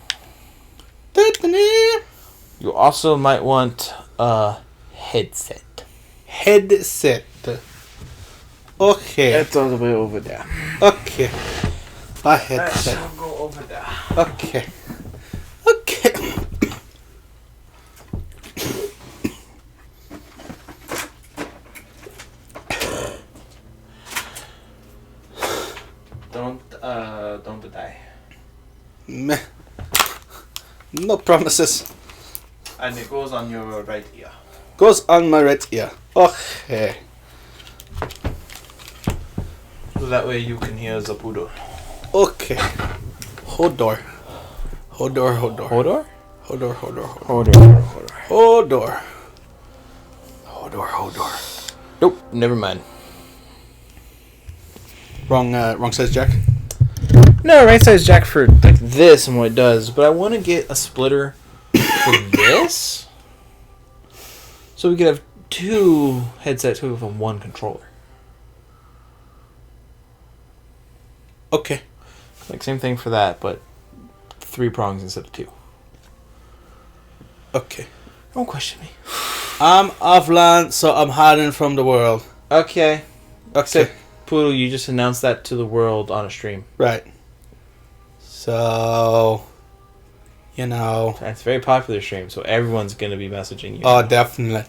You also might want a headset. Okay. That's all the way over there. Okay. A headset. I'll go over there. Okay. Don't die. Meh. No promises. And it goes on your right ear. Goes on my right ear. Okay. So that way you can hear the poodle. Okay. Hodor. Hodor? Hodor. Nope, never mind. Wrong size jack. No, right size jack for like this and what it does, but I want to get a splitter for this, so we could have two headsets with one controller. Okay. Like same thing for that, but 3 prongs instead of 2. Okay. Don't question me. I'm offline, so I'm hiding from the world. Okay. Okay. Poodle, you just announced that to the world on a stream. Right. So, It's a very popular stream, so everyone's going to be messaging you. Oh, definitely.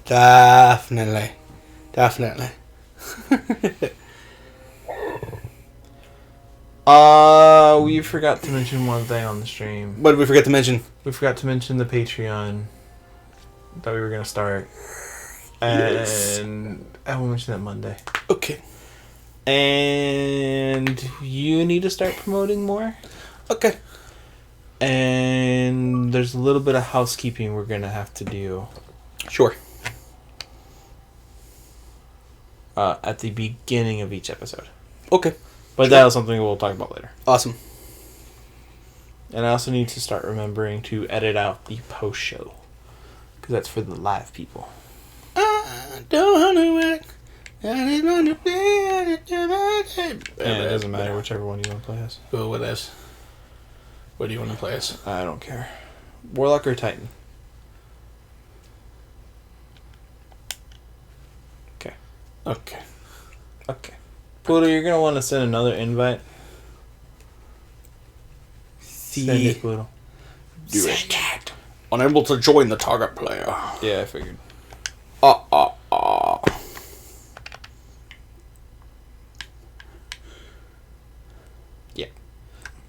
We forgot to mention one thing on the stream. What did we forget to mention? We forgot to mention the Patreon that we were going to start. And I will mention that Monday. Okay. And you need to start promoting more. Okay. And there's a little bit of housekeeping we're going to have to do. Sure. At the beginning of each episode. Okay. But sure. that is something we'll talk about later. Awesome. And I also need to start remembering to edit out the post show. Because that's for the live people. I don't know what. It doesn't matter whichever one you want to play as. Well, what else? What do you want to play as? I don't care. Warlock or Titan? Okay. Poodle, you're going to want to send another invite. Send it, Poodle. Do it. Unable to join the target player. Yeah, I figured.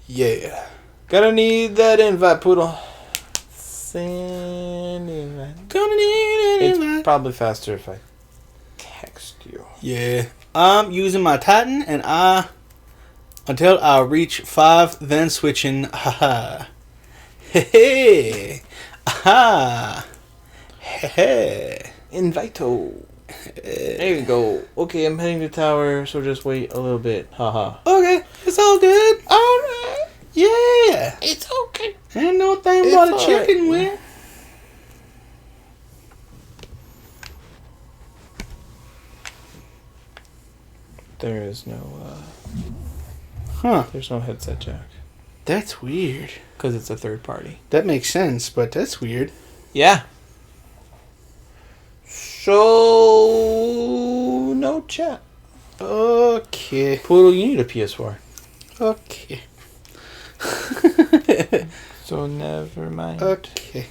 Yeah. Gonna need that invite, Poodle. Send invite. Gonna need an invite. It's probably faster if I text you. Yeah. I'm using my Titan and until I reach 5, then switching. Haha. Hey. Aha. Hey. Invito. There you go. Okay, I'm heading to tower, so just wait a little bit. Haha. Okay, it's all good. Alright. Yeah. It's okay. Ain't no thing about a chicken wing. There is no, there's no headset jack. That's weird. Because it's a third party. That makes sense, but that's weird. Yeah. So, no chat. Okay. Poodle, you need a PS4. Okay. So, never mind. Okay.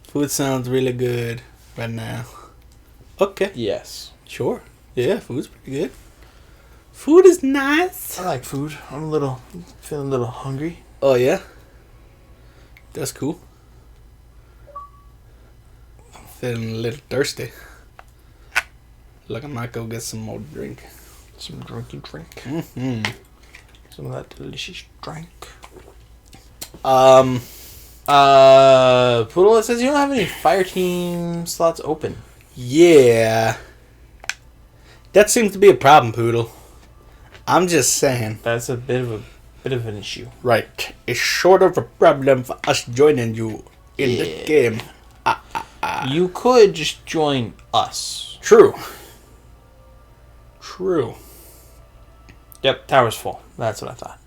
Food sounds really good right now. Okay. Yes. Sure. Yeah, food's pretty good. Food is nice. I like food. I'm feeling a little hungry. Oh, yeah? That's cool. I'm feeling a little thirsty. Look, I might go get some more drink. Some drinky drink. Mm-hmm. Some of that delicious drink. Poodle, it says you don't have any fire team slots open. Yeah. That seems to be a problem, Poodle. I'm just saying. That's a bit of an issue. Right. It's sort of a problem for us joining you in the game. Yeah. You could just join us. True. Yep, tower's full. That's what I thought.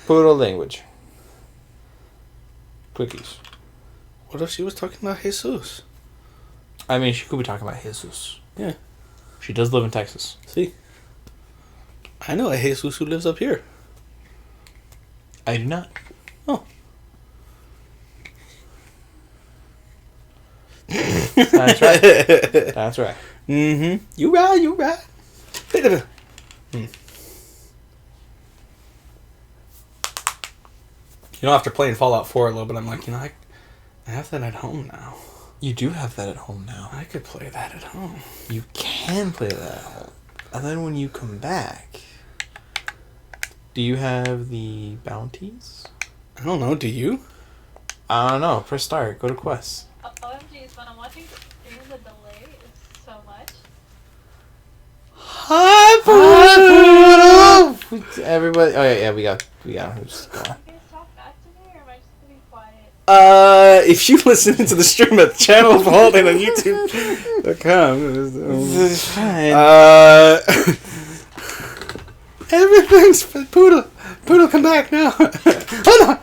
Poodle language. Quickies. What if she was talking about Jesus? I mean, she could be talking about Jesus. Yeah. She does live in Texas. See? I know a Jesus who lives up here. I do not. Oh. That's right. That's right. Mm-hmm. You right. Wait a minute. You know, after playing Fallout 4 a little bit, I'm like, I have that at home now. You do have that at home now. I could play that at home. You can play that at home. And then when you come back, do you have the bounties? I don't know, do you? I don't know. Press start. Go to quests. OMGs, when I'm watching the stream, the delay is so much. Hi, Poodle! Everybody. Oh, yeah, we got him. Just go on. You guys talk back to me, or am I just gonna be quiet? If you listen to the stream at Channel Vaulting on YouTube.com, This is fine. everything's Poodle. Poodle, come back now. Hold on.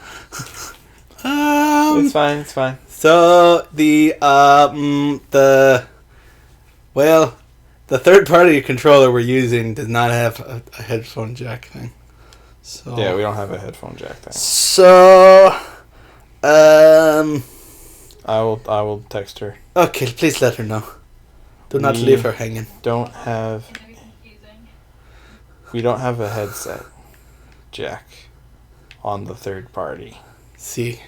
It's fine. So the third-party controller we're using does not have a headphone jack thing. So Yeah, we don't have a headphone jack thing. So I will text her. okay, please let her know. Do not leave her hanging. Don't have. It's gonna be confusing. We don't have a headset jack on the third party See.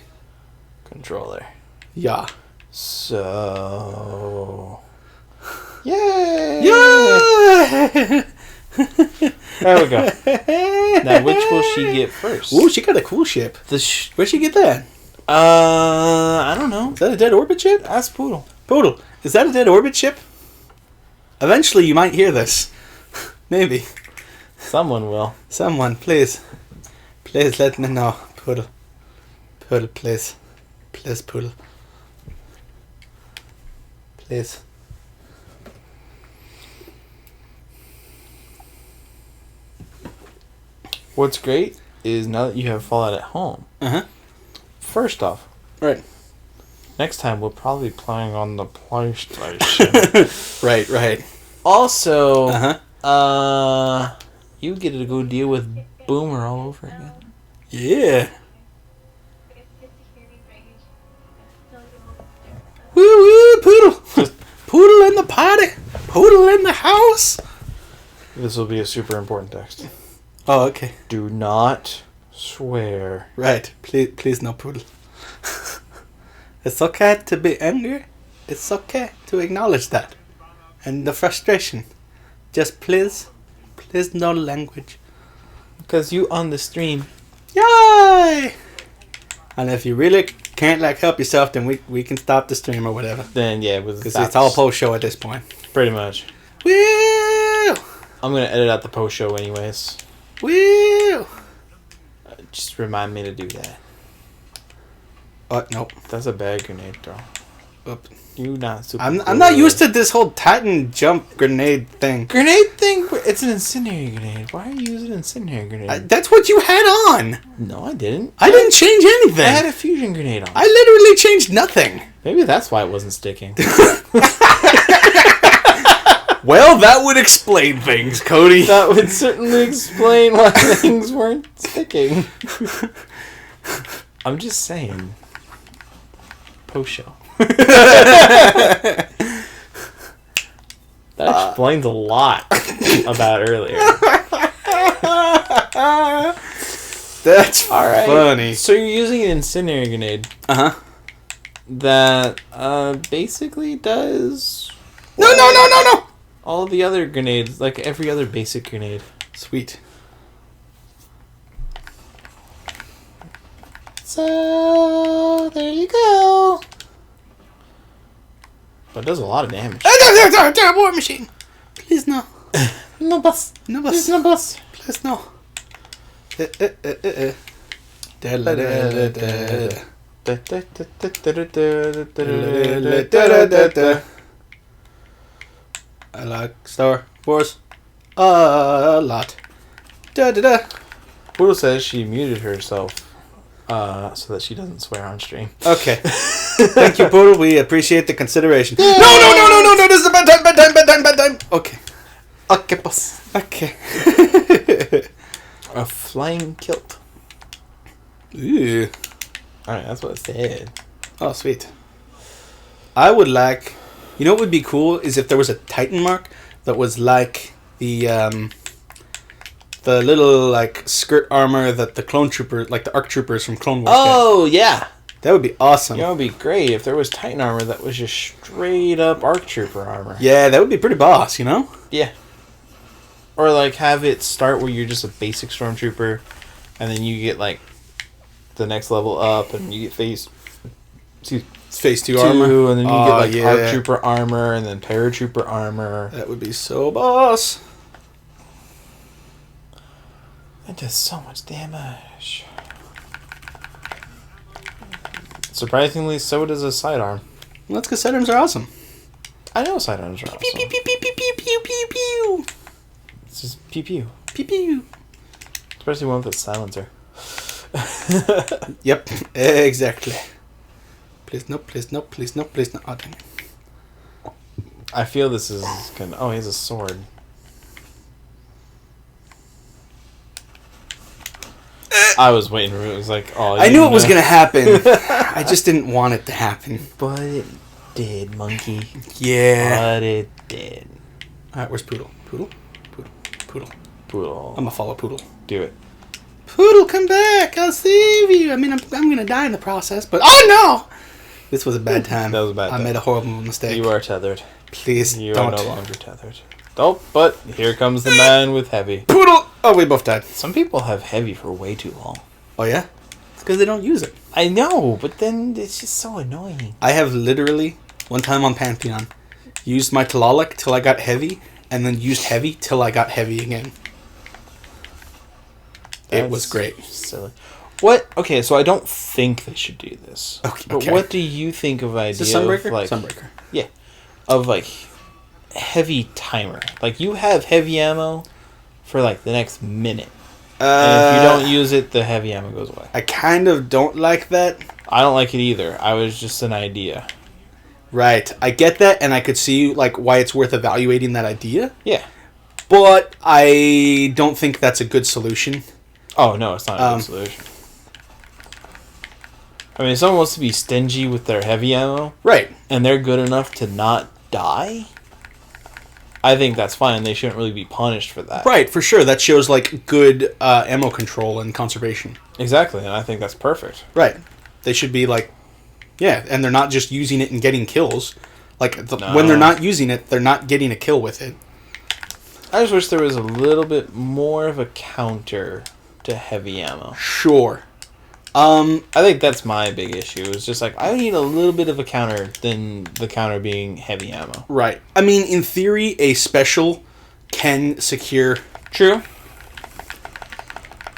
controller. Yeah. So. Yay! Yeah! There we go. Now, which will she get first? Ooh, she got a cool ship. Where'd she get that? I don't know. Is that a dead orbit ship? Ask Poodle. Poodle, is that a dead orbit ship? Eventually you might hear this. Maybe. Someone will. Someone, please. Please let me know. Poodle. Poodle, please. Please, Poodle. Please. What's great is now that you have Fallout at home. Uh-huh. First off. Right. Next time we'll probably be playing on the PlayStation. Right. Also, Uh-huh. You get to go deal with Boomer all over again. Yeah. It's good to hear me rage. I feel like a little bit. Woo woo, Poodle. Poodle in the party. Poodle in the house. This will be a super important text. Oh, okay. Do not swear. Right. Please no, Poodle. It's okay to be angry. It's okay to acknowledge that. And the frustration. Just please no language. Because you on the stream. Yay! And if you really can't help yourself, then we can stop the stream or whatever. Then yeah, Because it's all post show at this point. Pretty much. Woo! I'm gonna edit out the post show anyways. Woo! Just remind me to do that. Nope. That's a bad grenade throw. Oop. You not super. I'm not used to this whole Titan jump grenade thing. Grenade thing. It's an incendiary grenade. Why are you using an incendiary grenade? That's what you had on. No, I didn't. I didn't change anything. I had a fusion grenade on. I literally changed nothing. Maybe that's why it wasn't sticking. Well, that would explain things, Cody. That would certainly explain why things weren't sticking. I'm just saying. Post show. That explains a lot about earlier. That's funny. So you're using an incendiary grenade. Uh-huh. That basically does... No! all the other grenades, like every other basic grenade. Sweet. So, there you go. But it does a lot of damage. War machine. Please no. No bus. No bus. Please no bus. Please no. I like Star Wars a lot. Poodle says she muted herself so that she doesn't swear on stream. Okay. Thank you, Poodle. We appreciate the consideration. No! This is a bad time. Okay. Okay, boss. Okay. A flying kilt. Ooh. Alright, that's what it said. Oh, sweet. I would like... You know what would be cool is if there was a Titan mark that was like the little like skirt armor that the clone trooper, like the ARC troopers from Clone Wars Oh, yeah. That would be awesome. You know, it would be great if there was Titan armor that was just straight up ARC trooper armor. Yeah, that would be pretty boss, you know? Yeah. Or like have it start where you're just a basic stormtrooper and then you get like the next level up and you get phase 2 armor and then you get like ARC trooper armor and then paratrooper armor. That would be so boss. It does so much damage. Surprisingly, so does a sidearm. Well, that's because sidearms are awesome. I know sidearms are awesome. Pew pew pew pew pew pew pew pew pew. It's just pew pew. Pew pew. Especially one with a silencer. Yep, exactly. Please no, please no, please no, please no. Oh, dang it. I feel this is gonna... Oh, he has a sword. I was waiting for it. It was like, oh... I knew it was going to happen. I just didn't want it to happen. But it did, monkey. Yeah. But it did. Alright, where's Poodle? Poodle? Poodle. Poodle. Poodle. I'm going to follow Poodle. Do it. Poodle, come back. I'll save you. I mean, I'm going to die in the process, but... Oh, no! This was a bad time. That was a bad time. I made a horrible mistake. You are tethered. Please you don't. You are no longer tethered. Oh, but here comes the man with heavy. Poodle! Oh, we both died. Some people have heavy for way too long. Oh, yeah? It's because they don't use it. I know, but then it's just so annoying. I have literally, one time on Pantheon, used my Tlaloc till I got heavy, and then used heavy till I got heavy again. It was great. Silly. What? Okay, so I don't think they should do this. Okay. But what do you think of idea Is it Sunbreaker? Of like Sunbreaker. Yeah. Of like heavy timer. Like you have heavy ammo for like the next minute. And if you don't use it, the heavy ammo goes away. I kind of don't like that. I don't like it either. I was just an idea. Right. I get that, and I could see like why it's worth evaluating that idea. Yeah. But I don't think that's a good solution. Oh, no, it's not a good solution. I mean, if someone wants to be stingy with their heavy ammo, right, and they're good enough to not die, I think that's fine. They shouldn't really be punished for that. Right, for sure. That shows like good ammo control and conservation. Exactly, and I think that's perfect. Right. They should be like, yeah, and they're not just using it and getting kills. Like, when they're not using it, they're not getting a kill with it. I just wish there was a little bit more of a counter to heavy ammo. Sure. I think that's my big issue. It's just like, I need a little bit of a counter than the counter being heavy ammo. Right. I mean, in theory, a special can secure... True.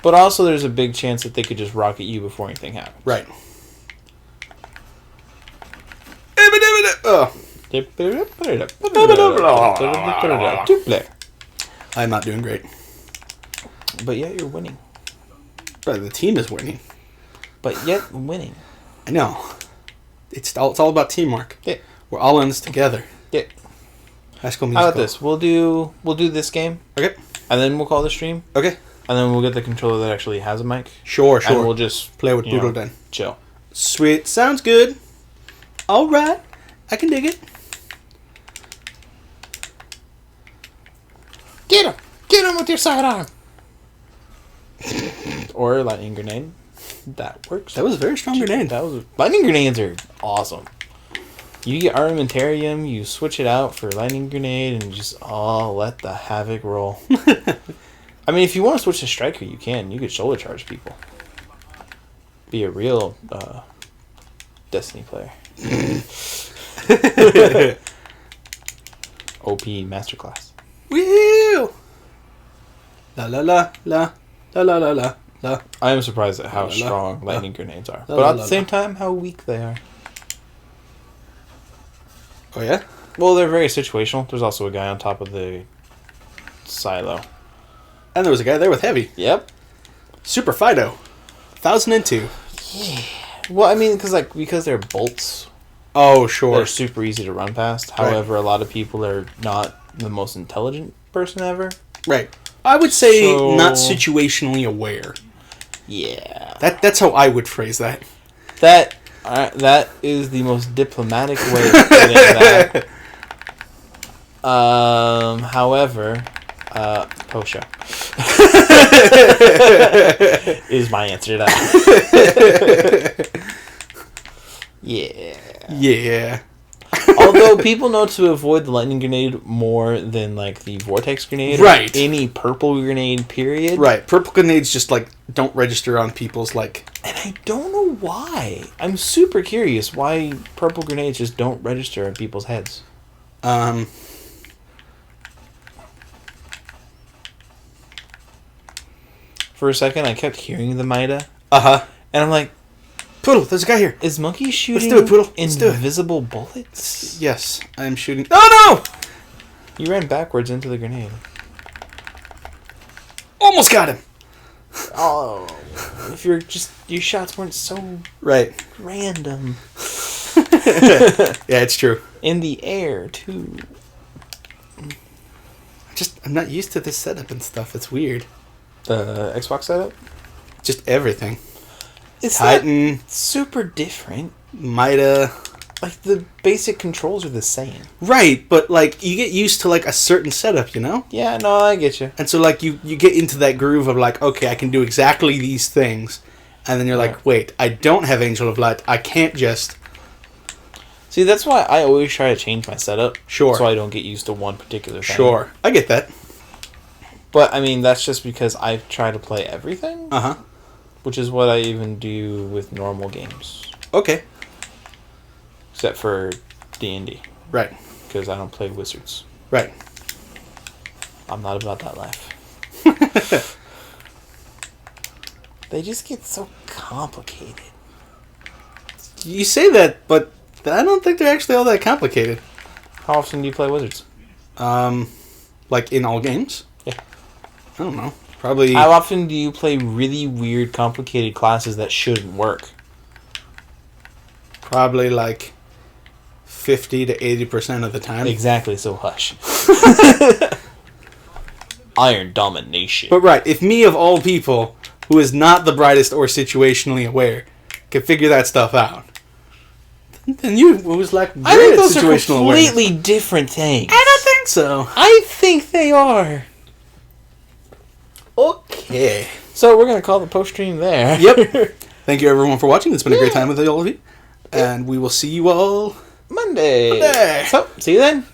But also there's a big chance that they could just rocket you before anything happens. Right. Oh. I'm not doing great. But yet you're winning. But the team is winning. But yet winning. I know. It's all about teamwork. Yeah. We're all in this together. Yeah. High School Musical. How about this? We'll do this game. Okay. And then we'll call the stream. Okay. And then we'll get the controller that actually has a mic. Sure. And we'll just play with Poodle then. Chill. Sweet. Sounds good. Alright. I can dig it. Get him! Get him with your sidearm! Or a lightning grenade. That works. That was a very strong grenade. Lightning grenades are awesome. You get armamentarium, you switch it out for lightning grenade, and just let the havoc roll. I mean, if you want to switch to striker, you can. You could shoulder charge people. Be a real Destiny player. OP masterclass. Woo! La la la la la la la la. I am surprised at how strong lightning grenades are. But at the same time, how weak they are. Oh, yeah? Well, they're very situational. There's also a guy on top of the silo. And there was a guy there with heavy. Yep. Super Fido. 1002. Yeah. Well, I mean, because they're bolts. Oh, sure. They're super easy to run past. However, a lot of people are not the most intelligent person ever. Right. I would say not situationally aware. Yeah. That's how I would phrase that. That is the most diplomatic way of putting that. However, Posha is my answer to that. Yeah. Yeah. Although people know to avoid the lightning grenade more than like the vortex grenade, right? Or any purple grenade, period. Right. Purple grenades just like don't register on people's like. And I don't know why. I'm super curious why purple grenades just don't register on people's heads. For a second, I kept hearing the Mida. And I'm like, Poodle, there's a guy here. Is Monkey shooting Let's do it, Poodle. Let's invisible bullets? Yes, I am shooting. Oh, no! You ran backwards into the grenade. Almost got him. Oh. If your shots weren't so random. Yeah, it's true. In the air, too. I'm not used to this setup and stuff. It's weird. The Xbox setup? Just everything. It's Titan. Super different. Mida. Like, the basic controls are the same. Right, but, like, you get used to, like, a certain setup, you know? Yeah, no, I get you. And so, like, you get into that groove of, like, okay, I can do exactly these things. And then you're like, wait, I don't have Angel of Light. I can't just... See, that's why I always try to change my setup. Sure. So I don't get used to one particular thing. Sure. I get that. But, I mean, that's just because I try to play everything. Uh-huh. Which is what I even do with normal games. Okay. Except for D&D. Right. Because I don't play wizards. Right. I'm not about that life. They just get so complicated. You say that, but I don't think they're actually all that complicated. How often do you play wizards? Like in all games? Yeah. I don't know. Probably. How often do you play really weird, complicated classes that shouldn't work? Probably like 50 to 80% of the time. Exactly, so hush. Iron domination. But right, if me of all people, who is not the brightest or situationally aware, can figure that stuff out, then you was like I think those are completely different things. I don't think so. I think they are. Okay. So we're going to call the post stream there. Yep. Thank you everyone for watching. It's been a great time with all of you. And we will see you all Monday. So, see you then.